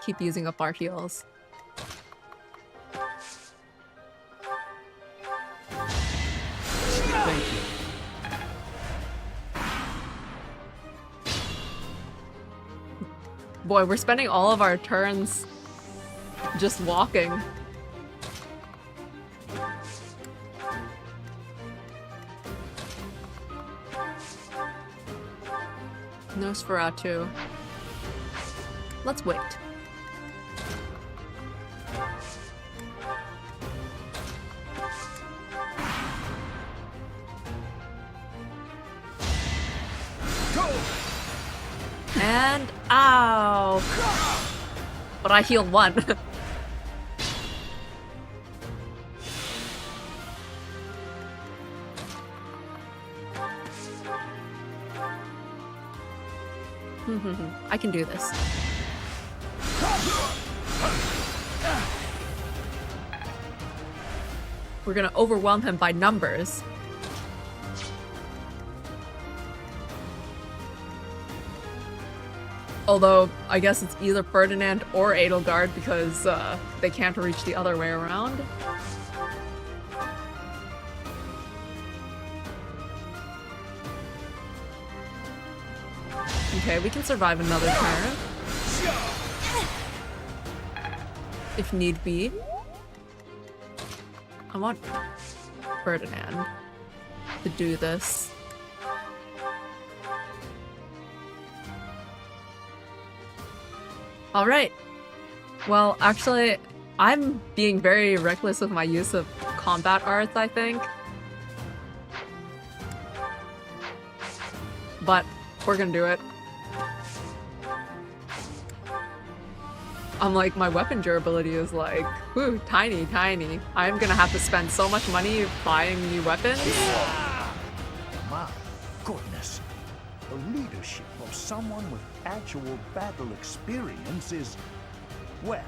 keep using up our heals. Thank you. Boy, we're spending all of our turns just walking. Nosferatu. Let's wait. And ow! But I healed 1. I can do this. We're gonna overwhelm him by numbers. Although, I guess it's either Ferdinand or Edelgard because they can't reach the other way around. Okay, we can survive another turn. If need be. I want Ferdinand to do this. Alright. Well, actually, I'm being very reckless with my use of combat arts, I think. But we're gonna do it. I'm like, my weapon durability is like, whew, tiny, tiny. I'm gonna have to spend so much money buying new weapons. My goodness. The leadership of someone with actual battle experience is, well,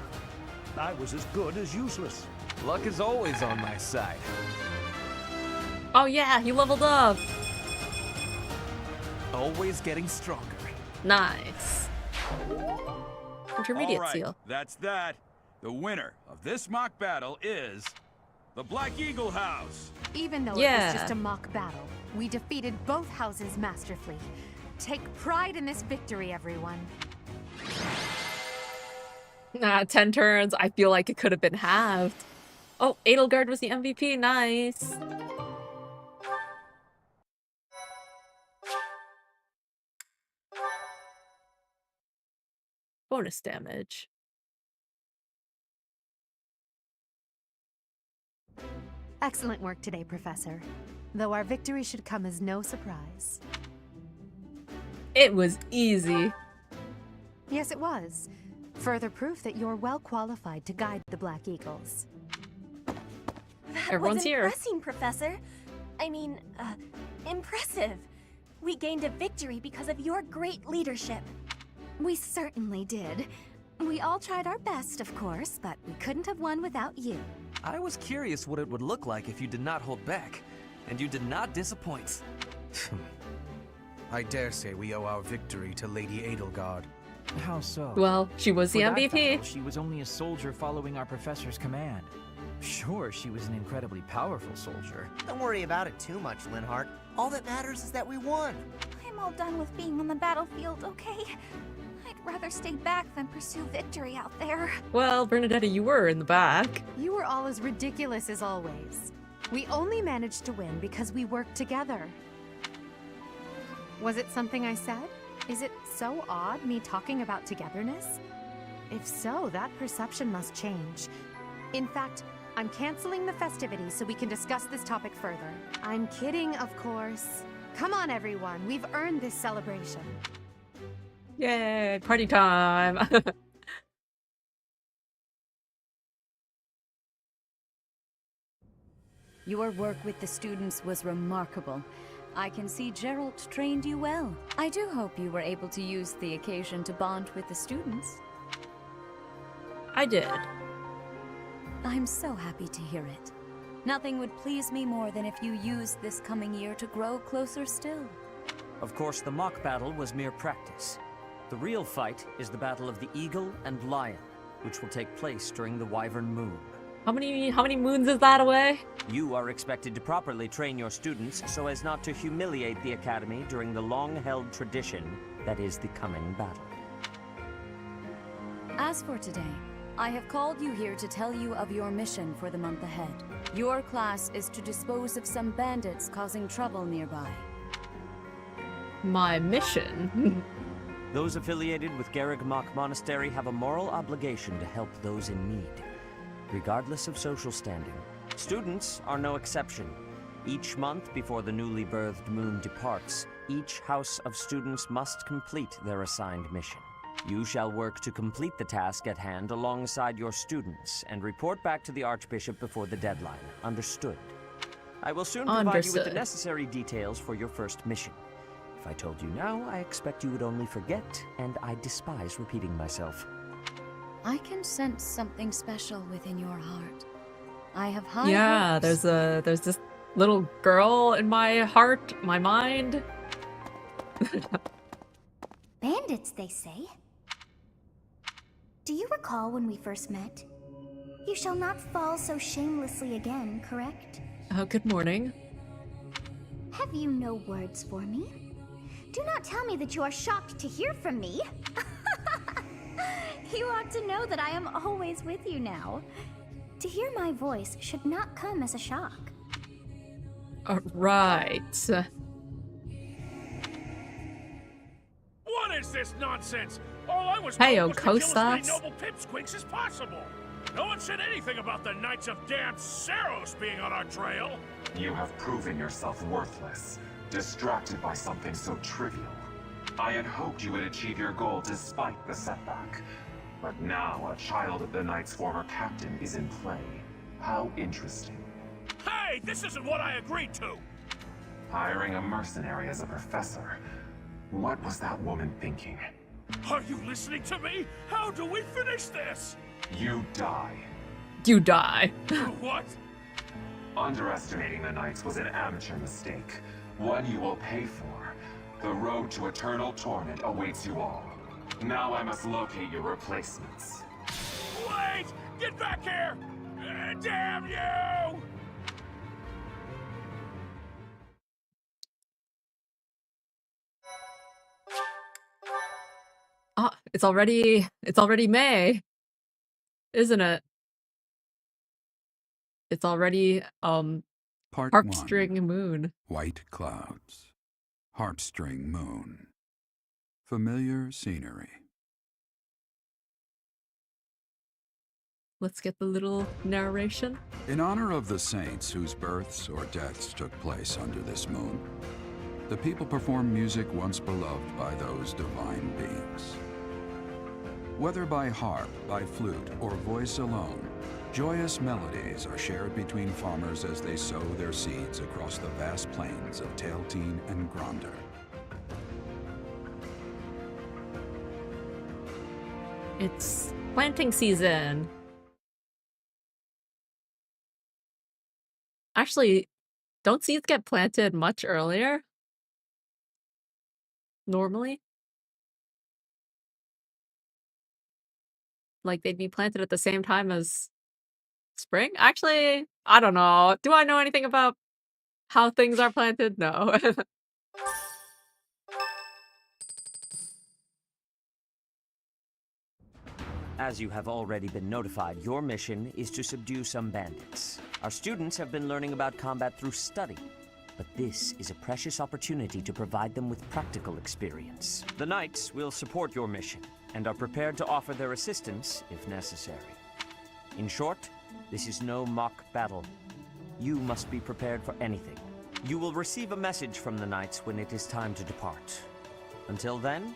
I was as good as useless. Luck is always on my side. Oh yeah, he leveled up. Always getting stronger. Nice. Intermediate All right, seal. that's that. The winner of this mock battle is the Black Eagle House. Even though it Yeah. was just a mock battle, we defeated both houses masterfully. Take pride in this victory, everyone. 10 turns. I feel like it could have been halved. Oh, Edelgard was the MVP. Nice. Bonus damage. Excellent work today, Professor. Though our victory should come as no surprise. It was easy. Yes, it was. Further proof that you're well qualified to guide the Black Eagles. Everyone's here. Impressing, Professor. I mean, impressive. We gained a victory because of your great leadership. We certainly did. We all tried our best, of course, but we couldn't have won without you. I was curious what it would look like if you did not hold back, and you did not disappoint. I dare say we owe our victory to Lady Edelgard. How so? Well, she was the For that MVP. battle, she was only a soldier following our professor's command. Sure, she was an incredibly powerful soldier. Don't worry about it too much, Linhart. All that matters is that we won. I'm all done with being on the battlefield, okay? I'd rather stay back than pursue victory out there. Well, Bernadetta, you were in the back. You were all as ridiculous as always. We only managed to win because we worked together. Was it something I said? Is it so odd, me talking about togetherness? If so, that perception must change. In fact, I'm canceling the festivities so we can discuss this topic further. I'm kidding, of course. Come on, everyone. We've earned this celebration. Yay, party time. Your work with the students was remarkable. I can see Gerald trained you well. I do hope you were able to use the occasion to bond with the students. I did. I'm so happy to hear it. Nothing would please me more than if you used this coming year to grow closer still. Of course, the mock battle was mere practice. The real fight is the battle of the Eagle and Lion, which will take place during the Wyvern Moon. How many moons is that away? You are expected to properly train your students so as not to humiliate the Academy during the long-held tradition that is the coming battle. As for today, I have called you here to tell you of your mission for the month ahead. Your class is to dispose of some bandits causing trouble nearby. My mission? Those affiliated with Garreg-Mach Monastery have a moral obligation to help those in need, regardless of social standing. Students are no exception. Each month before the newly birthed moon departs, each house of students must complete their assigned mission. You shall work to complete the task at hand alongside your students and report back to the Archbishop before the deadline. Understood? I will soon provide you with the Understood. necessary details for your first mission. If I told you now, I expect you would only forget, and I despise repeating myself. I can sense something special within your heart. I have high Yeah, hopes. there's this little girl in my heart, my mind. Bandits, they say. Do you recall when we first met? You shall not fall so shamelessly again, correct? Oh, good morning. Have you no words for me? Do not tell me that you are shocked to hear from me. You ought to know that I am always with you now. To hear my voice should not come as a shock. Right. What is this nonsense? All I was Hey, told was to kill as many Kosas. noble pipsqueaks as possible. No one said anything about the Knights of damned Ceros being on our trail. You have proven yourself worthless, distracted by something so trivial. I had hoped you would achieve your goal despite the setback. But now a child of the Knight's former captain is in play. How interesting. Hey, this isn't what I agreed to. Hiring a mercenary as a professor. What was that woman thinking? Are you listening to me? How do we finish this? You die. You die. What? Underestimating the Knights was an amateur mistake. One you will pay for. The road to eternal torment awaits you all. Now I must locate your replacements. Wait! Get back here! Damn you! Oh, it's already May, isn't it? It's already Part Heartstring Moon. White clouds. Heartstring moon. Familiar scenery. Let's get the little narration. In honor of the saints whose births or deaths took place under this moon, the people perform music once beloved by those divine beings. Whether by harp, by flute, or voice alone, joyous melodies are shared between farmers as they sow their seeds across the vast plains of Tailteen and Gronder. It's planting season. Actually, don't seeds get planted much earlier? Normally? Like they'd be planted at the same time as spring? Actually, I don't know. Do I know anything about how things are planted? No. As you have already been notified, your mission is to subdue some bandits. Our students have been learning about combat through study, but this is a precious opportunity to provide them with practical experience. The Knights will support your mission and are prepared to offer their assistance if necessary. In short, this is no mock battle. You must be prepared for anything. You will receive a message from the Knights when it is time to depart. Until then,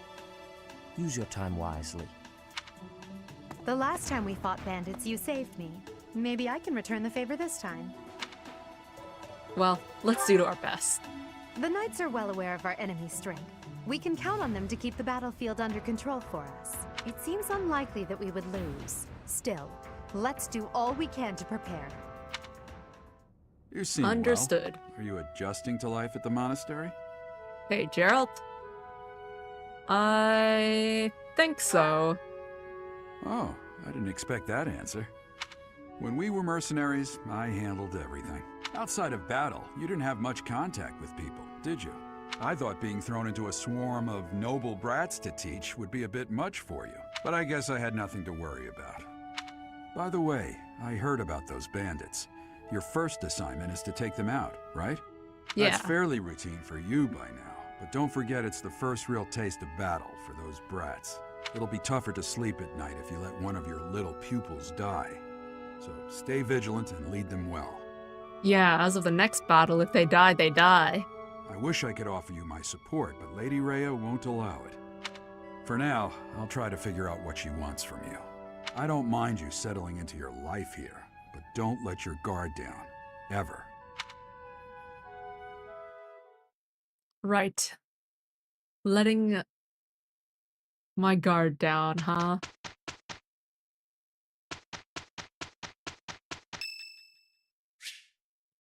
use your time wisely. The last time we fought bandits, you saved me. Maybe I can return the favor this time. Well, let's do our best. The Knights are well aware of our enemy's strength. We can count on them to keep the battlefield under control for us. It seems unlikely that we would lose. Still, let's do all we can to prepare. You seem Understood. well. Are you adjusting to life at the monastery? Hey, Gerald. I think so. Oh, I didn't expect that answer. When we were mercenaries, I handled everything. Outside of battle, you didn't have much contact with people, did you? I thought being thrown into a swarm of noble brats to teach would be a bit much for you, but I guess I had nothing to worry about. By the way, I heard about those bandits. Your first assignment is to take them out, right? Yeah. That's fairly routine for you by now, but don't forget it's the first real taste of battle for those brats. It'll be tougher to sleep at night if you let one of your little pupils die. So stay vigilant and lead them well. Yeah, as of the next battle, if they die, they die. I wish I could offer you my support, but Lady Rhea won't allow it. For now, I'll try to figure out what she wants from you. I don't mind you settling into your life here, but don't let your guard down. Ever. Right. Letting my guard down, huh?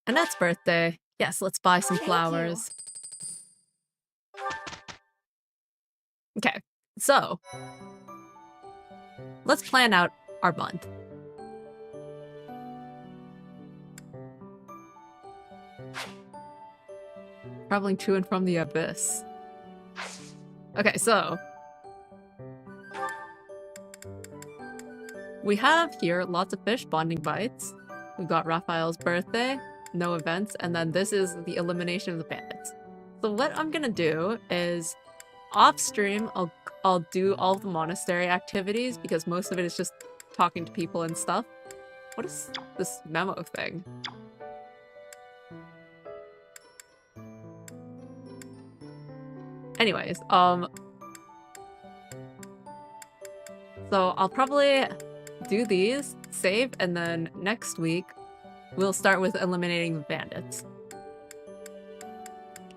Annette's birthday. Yes, let's buy some flowers. Okay, so let's plan out our month. Traveling to and from the abyss. Okay, so we have here lots of fish, bonding bites. We've got Raphael's birthday, no events, and then this is the elimination of the bandits. So what I'm gonna do is off stream, I'll do all the monastery activities because most of it is just talking to people and stuff. What is this memo thing? Anyways, so I'll probably do these, save, and then next week we'll start with eliminating the bandits.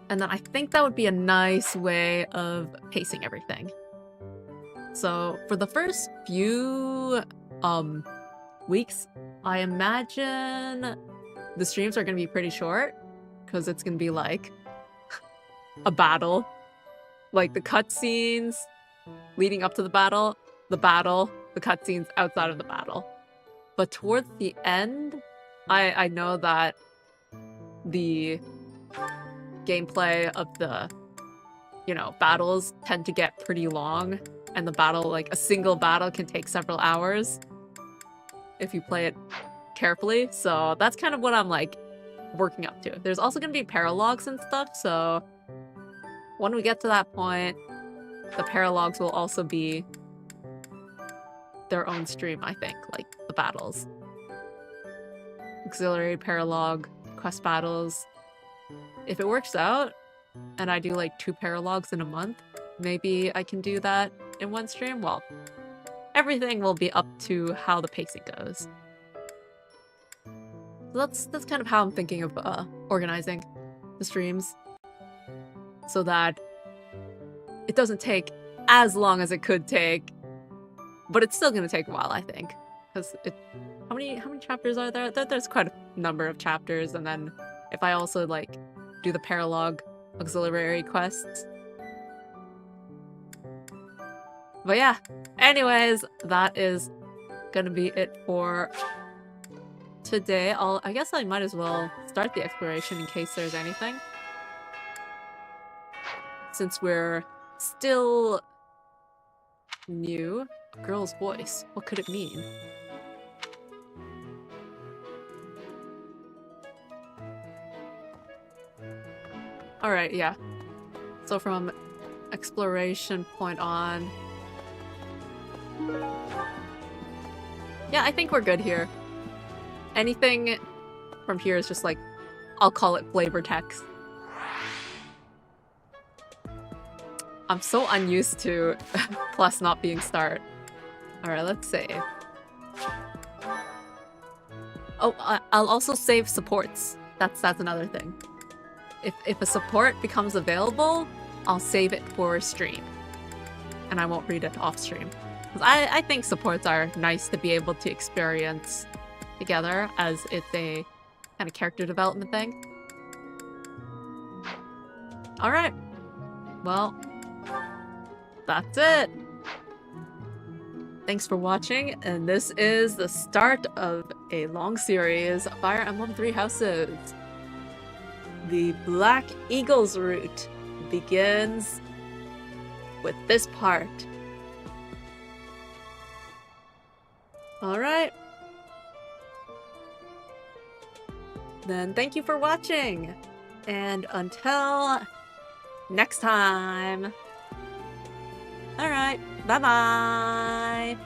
And then I think that would be a nice way of pacing everything. So for the first few weeks, I imagine the streams are gonna be pretty short because it's gonna be like a battle. Like the cutscenes leading up to the battle, the cutscenes outside of the battle. But towards the end, I know that the gameplay of the, you know, battles tend to get pretty long, and the battle, like a single battle, can take several hours if you play it carefully. So that's kind of what I'm like working up to. There's also gonna be paralogs and stuff, so when we get to that point, the paralogs will also be their own stream, I think, like the battles. Auxiliary, paralog, quest battles. If it works out, and I do like 2 paralogs in a month, maybe I can do that in one stream. Well, everything will be up to how the pacing goes. So that's kind of how I'm thinking of organizing the streams, so that it doesn't take as long as it could take, but it's still gonna take a while, I think, because how many chapters are there? There's quite a number of chapters, and then if I also like do the paralog auxiliary quests. But yeah, anyways, that is gonna be it for today. I guess I might as well start the exploration in case there's anything, since we're still new. Girl's voice, what could it mean? Alright, yeah. So from exploration point on... yeah, I think we're good here. Anything from here is just like, I'll call it flavor text. I'm so unused to plus not being start. Alright, let's save. Oh, I'll also save supports. That's another thing. If a support becomes available, I'll save it for stream. And I won't read it off stream. Because I think supports are nice to be able to experience together, as it's a kind of character development thing. Alright. Well, that's it. Thanks for watching, and this is the start of a long series, Fire Emblem 3 Houses. The Black Eagle's route begins with this part. Alright. Then thank you for watching, and until next time. Alright, bye-bye!